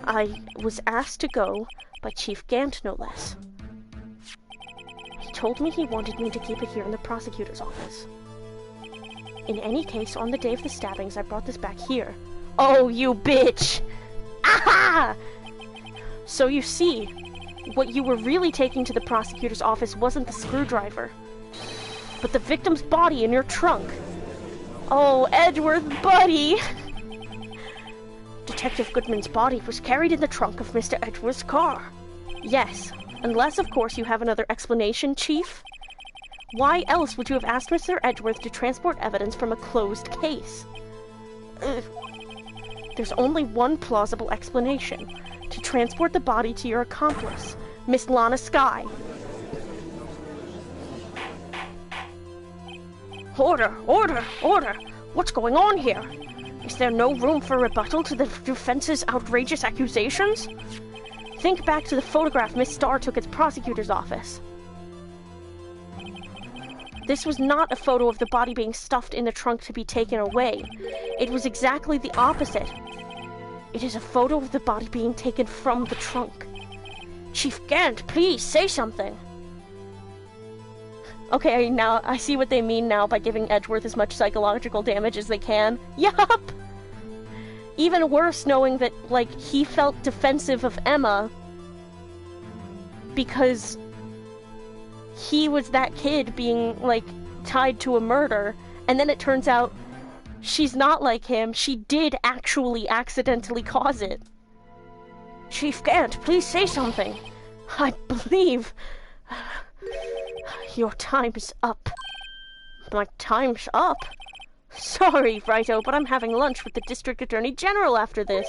Speaker 1: I was asked to go by Chief Gant, no less. He told me he wanted me to keep it here in the prosecutor's office. In any case, on the day of the stabbings, I brought this back here. Oh, you bitch! Aha! So you see, what you were really taking to the prosecutor's office wasn't the screwdriver, but the victim's body in your trunk. Oh, Edgeworth, buddy! Detective Goodman's body was carried in the trunk of Mr. Edgeworth's car. Yes, unless, of course, you have another explanation, Chief. Why else would you have asked Mr. Edgeworth to transport evidence from a closed case? There's only one plausible explanation. To transport the body to your accomplice, Miss Lana Skye. Order! Order! Order! What's going on here? Is there no room for rebuttal to the defense's outrageous accusations? Think back to the photograph Miss Starr took at the prosecutor's office. This was not a photo of the body being stuffed in the trunk to be taken away. It was exactly the opposite. It is a photo of the body being taken from the trunk. Chief Gant, please say something. Okay, now I see what they mean now by giving Edgeworth as much psychological damage as they can. Yup! Even worse knowing that, like, he felt defensive of Emma because he was that kid being, like, tied to a murder, and then it turns out she's not like him. She did actually accidentally cause it. Chief Gant, please say something. I believe your time's up. My time's up? Sorry, Righto, but I'm having lunch with the District Attorney General after this.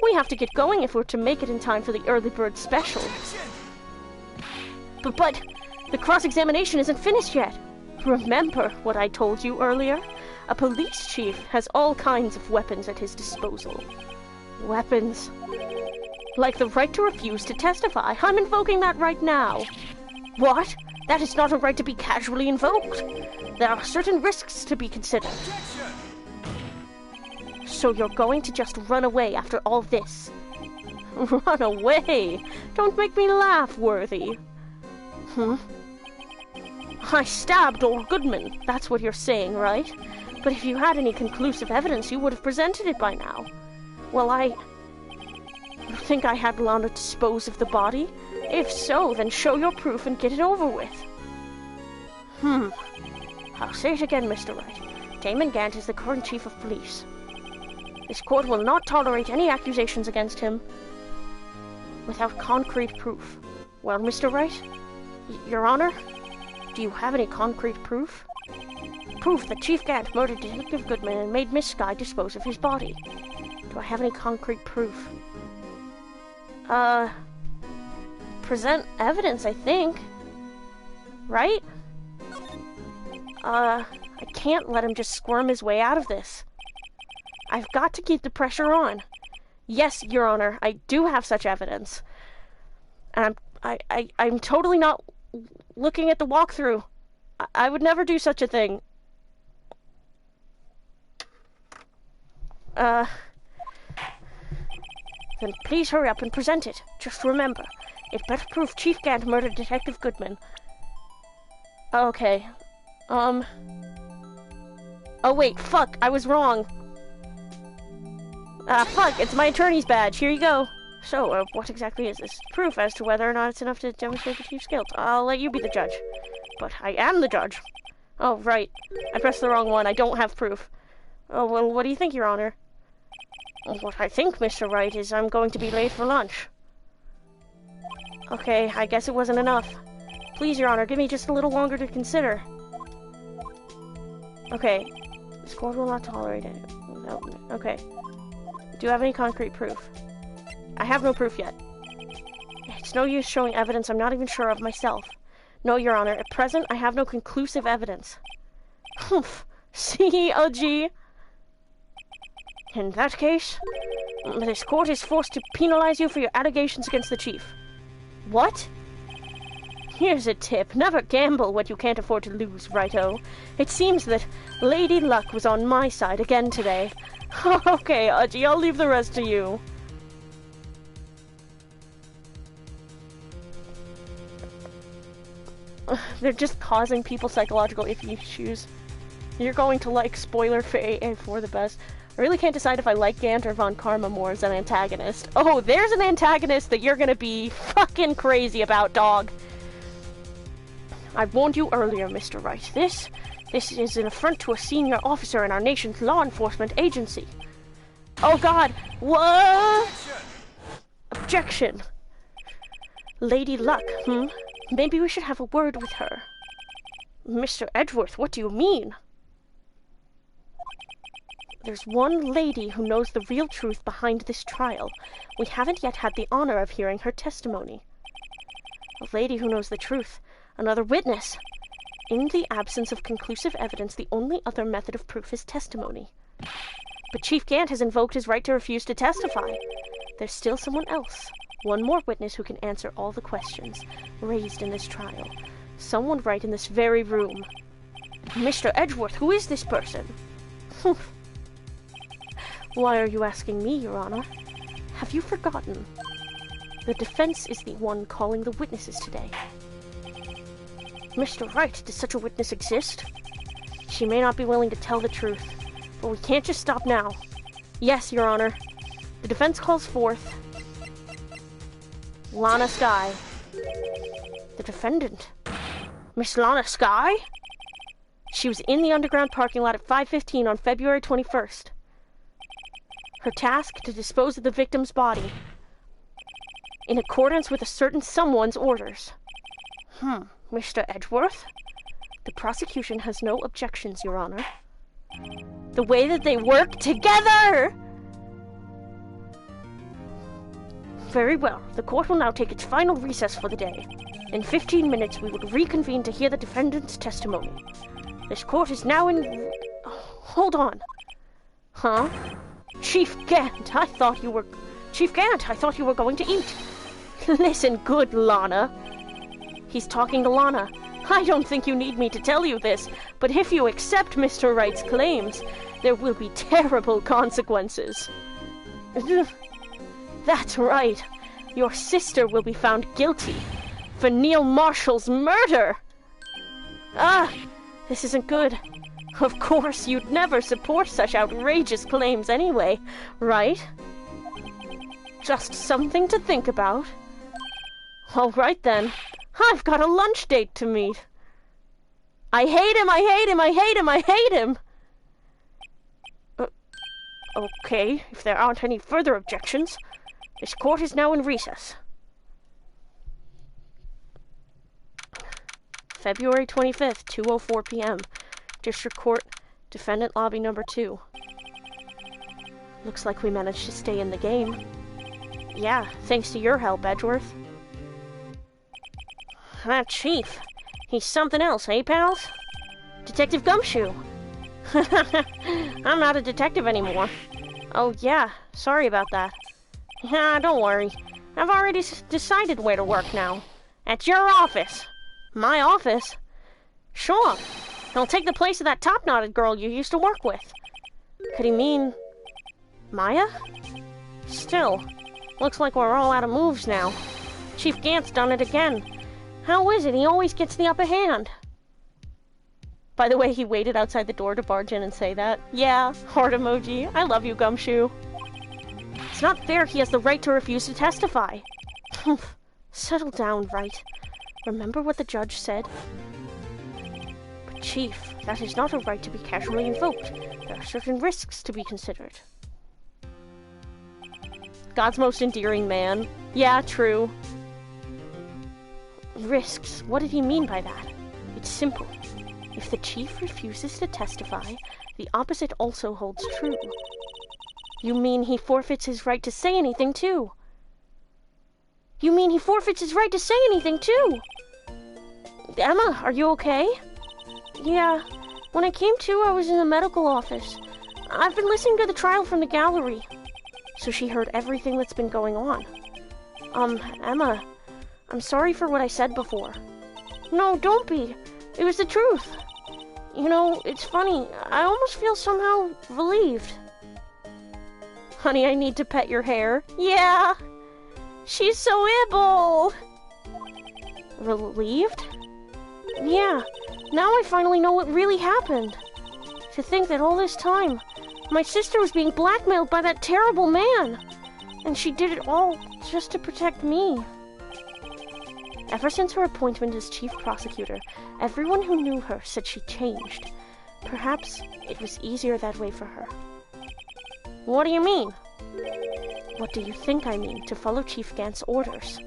Speaker 1: We have to get going if we're to make it in time for the early bird special. But the cross-examination isn't finished yet. Remember what I told you earlier? A police chief has all kinds of weapons at his disposal. Weapons. Like the right to refuse to testify. I'm invoking that right now. What? That is not a right to be casually invoked. There are certain risks to be considered. So you're going to just run away after all this? Run away? Don't make me laugh, Worthy. I stabbed old Goodman. That's what you're saying, right? But if you had any conclusive evidence, you would have presented it by now. Well, You think I had Lana dispose of the body? If so, then show your proof and get it over with. I'll say it again, Mr. Wright. Damon Gant is the current chief of police. This court will not tolerate any accusations against him without concrete proof. Well, Mr. Wright, Your Honor, do you have any concrete proof? Proof that Chief Gant murdered Detective Goodman and made Miss Skye dispose of his body. Do I have any concrete proof? Present evidence, I think. Right? I can't let him just squirm his way out of this. I've got to keep the pressure on. Yes, Your Honor, I do have such evidence. And I'm totally not looking at the walkthrough. I would never do such a thing. Then please hurry up and present it. Just remember, it better prove Chief Gant murdered Detective Goodman. Okay. Oh wait, fuck, I was wrong. Fuck, it's my attorney's badge. Here you go. So, what exactly is this? Proof as to whether or not it's enough to demonstrate the chief's guilt. I'll let you be the judge. But I am the judge. Oh, right. I pressed the wrong one. I don't have proof. Oh, well, what do you think, Your Honor? What I think, Mr. Wright, is I'm going to be late for lunch. Okay, I guess it wasn't enough. Please, Your Honor, give me just a little longer to consider. Okay. This court will not tolerate it. No. Okay. Do you have any concrete proof? I have no proof yet. It's no use showing evidence I'm not even sure of myself. No, Your Honor, at present I have no conclusive evidence. Humph. See, OG? In that case, this court is forced to penalize you for your allegations against the chief. What? Here's a tip. Never gamble what you can't afford to lose, righto. It seems that Lady Luck was on my side again today. Okay, Audrey, I'll leave the rest to you. They're just causing people psychological issues. You're going to like spoiler for AA4 the best. I really can't decide if I like Gant or Von Karma more as an antagonist. Oh, there's an antagonist that you're gonna be fucking crazy about, dog. I warned you earlier, Mr. Wright. This is an affront to a senior officer in our nation's law enforcement agency. Oh God, what? Objection. Lady Luck, Maybe we should have a word with her. Mr. Edgeworth, what do you mean? There's one lady who knows the real truth behind this trial. We haven't yet had the honor of hearing her testimony. A lady who knows the truth. Another witness. In the absence of conclusive evidence, the only other method of proof is testimony. But Chief Gant has invoked his right to refuse to testify. There's still someone else. One more witness who can answer all the questions raised in this trial. Someone right in this very room. Mr. Edgeworth, who is this person? Why are you asking me, Your Honor? Have you forgotten? The defense is the one calling the witnesses today. Mr. Wright, does such a witness exist? She may not be willing to tell the truth, but we can't just stop now. Yes, Your Honor. The defense calls forth Lana Skye. The defendant. Miss Lana Skye? She was in the underground parking lot at 5:15 on February 21st. Her task to dispose of the victim's body in accordance with a certain someone's orders. Mr. Edgeworth? The prosecution has no objections, Your Honor. The way that they work together! Very well. The court will now take its final recess for the day. In 15 minutes, we will reconvene to hear the defendant's testimony. This court is now in... hold on. Huh? Chief Gant, I thought you were... Chief Gant, I thought you were going to eat. Listen, good Lana. He's talking to Lana. I don't think you need me to tell you this, but if you accept Mr. Wright's claims, there will be terrible consequences. That's right. Your sister will be found guilty for Neil Marshall's murder. This isn't good. Of course, you'd never support such outrageous claims anyway, right? Just something to think about. All right then. I've got a lunch date to meet. I hate him, I hate him, I hate him, I hate him! Okay, if there aren't any further objections, this court is now in recess. February 25th, 2:04 p.m. District Court, Defendant Lobby Number 2. Looks like we managed to stay in the game. Yeah, thanks to your help, Edgeworth. That chief. He's something else, eh, pals? Detective Gumshoe. I'm not a detective anymore. Oh, yeah. Sorry about that. Don't worry. I've already decided where to work now. At your office. My office? Sure. I'll take the place of that top-knotted girl you used to work with. Could he mean... Maya? Still. Looks like we're all out of moves now. Chief Gant's done it again. How is it he always gets the upper hand? By the way, he waited outside the door to barge in and say that. Yeah, heart emoji. I love you, Gumshoe. It's not fair he has the right to refuse to testify. Settle down, Wright. Remember what the judge said? But Chief, that is not a right to be casually invoked. There are certain risks to be considered. God's most endearing man. Yeah, true. Risks. What did he mean by that? It's simple. If the chief refuses to testify, the opposite also holds true. You mean he forfeits his right to say anything, too? You mean he forfeits his right to say anything, too? Emma, are you okay? Yeah. When I came to, I was in the medical office. I've been listening to the trial from the gallery. So she heard everything that's been going on. Emma, I'm sorry for what I said before. No, don't be. It was the truth. You know, it's funny. I almost feel somehow relieved. Honey, I need to pet your hair. Yeah. She's so able. Relieved? Yeah. Now I finally know what really happened. To think that all this time, my sister was being blackmailed by that terrible man. And she did it all just to protect me. Ever since her appointment as chief prosecutor, everyone who knew her said she changed. Perhaps it was easier that way for her. What do you mean? What do you think I mean? To follow Chief Gant's orders.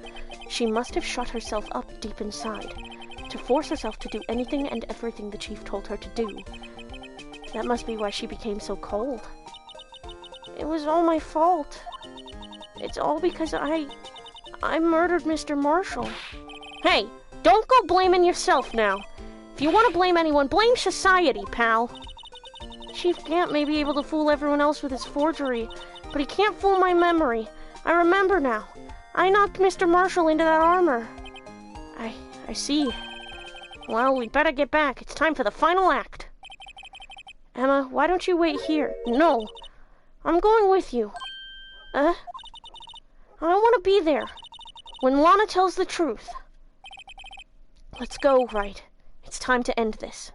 Speaker 1: She must have shut herself up deep inside, to force herself to do anything and everything the chief told her to do. That must be why she became so cold. It was all my fault. It's all because I murdered Mr. Marshall. Hey, don't go blaming yourself now. If you want to blame anyone, blame society, pal. Chief Gant may be able to fool everyone else with his forgery, but he can't fool my memory. I remember now. I knocked Mr. Marshall into that armor. I see. Well, we'd better get back. It's time for the final act. Emma, why don't you wait here? No. I'm going with you. I want to be there. When Lana tells the truth. Let's go, right. It's time to end this.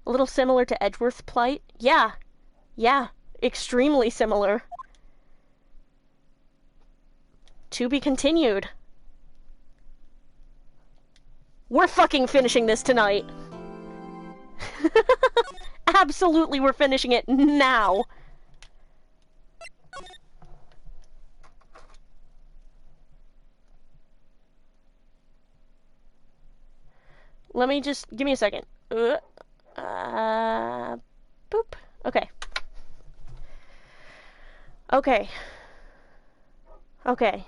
Speaker 1: A little similar to Edgeworth's plight? Yeah. Yeah. Extremely similar. To be continued. We're fucking finishing this tonight. Absolutely, we're finishing it now. Let me just, give me a second. Boop. Okay. Okay. Okay.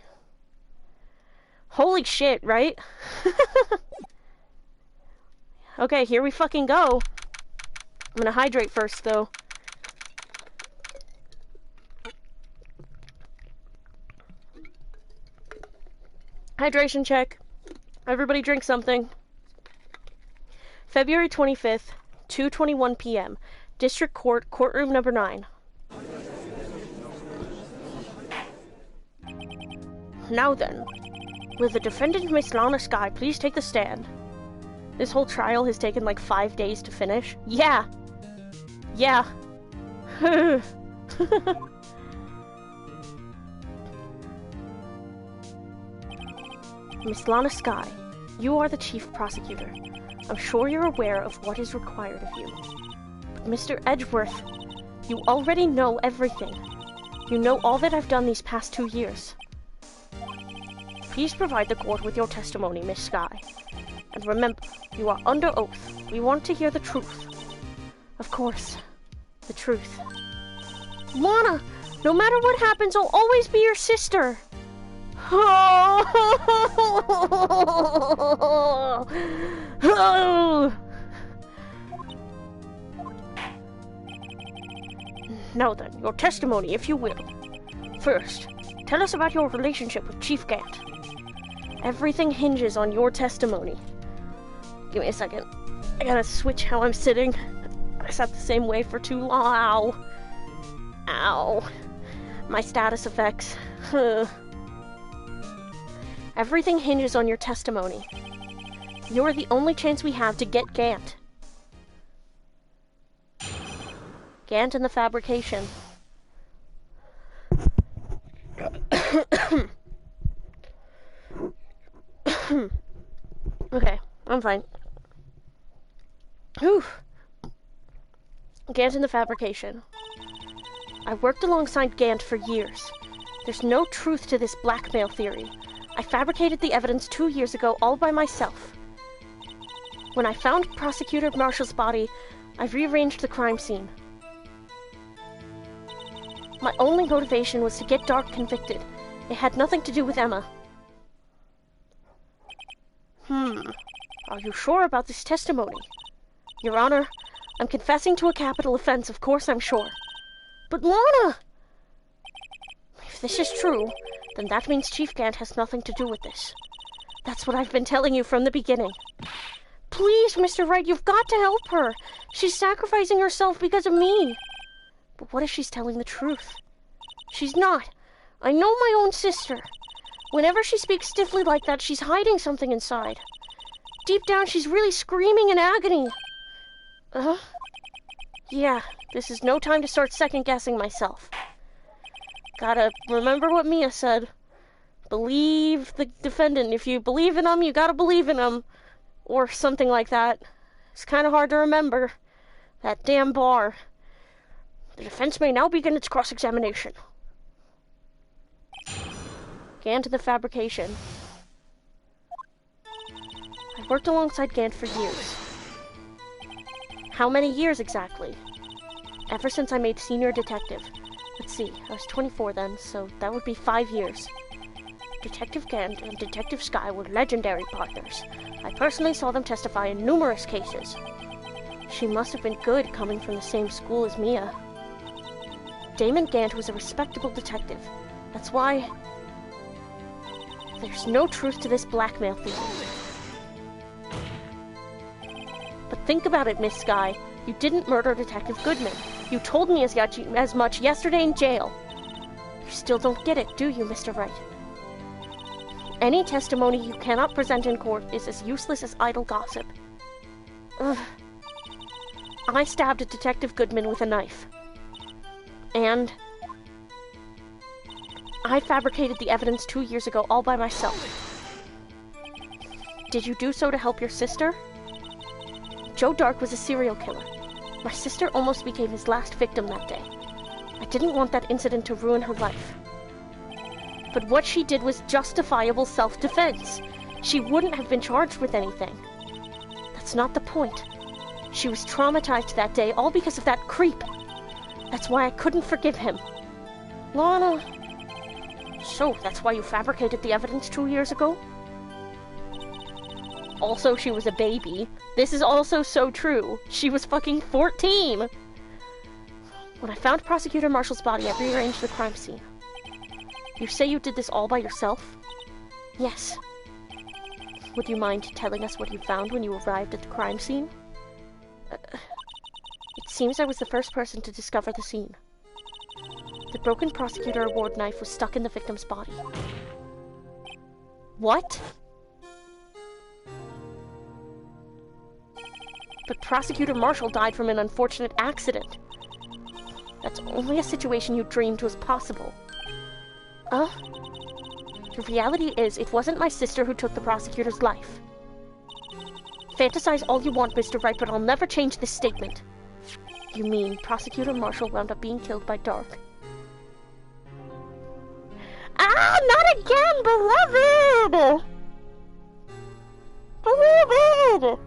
Speaker 1: Holy shit, right? Okay, here we fucking go. I'm gonna hydrate first, though. Hydration check. Everybody drink something. February 25th, 2:21 p.m. District Court, courtroom number 9. Now then, will the defendant, Miss Lana Skye, please take the stand? This whole trial has taken like 5 days to finish. Yeah. Yeah. Miss Lana Skye, you are the chief prosecutor. I'm sure you're aware of what is required of you. But Mr. Edgeworth, you already know everything. You know all that I've done these past 2 years. Please provide the court with your testimony, Miss Skye. And remember, you are under oath. We want to hear the truth. Of course, the truth. Lana, no matter what happens, I'll always be your sister. Now then, your testimony, if you will. First, tell us about your relationship with Chief Gant. Everything hinges on your testimony. Give me a second. I gotta switch how I'm sitting. I sat the same way for too long. Ow. Ow. My status effects. Everything hinges on your testimony. You're the only chance we have to get Gant. Gant and the fabrication. Okay, I'm fine. Whew. Gant and the fabrication. I worked alongside Gant for years. There's no truth to this blackmail theory. I fabricated the evidence 2 years ago all by myself. When I found Prosecutor Marshall's body, I rearranged the crime scene. My only motivation was to get Dark convicted. It had nothing to do with Emma. Are you sure about this testimony? Your Honor, I'm confessing to a capital offense, of course I'm sure. But Lana! If this is true, then that means Chief Gant has nothing to do with this. That's what I've been telling you from the beginning. Please, Mr. Wright, you've got to help her. She's sacrificing herself because of me. But what if she's telling the truth? She's not. I know my own sister. Whenever she speaks stiffly like that, she's hiding something inside. Deep down, she's really screaming in agony. Yeah, this is no time to start second-guessing myself. Gotta remember what Mia said. Believe the defendant. If you believe in him, you gotta believe in him. Or something like that. It's kind of hard to remember. That damn bar. The defense may now begin its cross-examination. Gant to the fabrication. I've worked alongside Gant for years. How many years exactly? Ever since I made senior detective. Let's see, I was 24 then, so that would be 5 years. Detective Gant and Detective Sky were legendary partners. I personally saw them testify in numerous cases. She must have been good coming from the same school as Mia. Damon Gant was a respectable detective. That's why... There's no truth to this blackmail theory. But think about it, Miss Sky. You didn't murder Detective Goodman. You told me as much yesterday in jail. You still don't get it, do you, Mr. Wright? Any testimony you cannot present in court is as useless as idle gossip. Ugh. I stabbed Detective Goodman with a knife. And I fabricated the evidence 2 years ago all by myself. Did you do so to help your sister? Joe Dark was a serial killer. My sister almost became his last victim that day. I didn't want that incident to ruin her life. But what she did was justifiable self-defense. She wouldn't have been charged with anything. That's not the point. She was traumatized that day, all because of that creep. That's why I couldn't forgive him. Lana... So, that's why you fabricated the evidence 2 years ago? Also, she was a baby. This is also so true. She was fucking 14! When I found Prosecutor Marshall's body, I rearranged the crime scene. You say you did this all by yourself? Yes. Would you mind telling us what you found when you arrived at the crime scene? It seems I was the first person to discover the scene. The broken Prosecutor Award knife was stuck in the victim's body. What? But Prosecutor Marshall died from an unfortunate accident. That's only a situation you dreamed was possible. The reality is, it wasn't my sister who took the prosecutor's life. Fantasize all you want, Mr. Wright, but I'll never change this statement. You mean Prosecutor Marshall wound up being killed by Dark? Ah, not again, beloved! Beloved!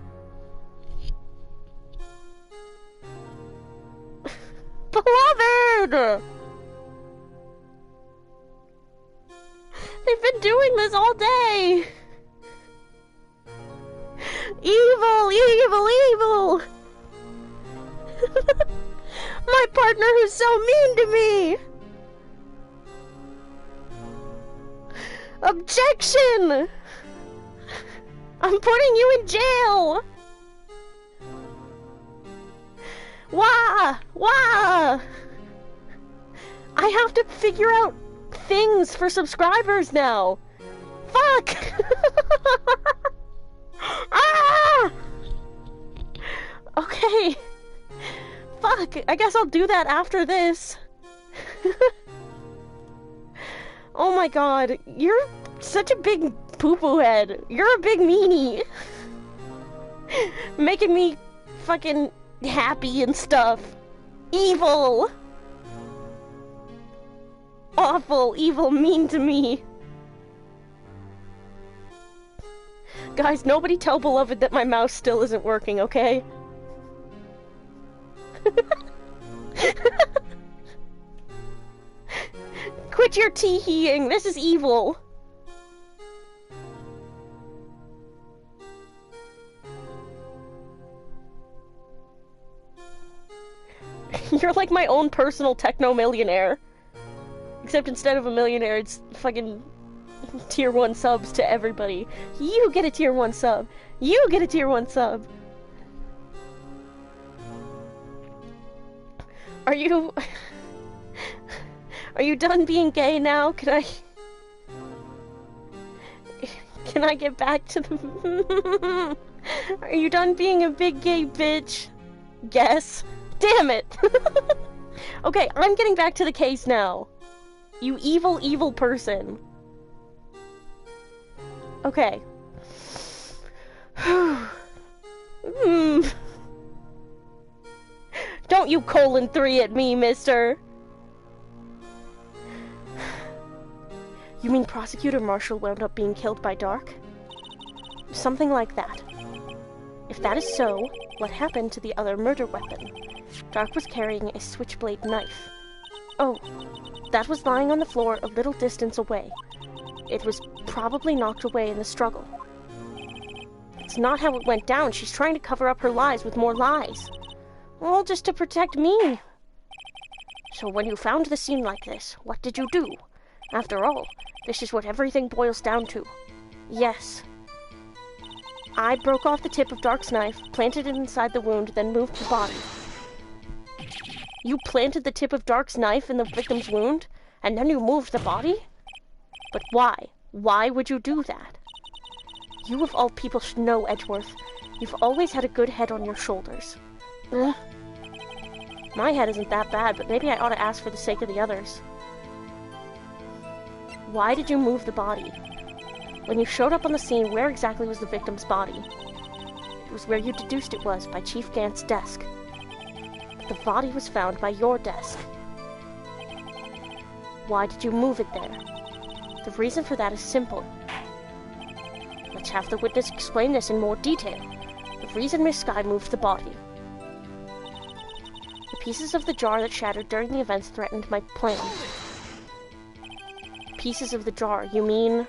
Speaker 1: Beloved! They've been doing this all day! Evil, evil, evil! My partner who's so mean to me! Objection! I'm putting you in jail! Why? Why? I have to figure out things for subscribers now. Fuck! Ah! Okay. Fuck, I guess I'll do that after this. Oh my god, you're such a big poo-poo head. You're a big meanie. Making me fucking happy and stuff. Evil. Awful, evil, mean to me. Guys, nobody tell Beloved that my mouse still isn't working, okay? Quit your tee-heeing! This is evil! You're like my own personal techno-millionaire. Except instead of a millionaire, it's fucking tier 1 subs to everybody. You get a tier 1 sub. You get a tier 1 sub. Are you... Are you done being gay now? Can I get back to the... Are you done being a big gay bitch? Yes. Damn it! Okay, I'm getting back to the case now. You evil, evil person. Okay. Don't you :3 at me, mister. You mean Prosecutor Marshall wound up being killed by Dark? Something like that. If that is so, what happened to the other murder weapon? Dark was carrying a switchblade knife. Oh, that was lying on the floor a little distance away. It was probably knocked away in the struggle. It's not how it went down. She's trying to cover up her lies with more lies. All just to protect me. So when you found the scene like this, what did you do? After all, this is what everything boils down to. Yes. I broke off the tip of Dark's knife, planted it inside the wound, then moved the body. You planted the tip of Dark's knife in the victim's wound, and then you moved the body? But why? Why would you do that? You of all people should know, Edgeworth. You've always had a good head on your shoulders. Ugh. My head isn't that bad, but maybe I ought to ask for the sake of the others. Why did you move the body? When you showed up on the scene, where exactly was the victim's body? It was where you deduced it was, by Chief Gant's desk. But the body was found by your desk. Why did you move it there? The reason for that is simple. Let's have the witness explain this in more detail. The reason Miss Skye moved the body. The pieces of the jar that shattered during the events threatened my plans. Pieces of the jar, you mean...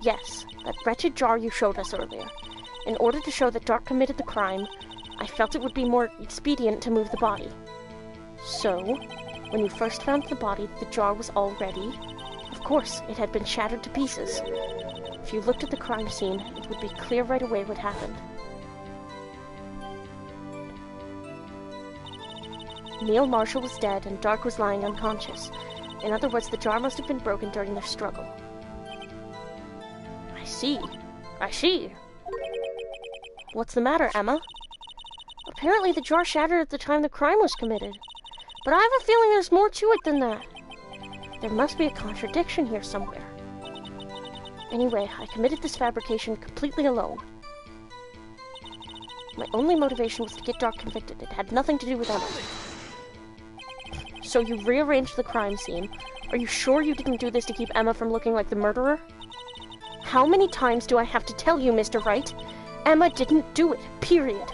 Speaker 1: Yes, that wretched jar you showed us earlier. In order to show that Dark committed the crime, I felt it would be more expedient to move the body. So, when you first found the body, the jar was already... Of course, it had been shattered to pieces. If you looked at the crime scene, it would be clear right away what happened. Neil Marshall was dead and Dark was lying unconscious. In other words, the jar must have been broken during their struggle. I see. What's the matter, Emma? Apparently the jar shattered at the time the crime was committed. But I have a feeling there's more to it than that. There must be a contradiction here somewhere. Anyway, I committed this fabrication completely alone. My only motivation was to get Dark convicted. It had nothing to do with Emma. So you rearranged the crime scene. Are you sure you didn't do this to keep Emma from looking like the murderer? How many times do I have to tell you, Mr. Wright? Emma didn't do it, period.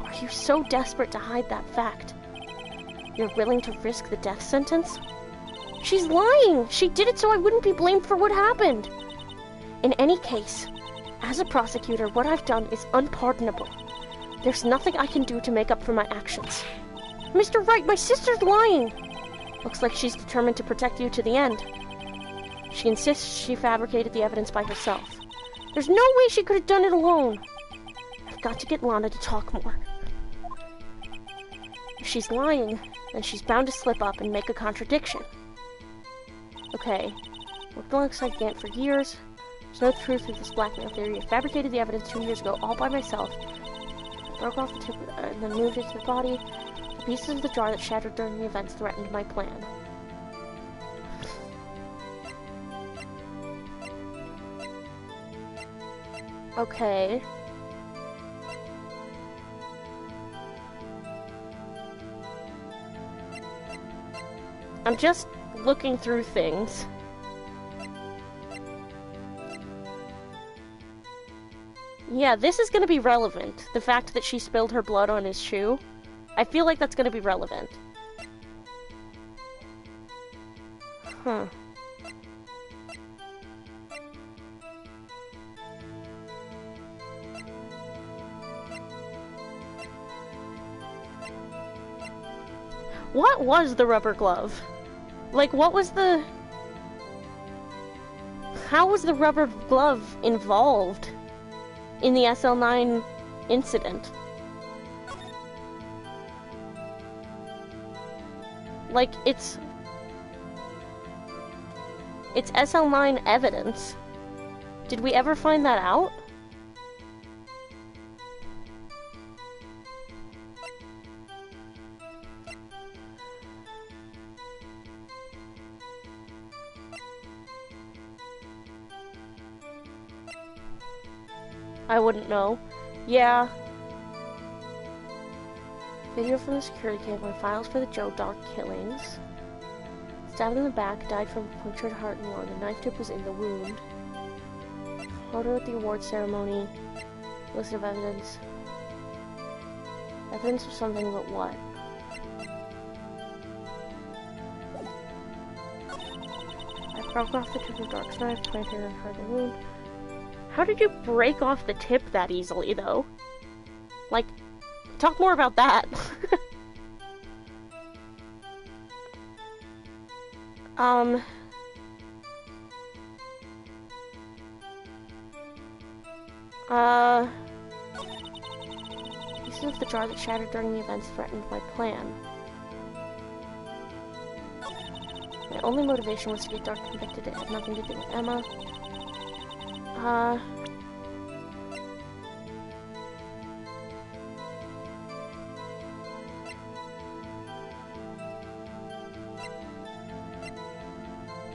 Speaker 1: Are you so desperate to hide that fact? You're willing to risk the death sentence? She's lying! She did it so I wouldn't be blamed for what happened! In any case, as a prosecutor, what I've done is unpardonable. There's nothing I can do to make up for my actions. Mr. Wright, my sister's lying! Looks like she's determined to protect you to the end. She insists she fabricated the evidence by herself. There's no way she could have done it alone. I've got to get Lana to talk more. If she's lying, then she's bound to slip up and make a contradiction. Okay, worked alongside Gant for years. There's no truth to this blackmail theory. I fabricated the evidence 2 years ago all by myself. Broke off the tip and then moved it to the body. The pieces of the jar that shattered during the events threatened my plan. Okay. I'm just looking through things. Yeah, this is gonna be relevant. The fact that she spilled her blood on his shoe. I feel like that's gonna be relevant. Huh. What was the rubber glove? Like, what was the... How was the rubber glove involved in the SL9 incident? Like, it's SL9 evidence. Did we ever find that out? I wouldn't know. Yeah. Video from the security camera, files for the Joe Doc killings. Stabbed in the back, died from a punctured heart and lung. A knife tip was in the wound. Photo at the award ceremony. List of evidence. Evidence of something, but what? I broke off the tip of Dark's knife, planted it in the wound. How did you break off the tip that easily, though? Like, talk more about that. Pieces of the jar that shattered during the events threatened my plan. My only motivation was to get Dark convicted. It had nothing to do with Emma.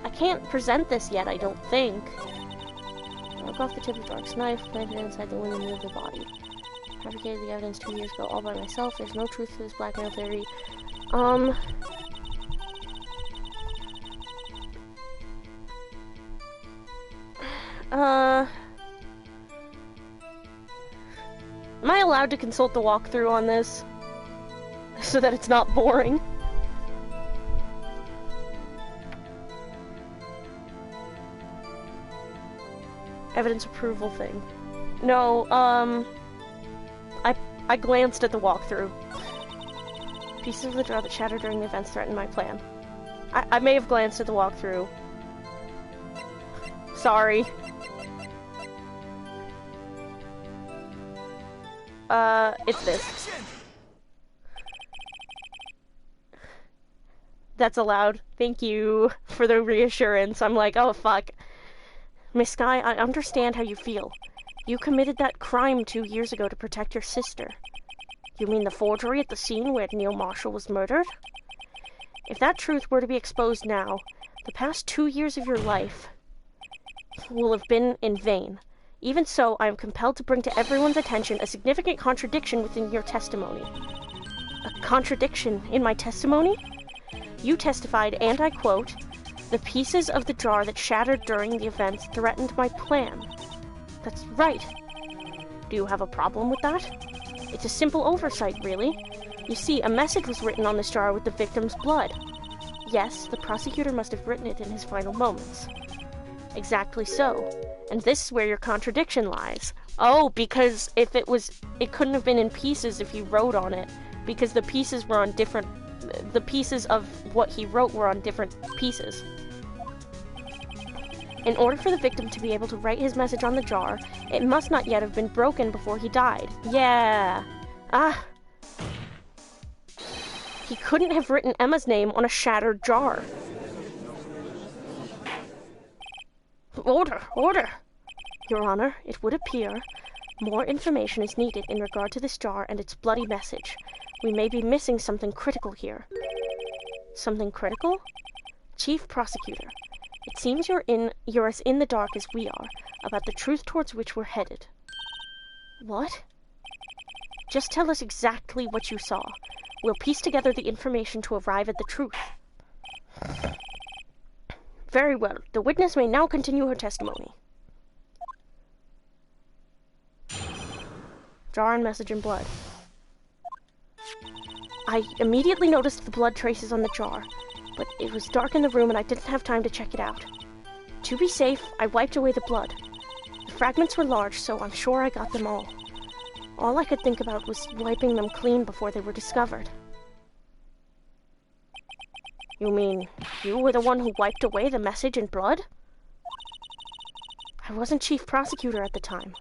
Speaker 1: I can't present this yet, I don't think. I broke off the tip of Dark's knife, planted it inside the wound and moved the body. Fabricated the evidence 2 years ago all by myself. There's no truth to this blackmail theory. Am I allowed to consult the walkthrough on this? So that it's not boring? Evidence approval thing. No, I glanced at the walkthrough. Pieces of the jar that shattered during the events threatened my plan. I may have glanced at the walkthrough. Sorry. It's this. That's allowed. Thank you for the reassurance. I'm like, oh fuck. Miss Sky, I understand how you feel. You committed that crime 2 years ago to protect your sister. You mean the forgery at the scene where Neil Marshall was murdered? If that truth were to be exposed now, the past 2 years of your life will have been in vain. Even so, I am compelled to bring to everyone's attention a significant contradiction within your testimony. A contradiction in my testimony? You testified, and I quote, "The pieces of the jar that shattered during the events threatened my plan." That's right. Do you have a problem with that? It's a simple oversight, really. You see, a message was written on this jar with the victim's blood. Yes, the prosecutor must have written it in his final moments. Exactly so. And this is where your contradiction lies. Oh, because it couldn't have been in pieces if he wrote on it, because the pieces were on different, the pieces of what he wrote were on different pieces. In order for the victim to be able to write his message on the jar, it must not yet have been broken before he died. Yeah. Ah. He couldn't have written Emma's name on a shattered jar. Order! Order! Your Honor, it would appear more information is needed in regard to this jar and its bloody message. We may be missing something critical here. Something critical? Chief Prosecutor, it seems you're as in the dark as we are about the truth towards which we're headed. What? Just tell us exactly what you saw. We'll piece together the information to arrive at the truth. Very well. The witness may now continue her testimony. Jar and message in blood. I immediately noticed the blood traces on the jar. But it was dark in the room and I didn't have time to check it out. To be safe, I wiped away the blood. The fragments were large, so I'm sure I got them all. All I could think about was wiping them clean before they were discovered. You mean, you were the one who wiped away the message in blood? I wasn't chief prosecutor at the time.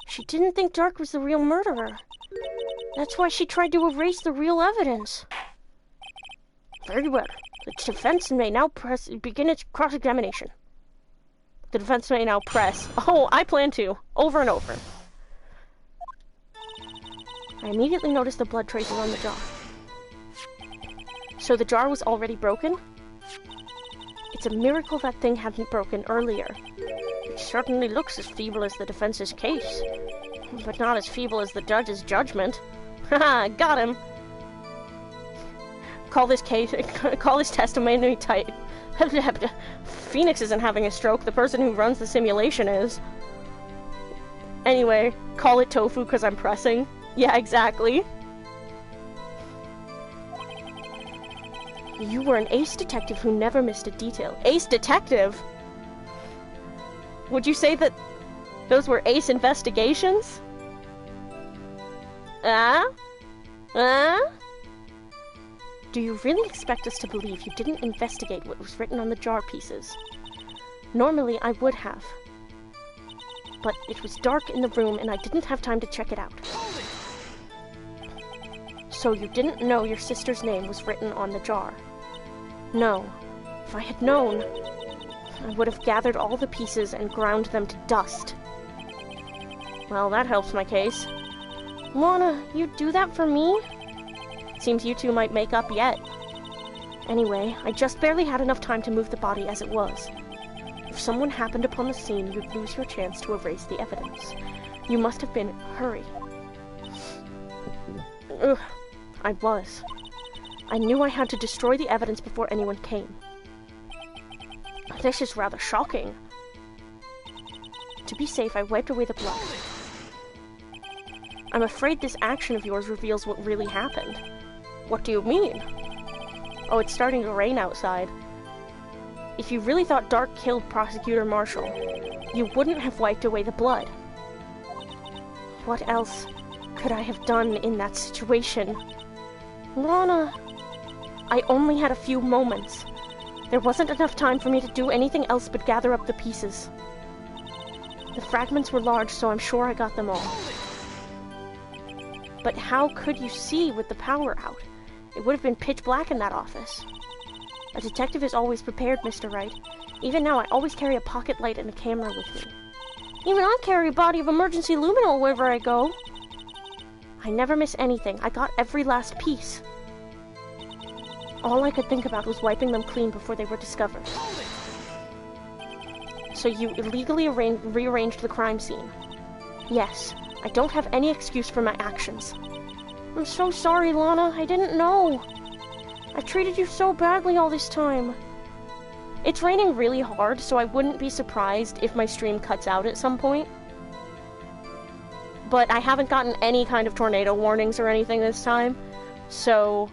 Speaker 1: She didn't think Dark was the real murderer. That's why she tried to erase the real evidence. Very well. The defense may now begin its cross-examination. The defense may now press. Oh, I plan to. Over and over. I immediately noticed the blood traces on the jar. So the jar was already broken? It's a miracle that thing hadn't broken earlier. It certainly looks as feeble as the defense's case. But not as feeble as the judge's judgment. Haha, got him! Call this testimony tight. Phoenix isn't having a stroke, the person who runs the simulation is. Anyway, call it tofu because I'm pressing. Yeah, exactly. You were an ace detective who never missed a detail. Ace detective? Would you say that those were ace investigations? Do you really expect us to believe you didn't investigate what was written on the jar pieces? Normally, I would have. But it was dark in the room and I didn't have time to check it out. So you didn't know your sister's name was written on the jar? No. If I had known, I would have gathered all the pieces and ground them to dust. Well, that helps my case. Lana, you'd do that for me? Seems you two might make up yet. Anyway, I just barely had enough time to move the body as it was. If someone happened upon the scene, you'd lose your chance to erase the evidence. You must have been hurry. Ugh, I was. I knew I had to destroy the evidence before anyone came. This is rather shocking. To be safe, I wiped away the blood. I'm afraid this action of yours reveals what really happened. What do you mean? Oh, it's starting to rain outside. If you really thought Dark killed Prosecutor Marshall, you wouldn't have wiped away the blood. What else could I have done in that situation? Lana, I only had a few moments. There wasn't enough time for me to do anything else but gather up the pieces. The fragments were large, so I'm sure I got them all. But how could you see with the power out? It would have been pitch black in that office. A detective is always prepared, Mr. Wright. Even now, I always carry a pocket light and a camera with me. Even I carry a body of emergency luminol wherever I go. I never miss anything. I got every last piece. All I could think about was wiping them clean before they were discovered. So you illegally rearranged the crime scene? Yes. I don't have any excuse for my actions. I'm so sorry, Lana. I didn't know. I've treated you so badly all this time. It's raining really hard, so I wouldn't be surprised if my stream cuts out at some point. But I haven't gotten any kind of tornado warnings or anything this time, so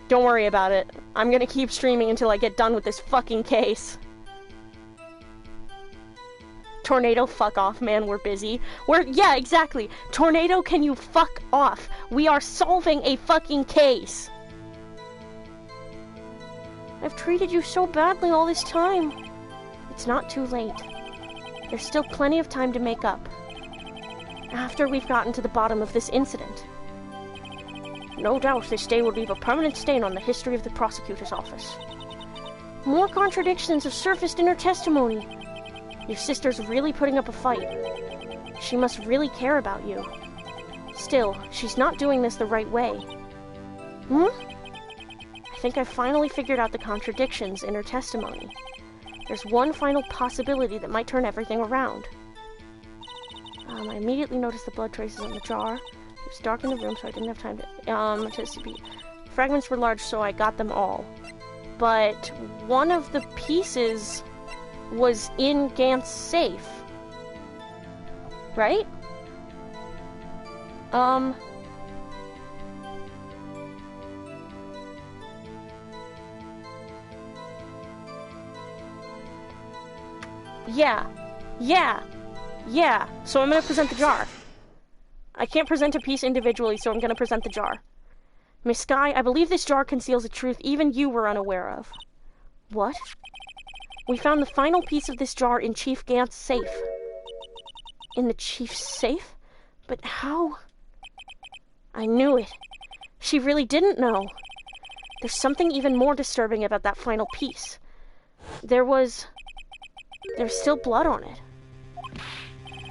Speaker 1: don't worry about it. I'm gonna keep streaming until I get done with this fucking case. Tornado, fuck off, man, we're busy. Yeah, exactly. Tornado, can you fuck off? We are solving a fucking case. I've treated you so badly all this time. It's not too late. There's still plenty of time to make up. After we've gotten to the bottom of this incident. No doubt this day will leave a permanent stain on the history of the prosecutor's office. More contradictions have surfaced in her testimony. Your sister's really putting up a fight. She must really care about you. Still, she's not doing this the right way. I think I finally figured out the contradictions in her testimony. There's one final possibility that might turn everything around. I immediately noticed the blood traces on the jar. It was dark in the room, so I didn't have time to see. Fragments were large, so I got them all. But one of the pieces was in Gant's safe. Right? Yeah. So I'm gonna present the jar. I can't present a piece individually, so I'm gonna present the jar. Miss Skye, I believe this jar conceals a truth even you were unaware of. What? We found the final piece of this jar in Chief Gant's safe. In the Chief's safe? But how? I knew it. She really didn't know. There's something even more disturbing about that final piece. There's still blood on it.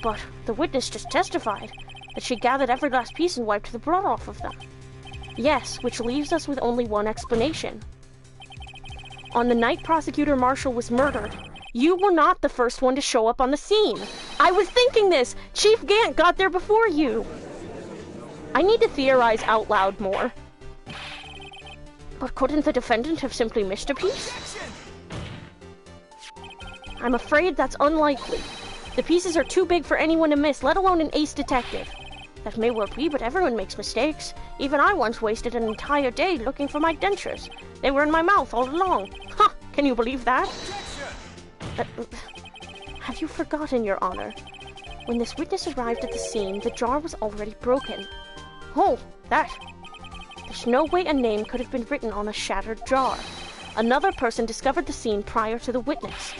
Speaker 1: But the witness just testified that she gathered every last piece and wiped the blood off of them. Yes, which leaves us with only one explanation. On the night Prosecutor Marshall was murdered, you were not the first one to show up on the scene. I was thinking this! Chief Gant got there before you! I need to theorize out loud more. But couldn't the defendant have simply missed a piece? I'm afraid that's unlikely. The pieces are too big for anyone to miss, let alone an ace detective. That may well be, but everyone makes mistakes. Even I once wasted an entire day looking for my dentures. They were in my mouth all along. Ha! Can you believe that? Have you forgotten, Your Honor? When this witness arrived at the scene, the jar was already broken. Oh, that. There's no way a name could have been written on a shattered jar. Another person discovered the scene prior to the witness.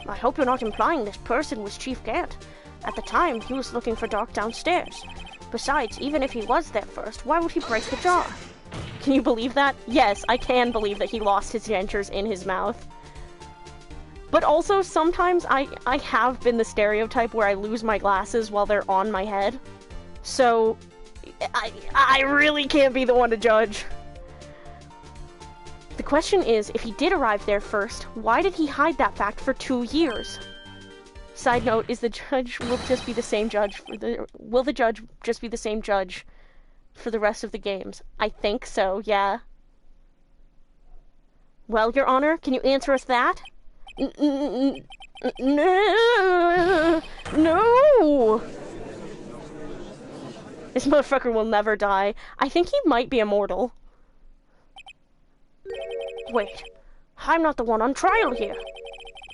Speaker 1: I hope you're not implying this person was Chief Gant. At the time, he was looking for Doc downstairs. Besides, even if he was there first, why would he break the jar? Can you believe that? Yes, I can believe that he lost his dentures in his mouth. But also, sometimes I have been the stereotype where I lose my glasses while they're on my head. So, I really can't be the one to judge. The question is, if he did arrive there first, why did he hide that fact for 2 years? Side note, is the judge will just be the same judge will the judge just be the same judge for the rest of the games? I think so, yeah. Well, Your Honor, can you answer us that? No! This motherfucker will never die. I think he might be immortal. Wait, I'm not the one on trial here.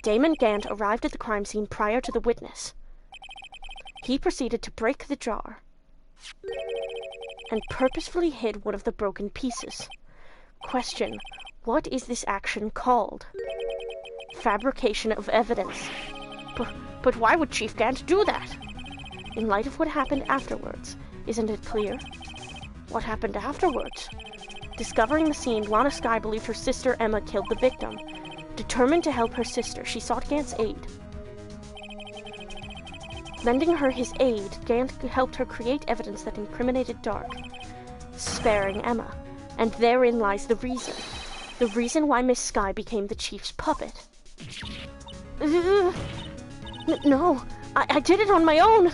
Speaker 1: Damon Gant arrived at the crime scene prior to the witness. He proceeded to break the jar and purposefully hid one of the broken pieces. Question, what is this action called? Fabrication of evidence. But why would Chief Gant do that? In light of what happened afterwards, isn't it clear? What happened afterwards? Discovering the scene, Lana Skye believed her sister Emma killed the victim. Determined to help her sister, she sought Gant's aid. Lending her his aid, Gant helped her create evidence that incriminated Dark, sparing Emma. And therein lies the reason. The reason why Miss Skye became the Chief's puppet. No, I did it on my own.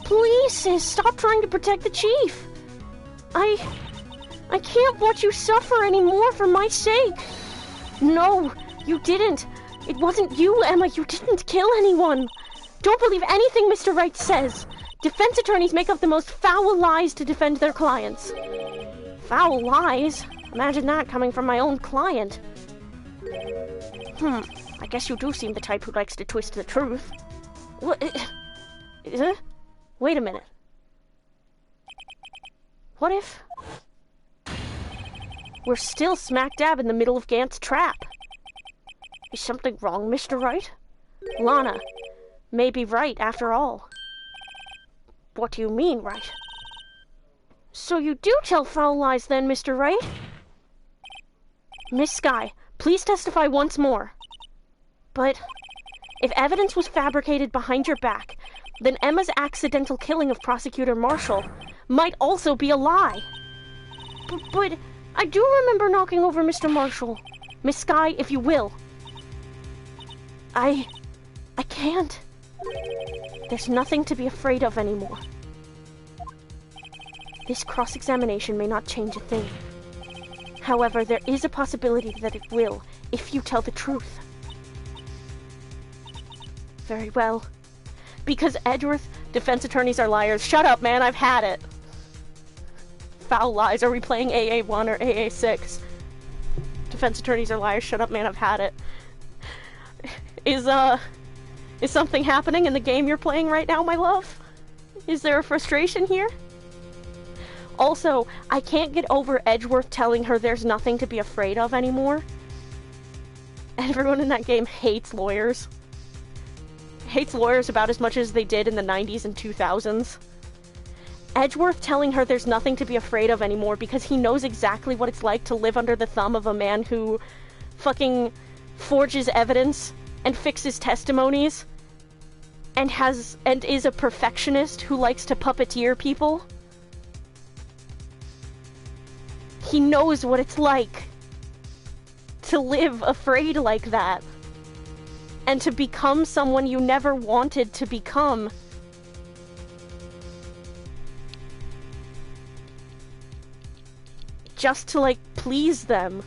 Speaker 1: Please, sis, stop trying to protect the Chief. I can't watch you suffer anymore for my sake. No, you didn't. It wasn't you, Emma. You didn't kill anyone. Don't believe anything Mr. Wright says. Defense attorneys make up the most foul lies to defend their clients. Foul lies? Imagine that coming from my own client. I guess you do seem the type who likes to twist the truth. What? Wait a minute. What if we're still smack dab in the middle of Gant's trap? Is something wrong, Mr. Wright? Lana may be right after all. What do you mean, Wright? So you do tell foul lies then, Mr. Wright? Miss Skye, please testify once more. But if evidence was fabricated behind your back, then Emma's accidental killing of Prosecutor Marshall might also be a lie. But I do remember knocking over Mr. Marshall. Miss Skye, if you will. I can't. There's nothing to be afraid of anymore. This cross-examination may not change a thing. However, there is a possibility that it will, if you tell the truth. Very well. Because Edgeworth, defense attorneys are liars. Shut up, man, I've had it. Foul lies. Are we playing AA1 or AA6? Defense attorneys are liars. Shut up, man, I've had it. Is something happening in the game you're playing right now, my love? Is there a frustration here? Also, I can't get over Edgeworth telling her there's nothing to be afraid of anymore. Everyone in that game hates lawyers. Hates lawyers about as much as they did in the 90s and 2000s. Edgeworth telling her there's nothing to be afraid of anymore because he knows exactly what it's like to live under the thumb of a man who fucking forges evidence and fixes testimonies and is a perfectionist who likes to puppeteer people. He knows what it's like to live afraid like that and to become someone you never wanted to become. Just to, like, please them.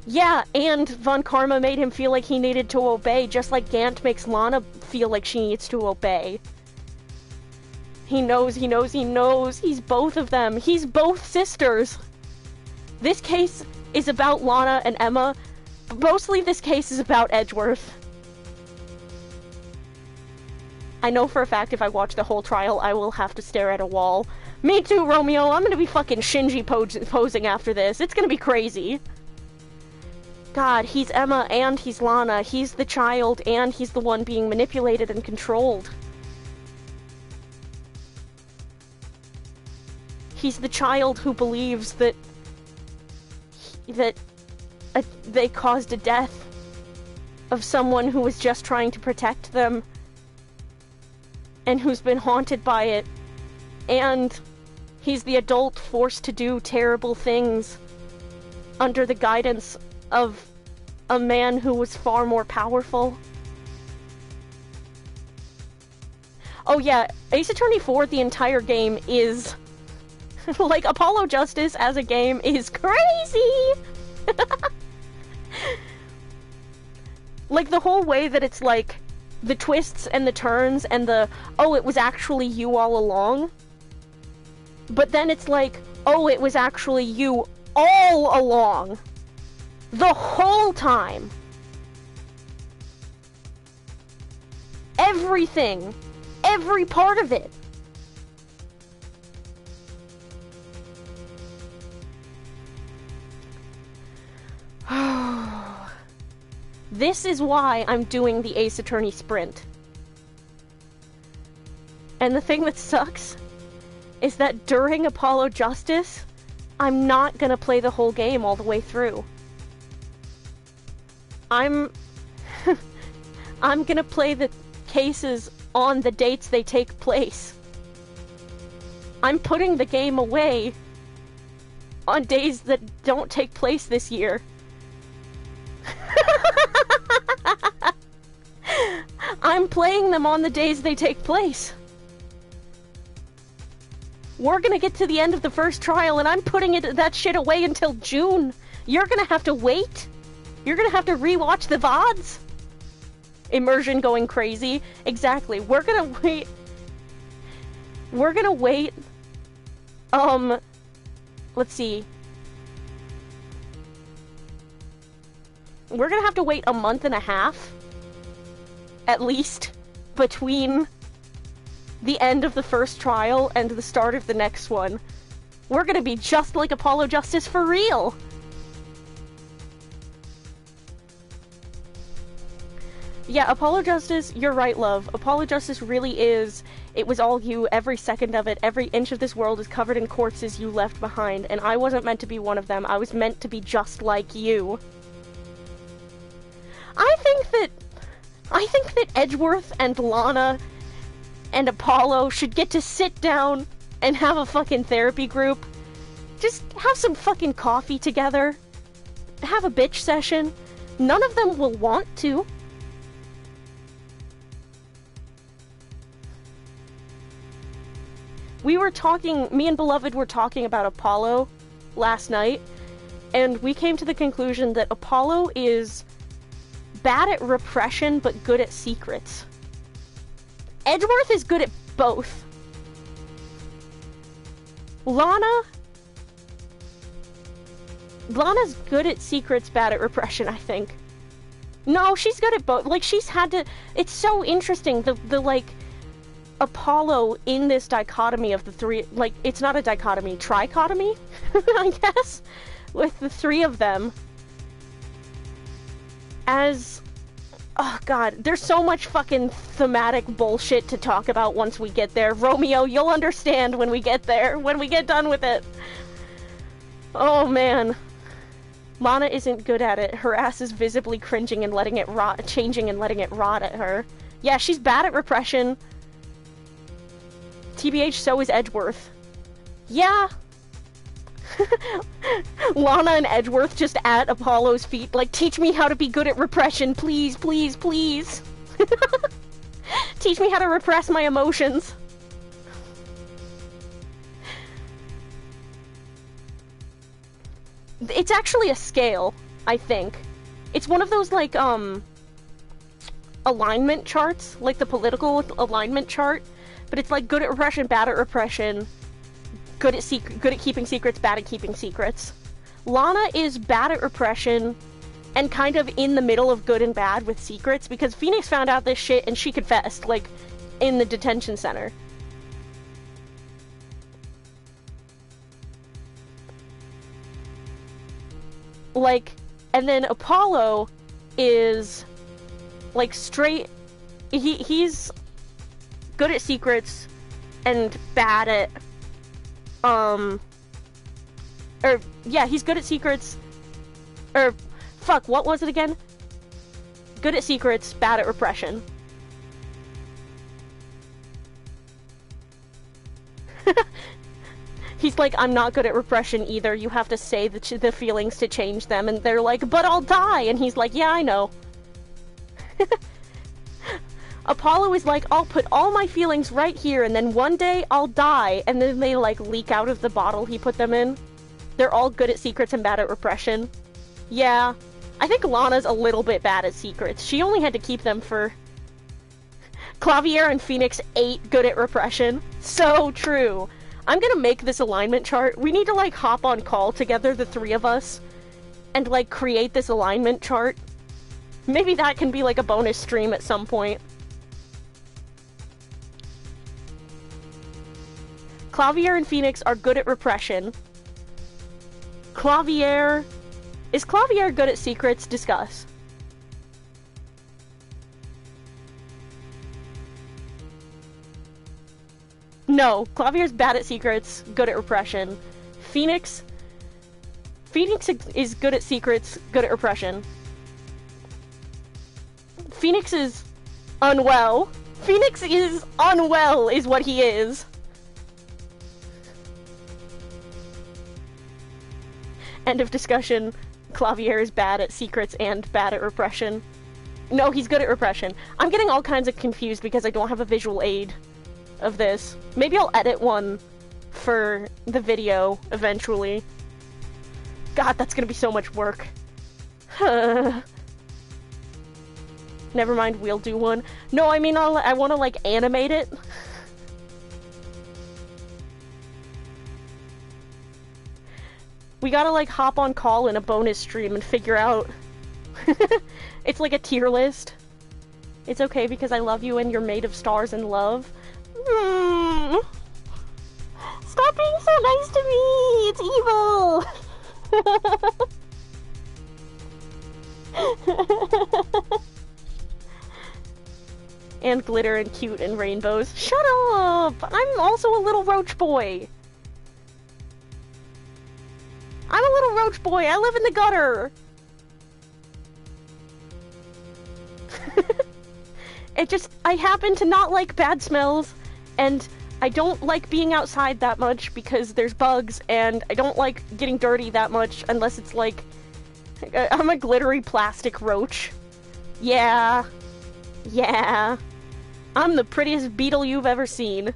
Speaker 1: Yeah, and Von Karma made him feel like he needed to obey, just like Gant makes Lana feel like she needs to obey. He knows, he knows, he knows. He's both of them. He's both sisters. This case is about Lana and Emma. But mostly this case is about Edgeworth. I know for a fact if I watch the whole trial, I will have to stare at a wall. Me too, Romeo. I'm gonna be fucking Shinji posing after this. It's gonna be crazy. God, he's Emma and he's Lana. He's the child and he's the one being manipulated and controlled. He's the child who believes that they caused a death of someone who was just trying to protect them and who's been haunted by it. And he's the adult forced to do terrible things under the guidance of a man who was far more powerful. Oh yeah, Ace Attorney 4, the entire game is... like, Apollo Justice as a game is crazy! Like, the whole way that it's like, the twists and the turns and the, oh, it was actually you all along. But then it's like, oh, it was actually you all along. The whole time. Everything. Every part of it. This is why I'm doing the Ace Attorney sprint. And the thing that sucks is that during Apollo Justice, I'm not gonna play the whole game all the way through. I'm gonna play the cases on the dates they take place. I'm putting the game away on days that don't take place this year. I'm playing them on the days they take place. We're gonna get to the end of the first trial and I'm putting that shit away until June. You're gonna have to wait. You're gonna have to rewatch the VODs. Immersion going crazy. Exactly. We're gonna wait. We're gonna wait. Let's see. We're gonna have to wait a month and a half, at least, between the end of the first trial and the start of the next one. We're gonna be just like Apollo Justice for real! Yeah, Apollo Justice, you're right, love. Apollo Justice really is, it was all you, every second of it, every inch of this world is covered in corpses you left behind, and I wasn't meant to be one of them, I was meant to be just like you. I think that Edgeworth and Lana and Apollo should get to sit down and have a fucking therapy group. Just have some fucking coffee together. Have a bitch session. None of them will want to. Me and Beloved were talking about Apollo last night, and we came to the conclusion that Apollo is bad at repression, but good at secrets. Edgeworth is good at both. Lana's good at secrets, bad at repression, I think. No, she's good at both. Like, she's had to... It's so interesting, the like, Apollo in this dichotomy of the three... Like, it's not a dichotomy, trichotomy, I guess, with the three of them. As... Oh, God, there's so much fucking thematic bullshit to talk about once we get there. Romeo, you'll understand when we get there, when we get done with it. Oh, man. Lana isn't good at it. Her ass is visibly cringing and letting it rot, changing and letting it rot at her. Yeah, she's bad at repression. TBH, so is Edgeworth. Yeah. Lana and Edgeworth just at Apollo's feet, like, teach me how to be good at repression, please, please, please. Teach me how to repress my emotions. It's actually a scale, I think. It's one of those, like, alignment charts, like the political alignment chart, but it's like good at repression, bad at repression, good at keeping secrets, bad at keeping secrets. Lana is bad at repression and kind of in the middle of good and bad with secrets because Phoenix found out this shit and she confessed, like, in the detention center. Like, and then Apollo is, like, straight... He's good at secrets and bad at, yeah, he's good at secrets, fuck, what was it again? Good at secrets, bad at repression. He's like, I'm not good at repression either, you have to say the feelings to change them, and they're like, but I'll die, and he's like, yeah, I know. Apollo is like, I'll put all my feelings right here, and then one day I'll die, and then they, like, leak out of the bottle he put them in. They're all good at secrets and bad at repression. Yeah, I think Lana's a little bit bad at secrets. She only had to keep them for... Clavier and Phoenix ain't good at repression. So true. I'm gonna make this alignment chart. We need to, like, hop on call together, the three of us, and, like, create this alignment chart. Maybe that can be, like, a bonus stream at some point. Clavier and Phoenix are good at repression. Clavier... Is Clavier good at secrets? Discuss. No, Clavier's bad at secrets, good at repression. Phoenix is good at secrets, good at repression. Phoenix is unwell. Phoenix is unwell, is what he is. End of discussion. Clavier is bad at secrets and bad at repression. No, he's good at repression. I'm getting all kinds of confused because I don't have a visual aid of this. Maybe I'll edit one for the video eventually. God, that's gonna be so much work. Never mind, we'll do one. No, I mean, I want to, like, animate it. We gotta, like, hop on call in a bonus stream and figure out... It's like a tier list. It's okay because I love you and you're made of stars and love. Stop being so nice to me! It's evil! And glitter and cute and rainbows. Shut up! I'm also a little roach boy. I'm a little roach boy. I live in the gutter. I happen to not like bad smells, and I don't like being outside that much because there's bugs, and I don't like getting dirty that much unless it's like... I'm a glittery plastic roach. Yeah. Yeah. I'm the prettiest beetle you've ever seen.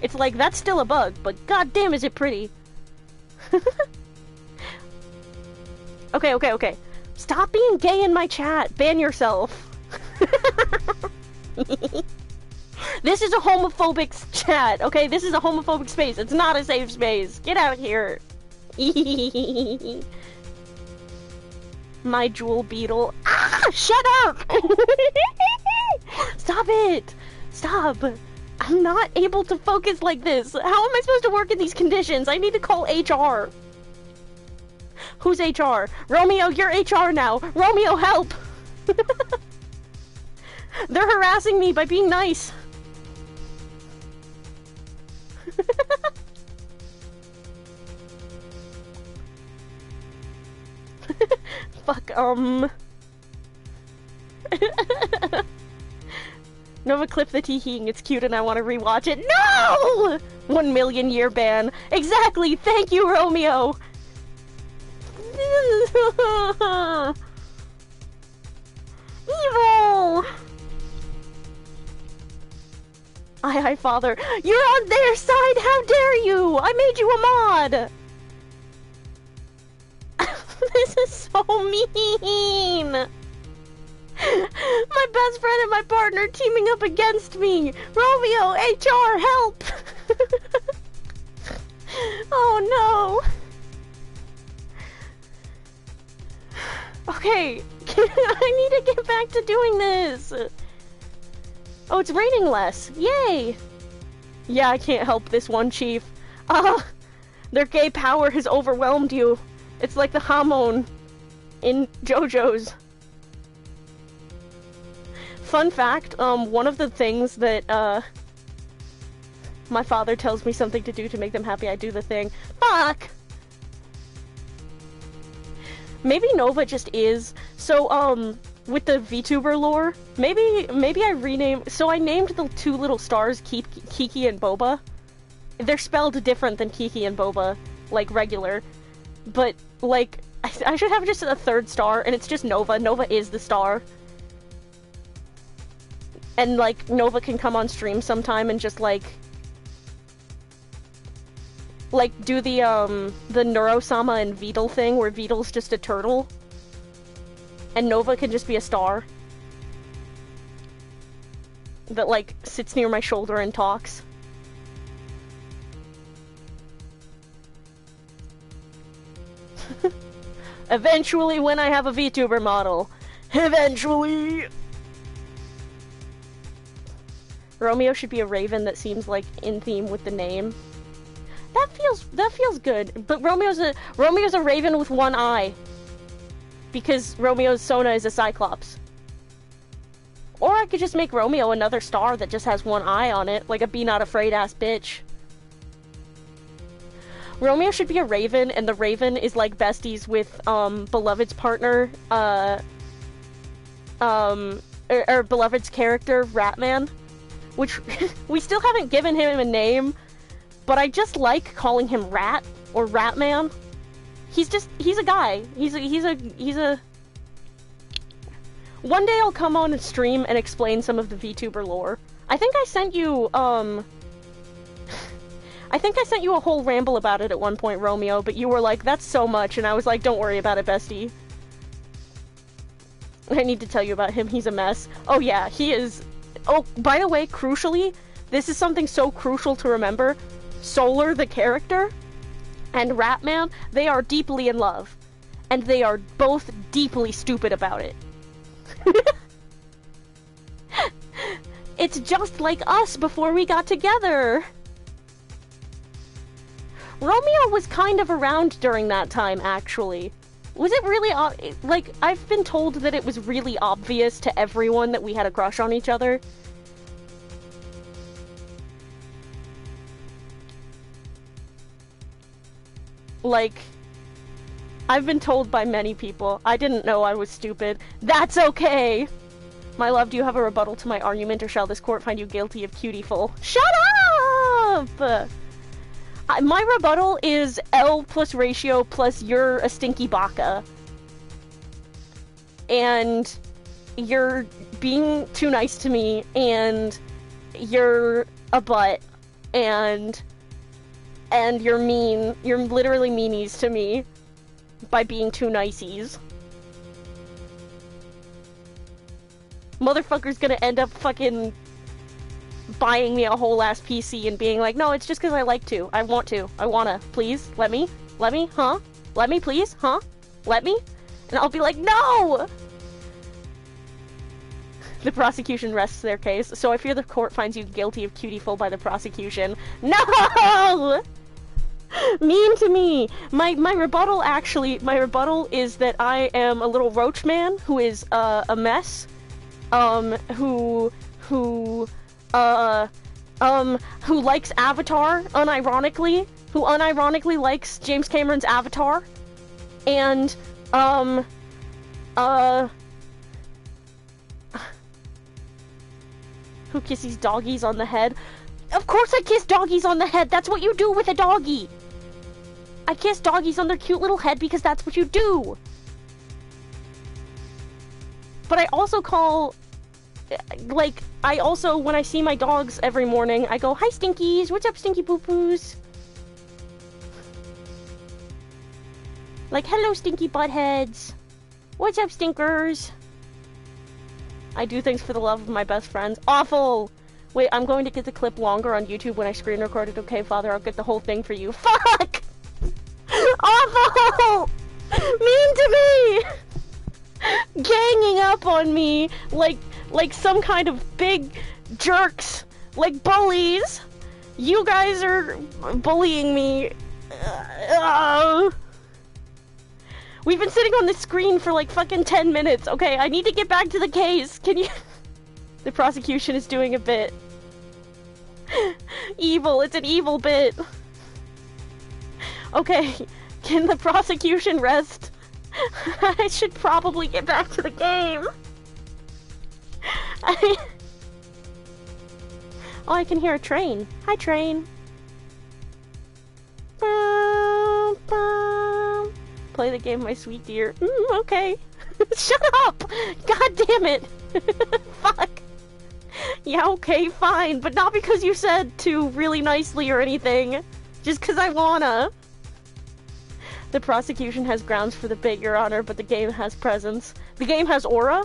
Speaker 1: It's like, that's still a bug, but goddamn is it pretty. Okay. Stop being gay in my chat. Ban yourself. This is a homophobic chat, okay? This is a homophobic space. It's not a safe space. Get out of here. My jewel beetle. Ah! Shut up! Stop it! Stop! I'm not able to focus like this. How am I supposed to work in these conditions? I need to call HR. Who's HR? Romeo, you're HR now. Romeo, help! They're harassing me by being nice. Fuck, Nova, clip the teeheeing, it's cute and I want to rewatch it. No! 1,000,000 year ban. Exactly, thank you, Romeo! Evil! Aye, father. You're on their side, how dare you! I made you a mod! This is so mean! My best friend and my partner teaming up against me! Romeo, HR, help! Oh no! Okay, I need to get back to doing this! Oh, it's raining less! Yay! Yeah, I can't help this one, Chief. Their gay power has overwhelmed you. It's like the Hamon in JoJo's. Fun fact, one of the things that, my father tells me something to do to make them happy, I do the thing. Fuck! Maybe Nova just is. So, with the VTuber lore, maybe I renamed... So I named the two little stars Kiki and Boba. They're spelled different than Kiki and Boba, like regular. But, like, I should have just a third star, and it's just Nova. Nova is the star. And, like, Nova can come on stream sometime and just, like, do the Neurosama and Beetle thing, where Beetle's just a turtle. And Nova can just be a star. That, like, sits near my shoulder and talks. Eventually, when I have a VTuber model. Eventually! Romeo should be a raven that seems, like, in theme with the name. That feels good. But Romeo's a raven with one eye. Because Romeo's Sona is a cyclops. Or I could just make Romeo another star that just has one eye on it, like a be not afraid ass bitch. Romeo should be a raven, and the raven is like besties with, Beloved's partner, or Beloved's character, Ratman. Which, we still haven't given him a name, but I just like calling him Rat, or Ratman. He's a guy. He's a... One day I'll come on and stream and explain some of the VTuber lore. I think I sent you, I think I sent you a whole ramble about it at one point, Romeo, but you were like, that's so much, and I was like, don't worry about it, bestie. I need to tell you about him, he's a mess. Oh yeah, he is... Oh, by the way, crucially, this is something so crucial to remember. Solar, the character, and Ratman, they are deeply in love. And they are both deeply stupid about it. It's just like us before we got together. Romeo was kind of around during that time, actually. Was it really, like, I've been told that it was really obvious to everyone that we had a crush on each other. Like, I've been told by many people. I didn't know I was stupid. That's okay! My love, do you have a rebuttal to my argument, or shall this court find you guilty of cutie-full? Shut up! My rebuttal is L plus ratio plus you're a stinky baka. And you're being too nice to me, and you're a butt, and you're mean. You're literally meanies to me by being too niceies. Motherfucker's gonna end up fucking buying me a whole ass PC and being like, no, it's just because I like to. I want to. I wanna. Please? Let me? Let me? Huh? Let me, please? Huh? Let me? And I'll be like, no! The prosecution rests their case, so I fear the court finds you guilty of cutie-full by the prosecution. No! Mean to me! My rebuttal is that I am a little roach man who is, a mess. Who likes Avatar, unironically. Who unironically likes James Cameron's Avatar. And, who kisses doggies on the head. Of course I kiss doggies on the head! That's what you do with a doggie! I kiss doggies on their cute little head because that's what you do! But I also call... Like, I also, when I see my dogs every morning, I go, "Hi, Stinkies! What's up, Stinky Poo-Poos?" Like, "Hello, Stinky Buttheads! What's up, Stinkers?" I do things for the love of my best friends. Awful! Wait, I'm going to get the clip longer on YouTube when I screen record it. Okay, Father, I'll get the whole thing for you. Fuck! Awful! Mean to me! Ganging up on me like some kind of big jerks, like bullies. You guys are bullying me. We've been sitting on the screen for like fucking 10 minutes. Okay, I need to get back to the case. Can you... The prosecution is doing a bit. Evil, it's an evil bit. Okay, can the prosecution rest? I should probably get back to the game. Oh, I can hear a train. Hi, train. Play the game, my sweet dear. Okay. Shut up! God damn it! Fuck. Yeah, okay, fine, but not because you said to really nicely or anything. Just because I wanna. The prosecution has grounds for the bit, Your Honor, but the game has presence. The game has aura?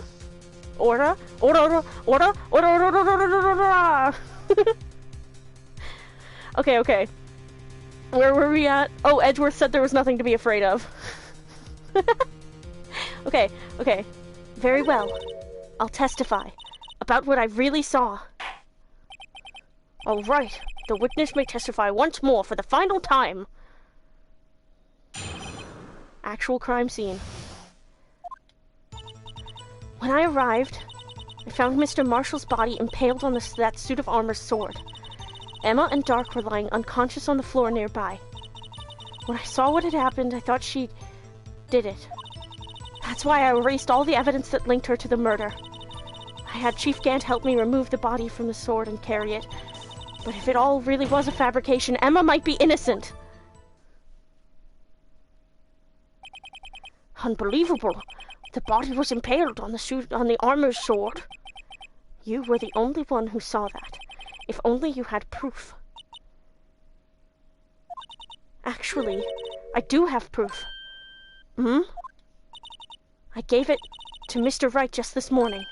Speaker 1: Aura? Aura, aura, aura, aura, aura, aura. Okay. Where were we at? Oh, Edgeworth said there was nothing to be afraid of. Okay. Very well. I'll testify about what I really saw. All right. The witness may testify once more for the final time. Actual crime scene. When I arrived, I found Mr. Marshall's body impaled on that suit of armor's sword. Emma and Dark were lying unconscious on the floor nearby. When I saw what had happened, I thought she did it. That's why I erased all the evidence that linked her to the murder. I had Chief Gant help me remove the body from the sword and carry it. But if it all really was a fabrication, Emma might be innocent. Unbelievable. The body was impaled on the armor's sword. You were the only one who saw that. If only you had proof. Actually, I do have proof. I gave it to Mr. Wright just this morning.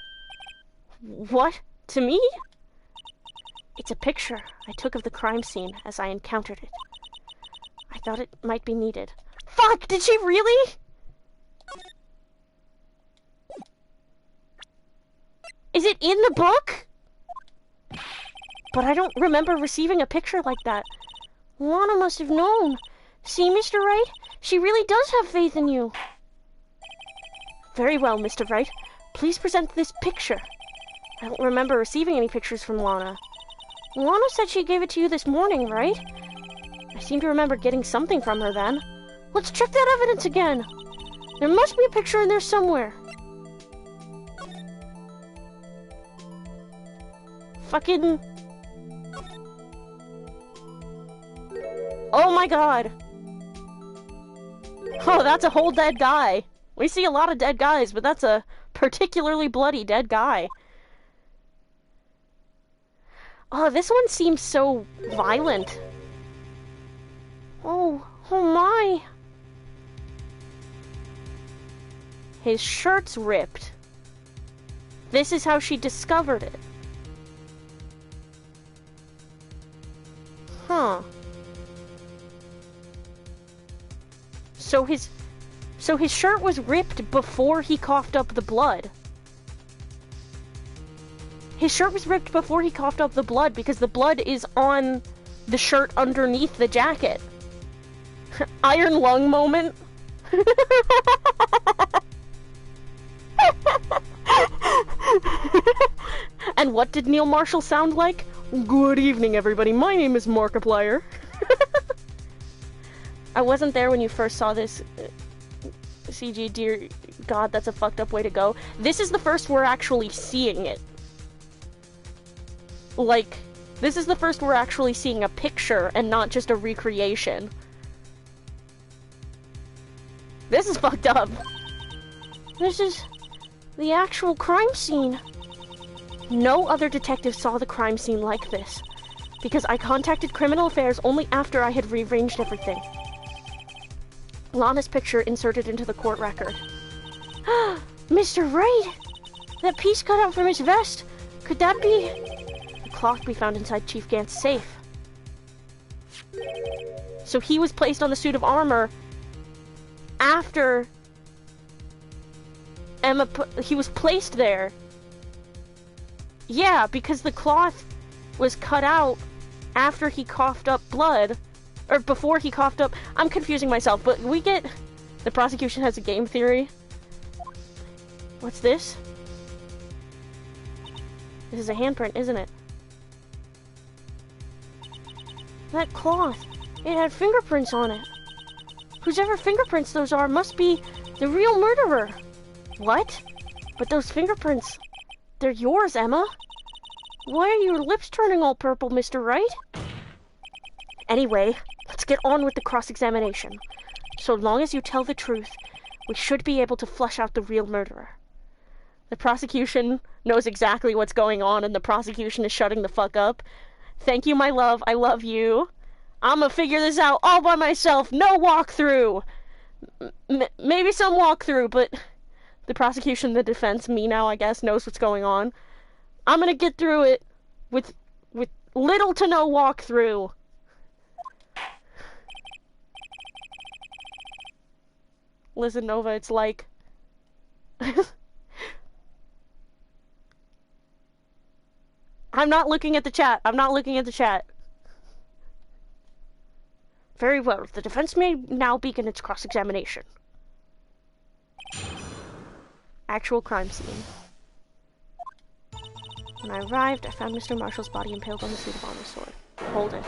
Speaker 1: What? To me? It's a picture I took of the crime scene as I encountered it. I thought it might be needed. Fuck! Did she really? Is it in the book? But I don't remember receiving a picture like that. Lana must have known. See, Mr. Wright? She really does have faith in you. Very well, Mr. Wright. Please present this picture. I don't remember receiving any pictures from Lana. Lana said she gave it to you this morning, right? I seem to remember getting something from her then. Let's check that evidence again. There must be a picture in there somewhere. Fucking... Oh my god! Oh, that's a whole dead guy. We see a lot of dead guys, but that's a particularly bloody dead guy. Oh, this one seems so violent. Oh my. His shirt's ripped. This is how she discovered it. Huh. So So his shirt was ripped before he coughed up the blood. His shirt was ripped before he coughed up the blood because the blood is on the shirt underneath the jacket. Iron lung moment. And what did Neil Marshall sound like? Good evening, everybody. My name is Markiplier. I wasn't there when you first saw this. CG, dear God, that's a fucked up way to go. This is the first we're actually seeing it. Like, this is the first we're actually seeing a picture and not just a recreation. This is fucked up. This is the actual crime scene. No other detective saw the crime scene like this, because I contacted Criminal Affairs only after I had rearranged everything. Lana's picture inserted into the court record. Mr. Wright! That piece cut out from his vest! Could that be... The cloth we found inside Chief Gant's safe. So he was placed on the suit of armor after he was placed there. Yeah, because the cloth was cut out after he coughed up blood. Or before he coughed up... I'm confusing myself, but we get... The prosecution has a game theory. What's this? This is a handprint, isn't it? That cloth. It had fingerprints on it. Whosever fingerprints those are must be the real murderer. What? But those fingerprints... They're yours, Emma. Why are your lips turning all purple, Mr. Wright? Anyway, let's get on with the cross-examination. So long as you tell the truth, we should be able to flush out the real murderer. The prosecution knows exactly what's going on, and the prosecution is shutting the fuck up. Thank you, my love. I love you. I'ma figure this out all by myself. No walkthrough. Maybe some walkthrough, but the prosecution, the defense, me now, I guess, knows what's going on. I'm gonna get through it with little to no walkthrough. Listen, Nova, it's like... I'm not looking at the chat. I'm not looking at the chat. Very well. The defense may now begin its cross-examination. Actual crime scene. When I arrived, I found Mr. Marshall's body impaled on the suit of armor sword. Hold it.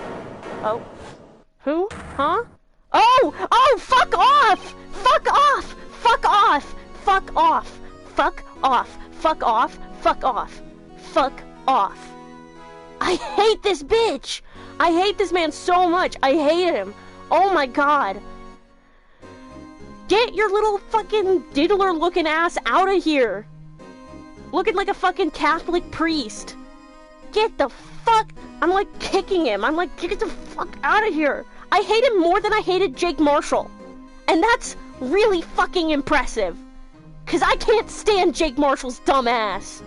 Speaker 1: Oh. Who? Huh? Oh! Oh! Fuck off! Fuck off! Fuck off! Fuck off! Fuck off! Fuck off! Fuck off! Fuck off! I hate this bitch! I hate this man so much! I hate him! Oh my god! Get your little fucking diddler-looking ass out of here! Looking like a fucking Catholic priest! Get the fuck... I'm like kicking him. I'm like, get the fuck out of here! I hate him more than I hated Jake Marshall. And that's really fucking impressive. Cause I can't stand Jake Marshall's dumb ass.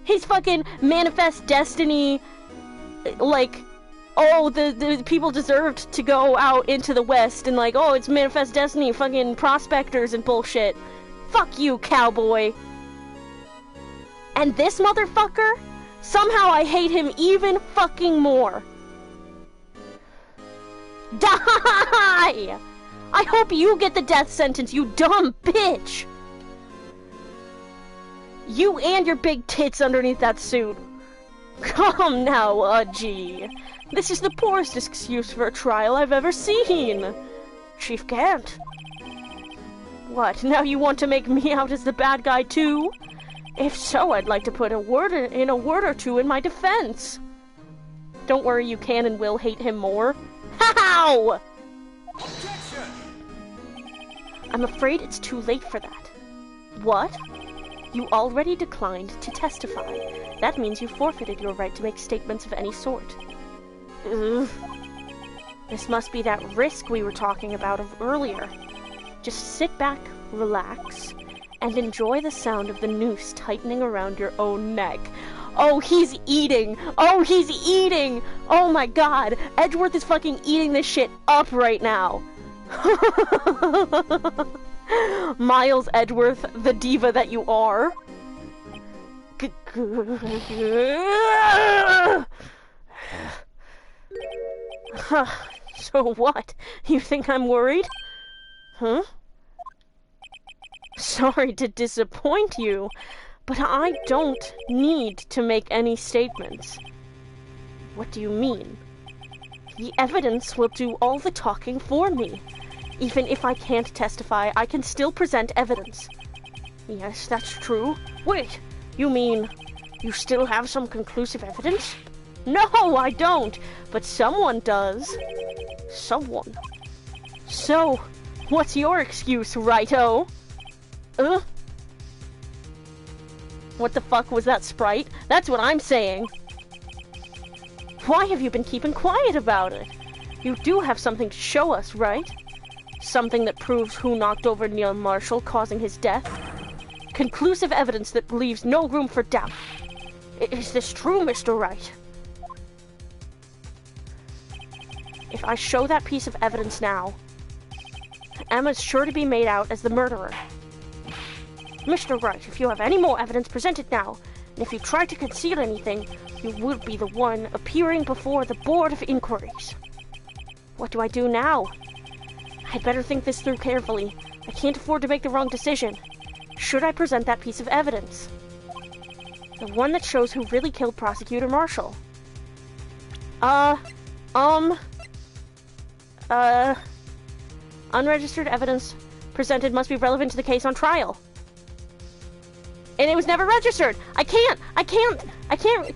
Speaker 1: His fucking manifest destiny, like, oh, the people deserved to go out into the West, and like, oh, it's manifest destiny, fucking prospectors and bullshit. Fuck you, cowboy. And this motherfucker, somehow I hate him even fucking more. Die! I hope you get the death sentence, you dumb bitch! You and your big tits underneath that suit. Come now, Udgy. This is the poorest excuse for a trial I've ever seen. Chief Gant. What, now you want to make me out as the bad guy too? If so, I'd like to put a word or two in my defense. Don't worry, you can and will hate him more. How?
Speaker 2: Objection!
Speaker 1: I'm afraid it's too late for that. What? You already declined to testify. That means you forfeited your right to make statements of any sort. Ugh. This must be that risk we were talking about earlier. Just sit back, relax, and enjoy the sound of the noose tightening around your own neck. Oh, he's eating! Oh, he's eating! Oh my god! Edgeworth is fucking eating this shit up right now! Miles Edgeworth, the diva that you are. So what? You think I'm worried? Huh? Sorry to disappoint you, but I don't need to make any statements. What do you mean? The evidence will do all the talking for me. Even if I can't testify, I can still present evidence. Yes, that's true. Wait, you mean you still have some conclusive evidence? No, I don't, but someone does. Someone. So, what's your excuse, righto? What the fuck was that, Sprite? That's what I'm saying. Why have you been keeping quiet about it? You do have something to show us, right? Something that proves who knocked over Neil Marshall, causing his death? Conclusive evidence that leaves no room for doubt. Is this true, Mr. Wright? If I show that piece of evidence now, Emma's sure to be made out as the murderer. Mr. Wright, if you have any more evidence, present it now. And if you try to conceal anything, you will be the one appearing before the Board of Inquiries. What do I do now? I'd better think this through carefully. I can't afford to make the wrong decision. Should I present that piece of evidence? The one that shows who really killed Prosecutor Marshall. Unregistered evidence presented must be relevant to the case on trial. And it was never registered! I can't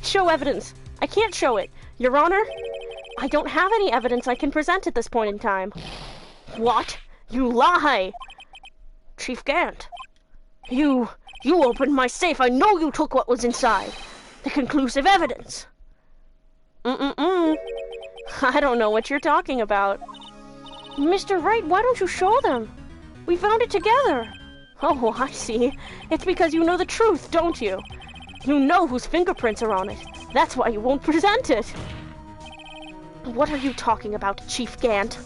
Speaker 1: show evidence! I can't show it! Your Honor, I don't have any evidence I can present at this point in time. What? You lie! Chief Gant, you opened my safe! I know you took what was inside! The conclusive evidence! I don't know what you're talking about. Mr. Wright, why don't you show them? We found it together! Oh, I see. It's because you know the truth, don't you? You know whose fingerprints are on it. That's why you won't present it. What are you talking about, Chief Gant?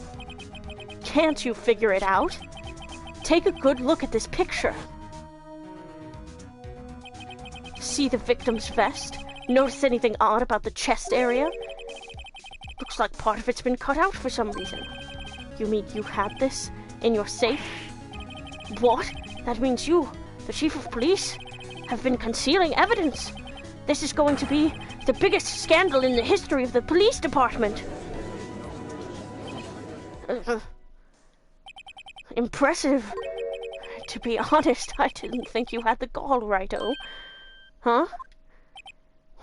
Speaker 1: Can't you figure it out? Take a good look at this picture. See the victim's vest? Notice anything odd about the chest area? Looks like part of it's been cut out for some reason. You mean you had this in your safe? What? That means you, the Chief of Police, have been concealing evidence. This is going to be the biggest scandal in the history of the police department. Impressive. To be honest, I didn't think you had the gall, righto. Huh?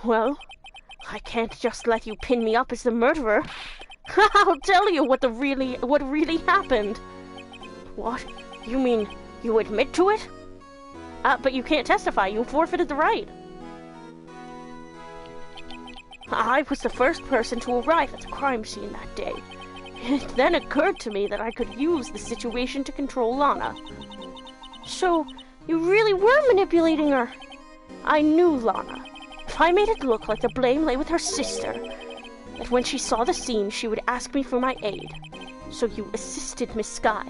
Speaker 1: Well, I can't just let you pin me up as the murderer. I'll tell you what really happened. What? You mean you admit to it? But you can't testify. You forfeited the right. I was the first person to arrive at the crime scene that day. It then occurred to me that I could use the situation to control Lana. So, you really were manipulating her. I knew Lana. If I made it look like the blame lay with her sister, that when she saw the scene, she would ask me for my aid. So you assisted Miss Skye.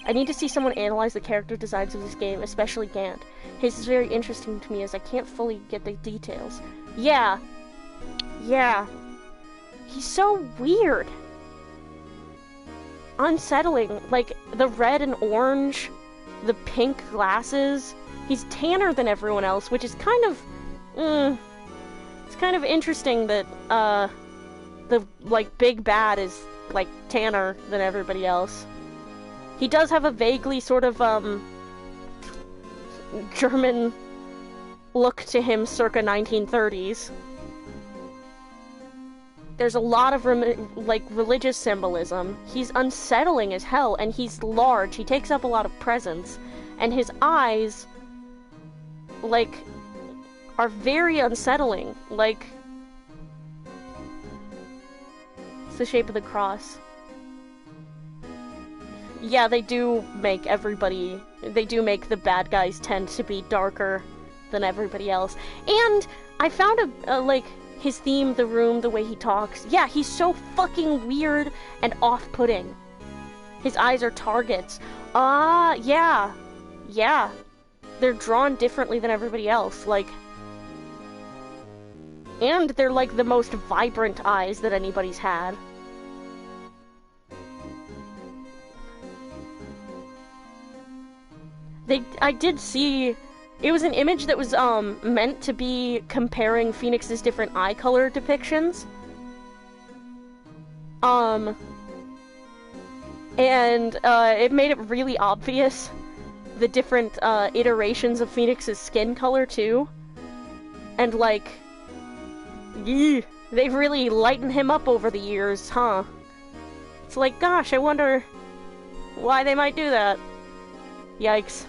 Speaker 1: I need to see someone analyze the character designs of this game, especially Gant. His is very interesting to me as I can't fully get the details. Yeah. He's so weird. Unsettling. Like, the red and orange, the pink glasses. He's tanner than everyone else, which is kind of... it's kind of interesting that, the, like, big bad is, like, tanner than everybody else. He does have a vaguely sort of, German look to him circa 1930s. There's a lot of, religious symbolism. He's unsettling as hell, and he's large. He takes up a lot of presence. And his eyes, like, are very unsettling. Like, it's the shape of the cross. Yeah, they do make the bad guys tend to be darker than everybody else. And I found his theme, the room, the way he talks. Yeah, he's so fucking weird and off-putting. His eyes are targets. Ah, yeah. Yeah. They're drawn differently than everybody else, like... And they're, like, the most vibrant eyes that anybody's had. I did see... It was an image that was, meant to be comparing Phoenix's different eye color depictions. And, it made it really obvious the different, iterations of Phoenix's skin color, too. And, like... They've really lightened him up over the years, huh? It's like, gosh, I wonder why they might do that. Yikes.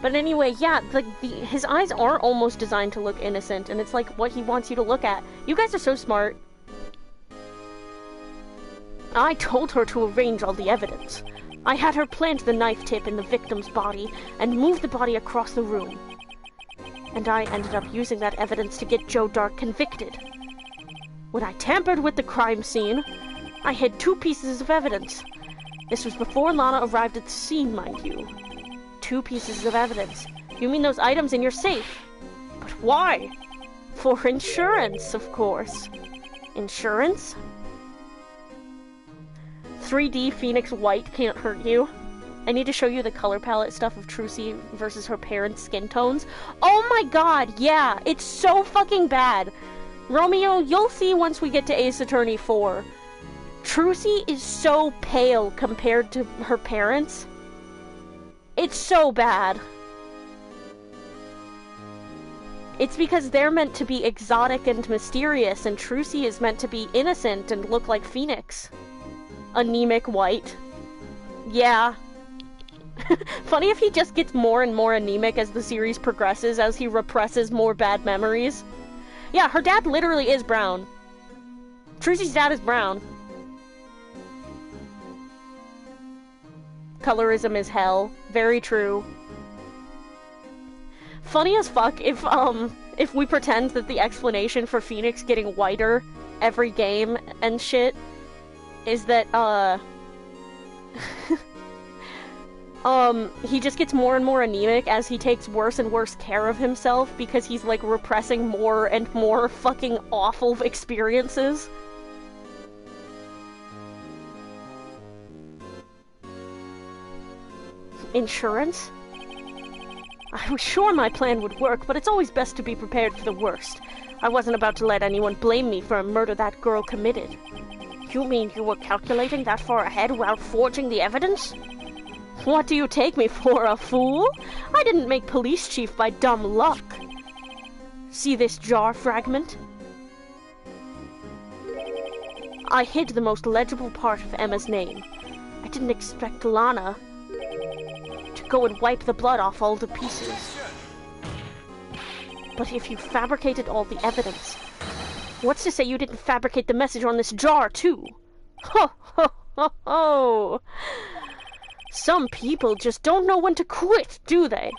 Speaker 1: But anyway, yeah, his eyes are almost designed to look innocent, and it's like what he wants you to look at. You guys are so smart. I told her to arrange all the evidence. I had her plant the knife tip in the victim's body and move the body across the room. And I ended up using that evidence to get Joe Dark convicted. When I tampered with the crime scene, I hid 2 pieces of evidence. This was before Lana arrived at the scene, mind you. 2 pieces of evidence. You mean those items in your safe? But why? For insurance, of course. Insurance? 3D Phoenix White can't hurt you. I need to show you the color palette stuff of Trucy versus her parents' skin tones. Oh my god, yeah, it's so fucking bad. Romeo, you'll see once we get to Ace Attorney 4. Trucy is so pale compared to her parents. It's so bad. It's because they're meant to be exotic and mysterious, and Trucy is meant to be innocent and look like Phoenix. Anemic white. Yeah. Funny if he just gets more and more anemic as the series progresses, as he represses more bad memories. Yeah, her dad literally is brown. Trucy's dad is brown. Colorism is hell. Very true. Funny as fuck if we pretend that the explanation for Phoenix getting whiter every game and shit is that, he just gets more and more anemic as he takes worse and worse care of himself because he's, like, repressing more and more fucking awful experiences. Insurance? I was sure my plan would work, but it's always best to be prepared for the worst. I wasn't about to let anyone blame me for a murder that girl committed. You mean you were calculating that far ahead while forging the evidence? What do you take me for, a fool? I didn't make police chief by dumb luck. See this jar fragment? I hid the most legible part of Emma's name. I didn't expect Lana to go and wipe the blood off all the pieces. But if you fabricated all the evidence, what's to say you didn't fabricate the message on this jar, too? Ho, ho, ho, ho! Some people just don't know when to quit, do they?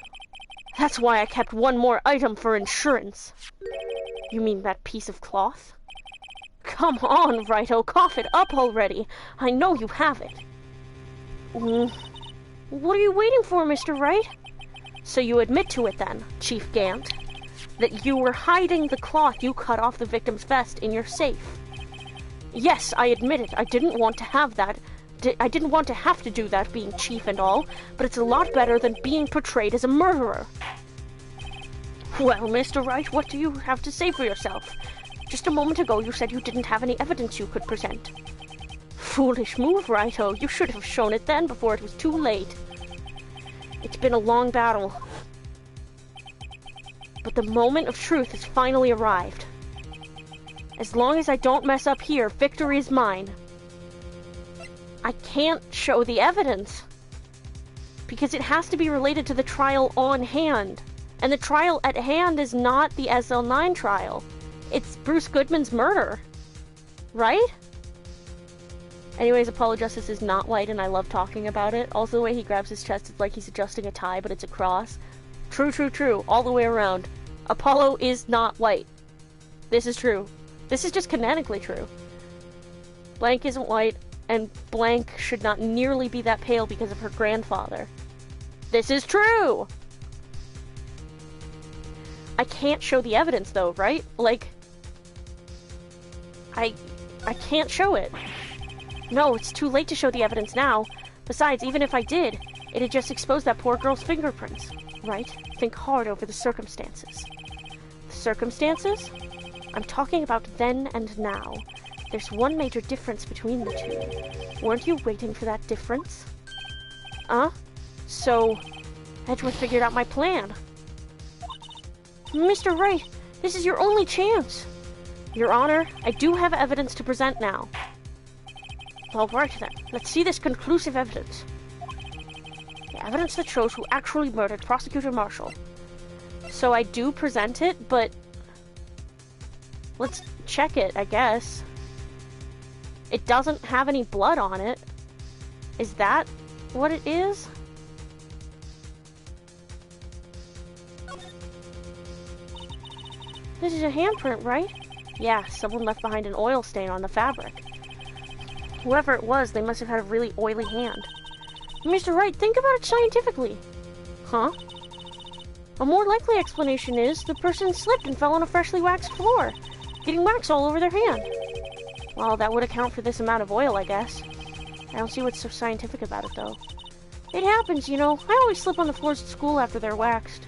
Speaker 1: That's why I kept one more item for insurance. You mean that piece of cloth? Come on, Righto, cough it up already. I know you have it. What are you waiting for, Mr. Wright? So you admit to it then, Chief Gant, that you were hiding the cloth you cut off the victim's vest in your safe. Yes, I admit it. I didn't want to have that. I didn't want to have to do that, being chief and all, but it's a lot better than being portrayed as a murderer. Well, Mr. Wright, what do you have to say for yourself? Just a moment ago you said you didn't have any evidence you could present. Foolish move, Righto. You should have shown it then before it was too late. It's been a long battle. But the moment of truth has finally arrived. As long as I don't mess up here, victory is mine. I can't show the evidence. Because it has to be related to the trial on hand. And the trial at hand is not the SL9 trial. It's Bruce Goodman's murder. Right? Anyways, Apollo Justice is not white, and I love talking about it. Also, the way he grabs his chest, it's like he's adjusting a tie, but it's a cross. True, true, true. All the way around. Apollo is not white. This is true. This is just canonically true. Blank isn't white, and blank should not nearly be that pale because of her grandfather. This is true! I can't show the evidence though, right? Like, I can't show it. No, it's too late to show the evidence now. Besides, even if I did, it'd just expose that poor girl's fingerprints. Right? Think hard over the circumstances. The circumstances? I'm talking about then and now. There's one major difference between the two. Weren't you waiting for that difference? So, Edgeworth figured out my plan. Mr. Wright, this is your only chance. Your Honor, I do have evidence to present now. All right then, let's see this conclusive evidence. The evidence that shows who actually murdered Prosecutor Marshall. So I do present it, but let's check it, I guess. It doesn't have any blood on it. Is that what it is? This is a handprint, right? Yeah, someone left behind an oil stain on the fabric. Whoever it was, they must have had a really oily hand. Mr. Wright, think about it scientifically. Huh? A more likely explanation is the person slipped and fell on a freshly waxed floor, getting wax all over their hand. Well, that would account for this amount of oil, I guess. I don't see what's so scientific about it, though. It happens, you know. I always slip on the floors at school after they're waxed.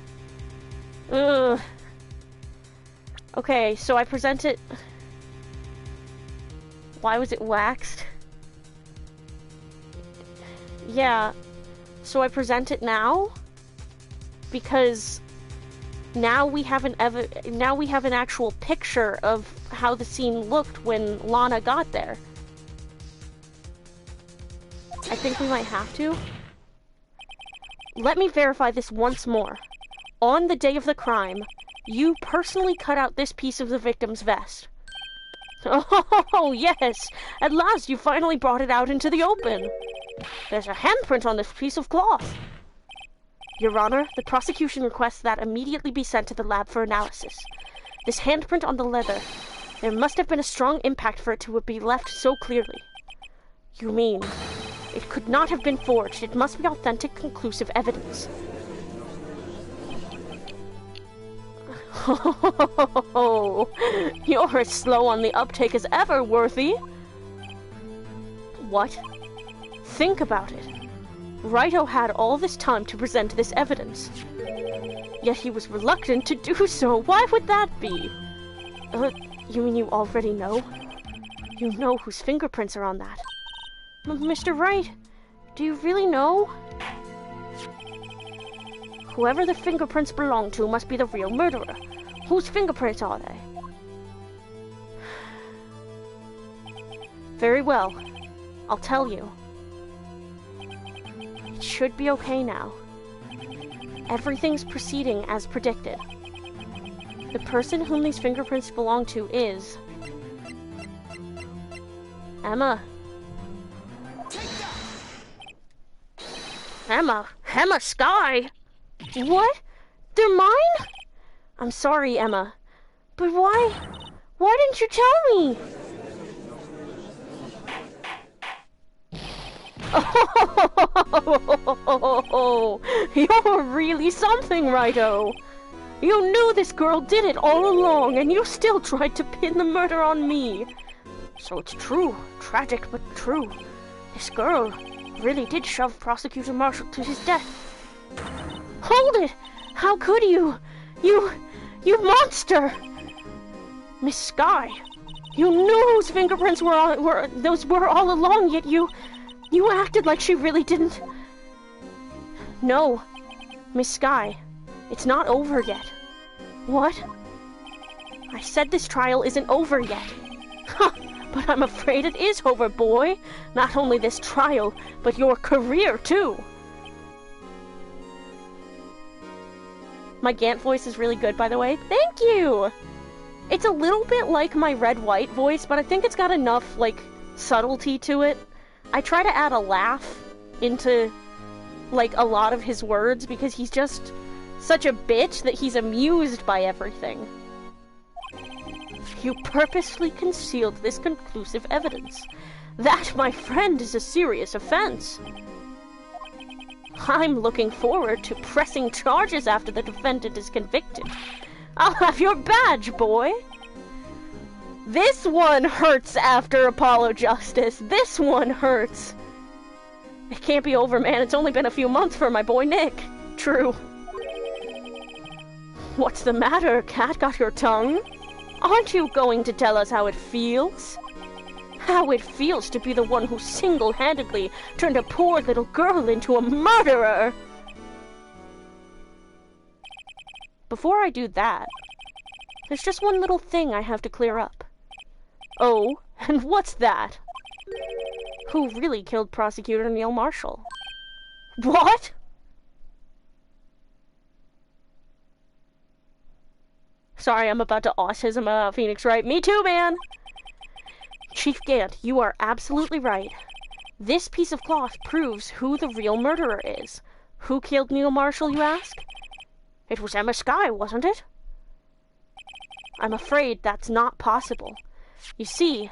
Speaker 1: Ugh. Okay, so I present it... Why was it waxed? Yeah, so I present it now because now we have an actual picture of how the scene looked when Lana got there. I think we might have to. Let me verify this once more. On the day of the crime, you personally cut out this piece of the victim's vest. Oh, yes! At last you finally brought it out into the open! There's a handprint on this piece of cloth! Your Honor, the prosecution requests that immediately be sent to the lab for analysis. This handprint on the leather, there must have been a strong impact for it to be left so clearly. You mean, it could not have been forged, it must be authentic, conclusive evidence. Oh, you're as slow on the uptake as ever, Worthy. What? Think about it. Righto had all this time to present this evidence. Yet he was reluctant to do so. Why would that be? You mean you already know? You know whose fingerprints are on that. Mr. Wright, do you really know? Whoever the fingerprints belong to must be the real murderer. Whose fingerprints are they? Very well. I'll tell you. It should be okay now. Everything's proceeding as predicted. The person whom these fingerprints belong to is... Emma. Emma Skye? What? They're mine? I'm sorry, Emma. But why didn't you tell me? Oh, you're really something, Righto. You knew this girl did it all along, and you still tried to pin the murder on me. So it's true. Tragic, but true. This girl really did shove Prosecutor Marshall to his death. Hold it! How could you? You monster! Miss Skye, you knew whose fingerprints were all along, yet you acted like she really didn't. No, Miss Skye, it's not over yet. What? I said this trial isn't over yet. Ha! But I'm afraid it is over, boy. Not only this trial, but your career, too. My Gant voice is really good, by the way. Thank you! It's a little bit like my red-white voice, but I think it's got enough, like, subtlety to it. I try to add a laugh into, like, a lot of his words, because he's just such a bitch that he's amused by everything. You purposely concealed this conclusive evidence. That, my friend, is a serious offense. I'm looking forward to pressing charges after the defendant is convicted. I'll have your badge, boy. This one hurts after Apollo Justice. This one hurts. It can't be over, man. It's only been a few months for my boy Nick. True. What's the matter, cat? Got your tongue? Aren't you going to tell us how it feels? How it feels to be the one who single-handedly turned a poor little girl into a murderer! Before I do that, there's just one little thing I have to clear up. Oh, and what's that? Who really killed Prosecutor Neil Marshall? What? Sorry, I'm about to autism about Phoenix Wright. Me too, man! Chief Gant, you are absolutely right. This piece of cloth proves who the real murderer is. Who killed Neil Marshall, you ask? It was Emma Skye, wasn't it? I'm afraid that's not possible. You see,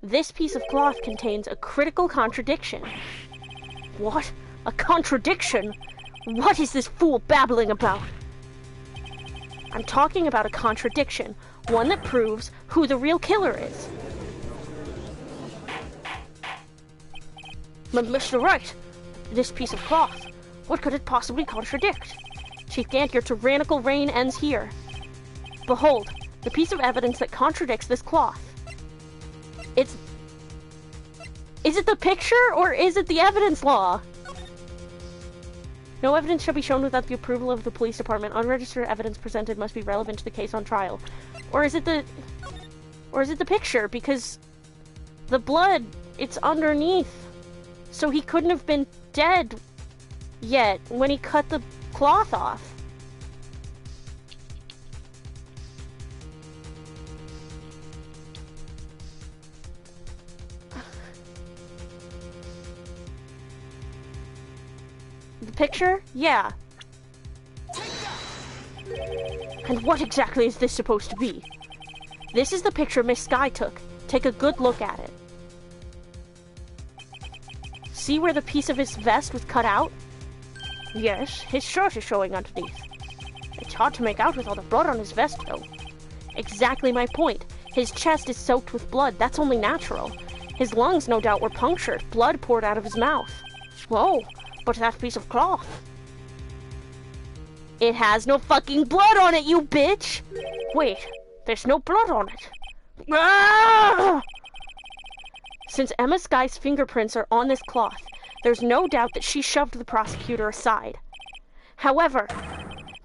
Speaker 1: this piece of cloth contains a critical contradiction. What? A contradiction? What is this fool babbling about? I'm talking about a contradiction, one that proves who the real killer is. Mr. Wright, this piece of cloth, what could it possibly contradict? Chief Gant, your tyrannical reign ends here. Behold, the piece of evidence that contradicts this cloth. Is it the picture, or is it the evidence law? No evidence shall be shown without the approval of the police department. Unregistered evidence presented must be relevant to the case on trial. Or is it the picture? Because the blood, it's underneath. So he couldn't have been dead yet when he cut the cloth off. The picture? Yeah. And what exactly is this supposed to be? This is the picture Miss Skye took. Take a good look at it. See where the piece of his vest was cut out? Yes, his shirt is showing underneath. It's hard to make out with all the blood on his vest, though. Exactly my point. His chest is soaked with blood. That's only natural. His lungs, no doubt, were punctured. Blood poured out of his mouth. Whoa, but that piece of cloth. It has no fucking blood on it, you bitch! Wait, there's no blood on it. Ah! Since Emma Skye's fingerprints are on this cloth, there's no doubt that she shoved the prosecutor aside. However,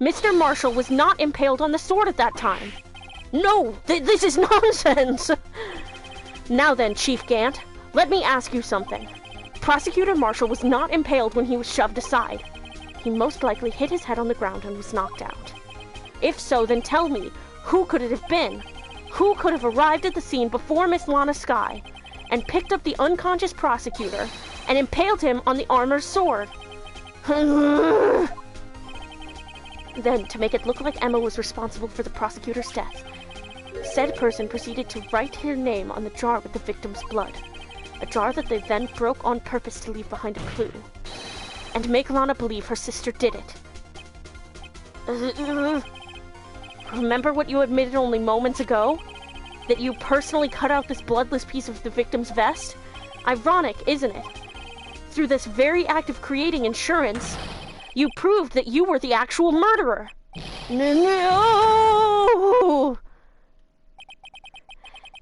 Speaker 1: Mr. Marshall was not impaled on the sword at that time. No, this is nonsense! Now then, Chief Gant, let me ask you something. Prosecutor Marshall was not impaled when he was shoved aside. He most likely hit his head on the ground and was knocked out. If so, then tell me, who could it have been? Who could have arrived at the scene before Miss Lana Skye and picked up the unconscious prosecutor and impaled him on the armor's sword? Then, to make it look like Emma was responsible for the prosecutor's death, said person proceeded to write her name on the jar with the victim's blood, a jar that they then broke on purpose to leave behind a clue, and make Lana believe her sister did it. Remember what you admitted only moments ago? That you personally cut out this bloodless piece of the victim's vest? Ironic, isn't it? Through this very act of creating insurance, you proved that you were the actual murderer. No!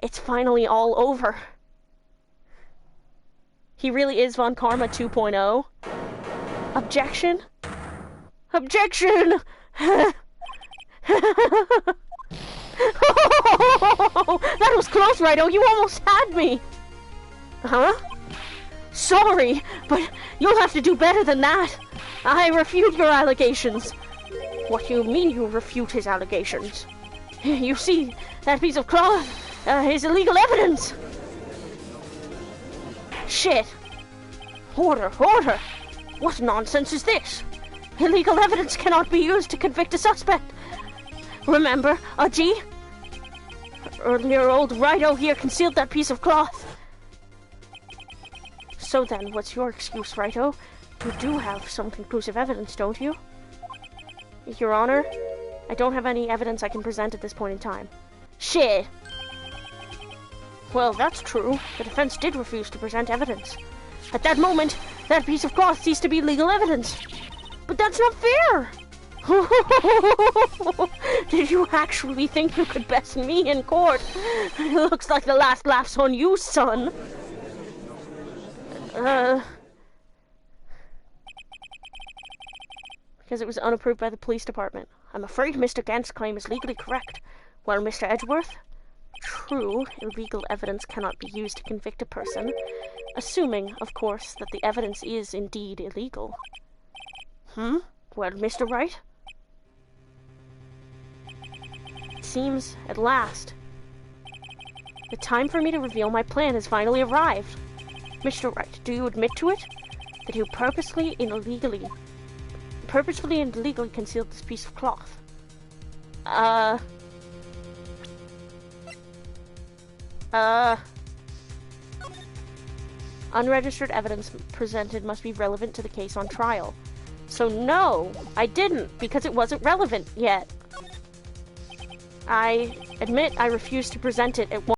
Speaker 1: It's finally all over. He really is Von Karma 2.0. Objection? Objection! That was close, Righto. You almost had me. Huh? Sorry, but you'll have to do better than that. I refute your allegations. What do you mean you refute his allegations? You see, that piece of cloth is illegal evidence. Shit. Order, order. What nonsense is this? Illegal evidence cannot be used to convict a suspect. Remember, G? Earlier old Righto here concealed that piece of cloth. So then, what's your excuse, righto? You do have some conclusive evidence, don't you? Your Honor, I don't have any evidence I can present at this point in time. Shit! Well, that's true. The defense did refuse to present evidence. At that moment, that piece of cloth ceased to be legal evidence. But that's not fair! Did you actually think you could best me in court? It looks like the last laugh's on you, son. Because it was unapproved by the police department. I'm afraid Mr. Gant's claim is legally correct. Well, Mr. Edgeworth? True, illegal evidence cannot be used to convict a person, assuming, of course, that the evidence is indeed illegal. Well, Mr. Wright? It seems, at last, the time for me to reveal my plan has finally arrived. Mr. Wright, do you admit to it? That you purposefully and illegally concealed this piece of cloth? Unregistered evidence presented must be relevant to the case on trial. So no, I didn't, because it wasn't relevant yet. I admit I refused to present it at one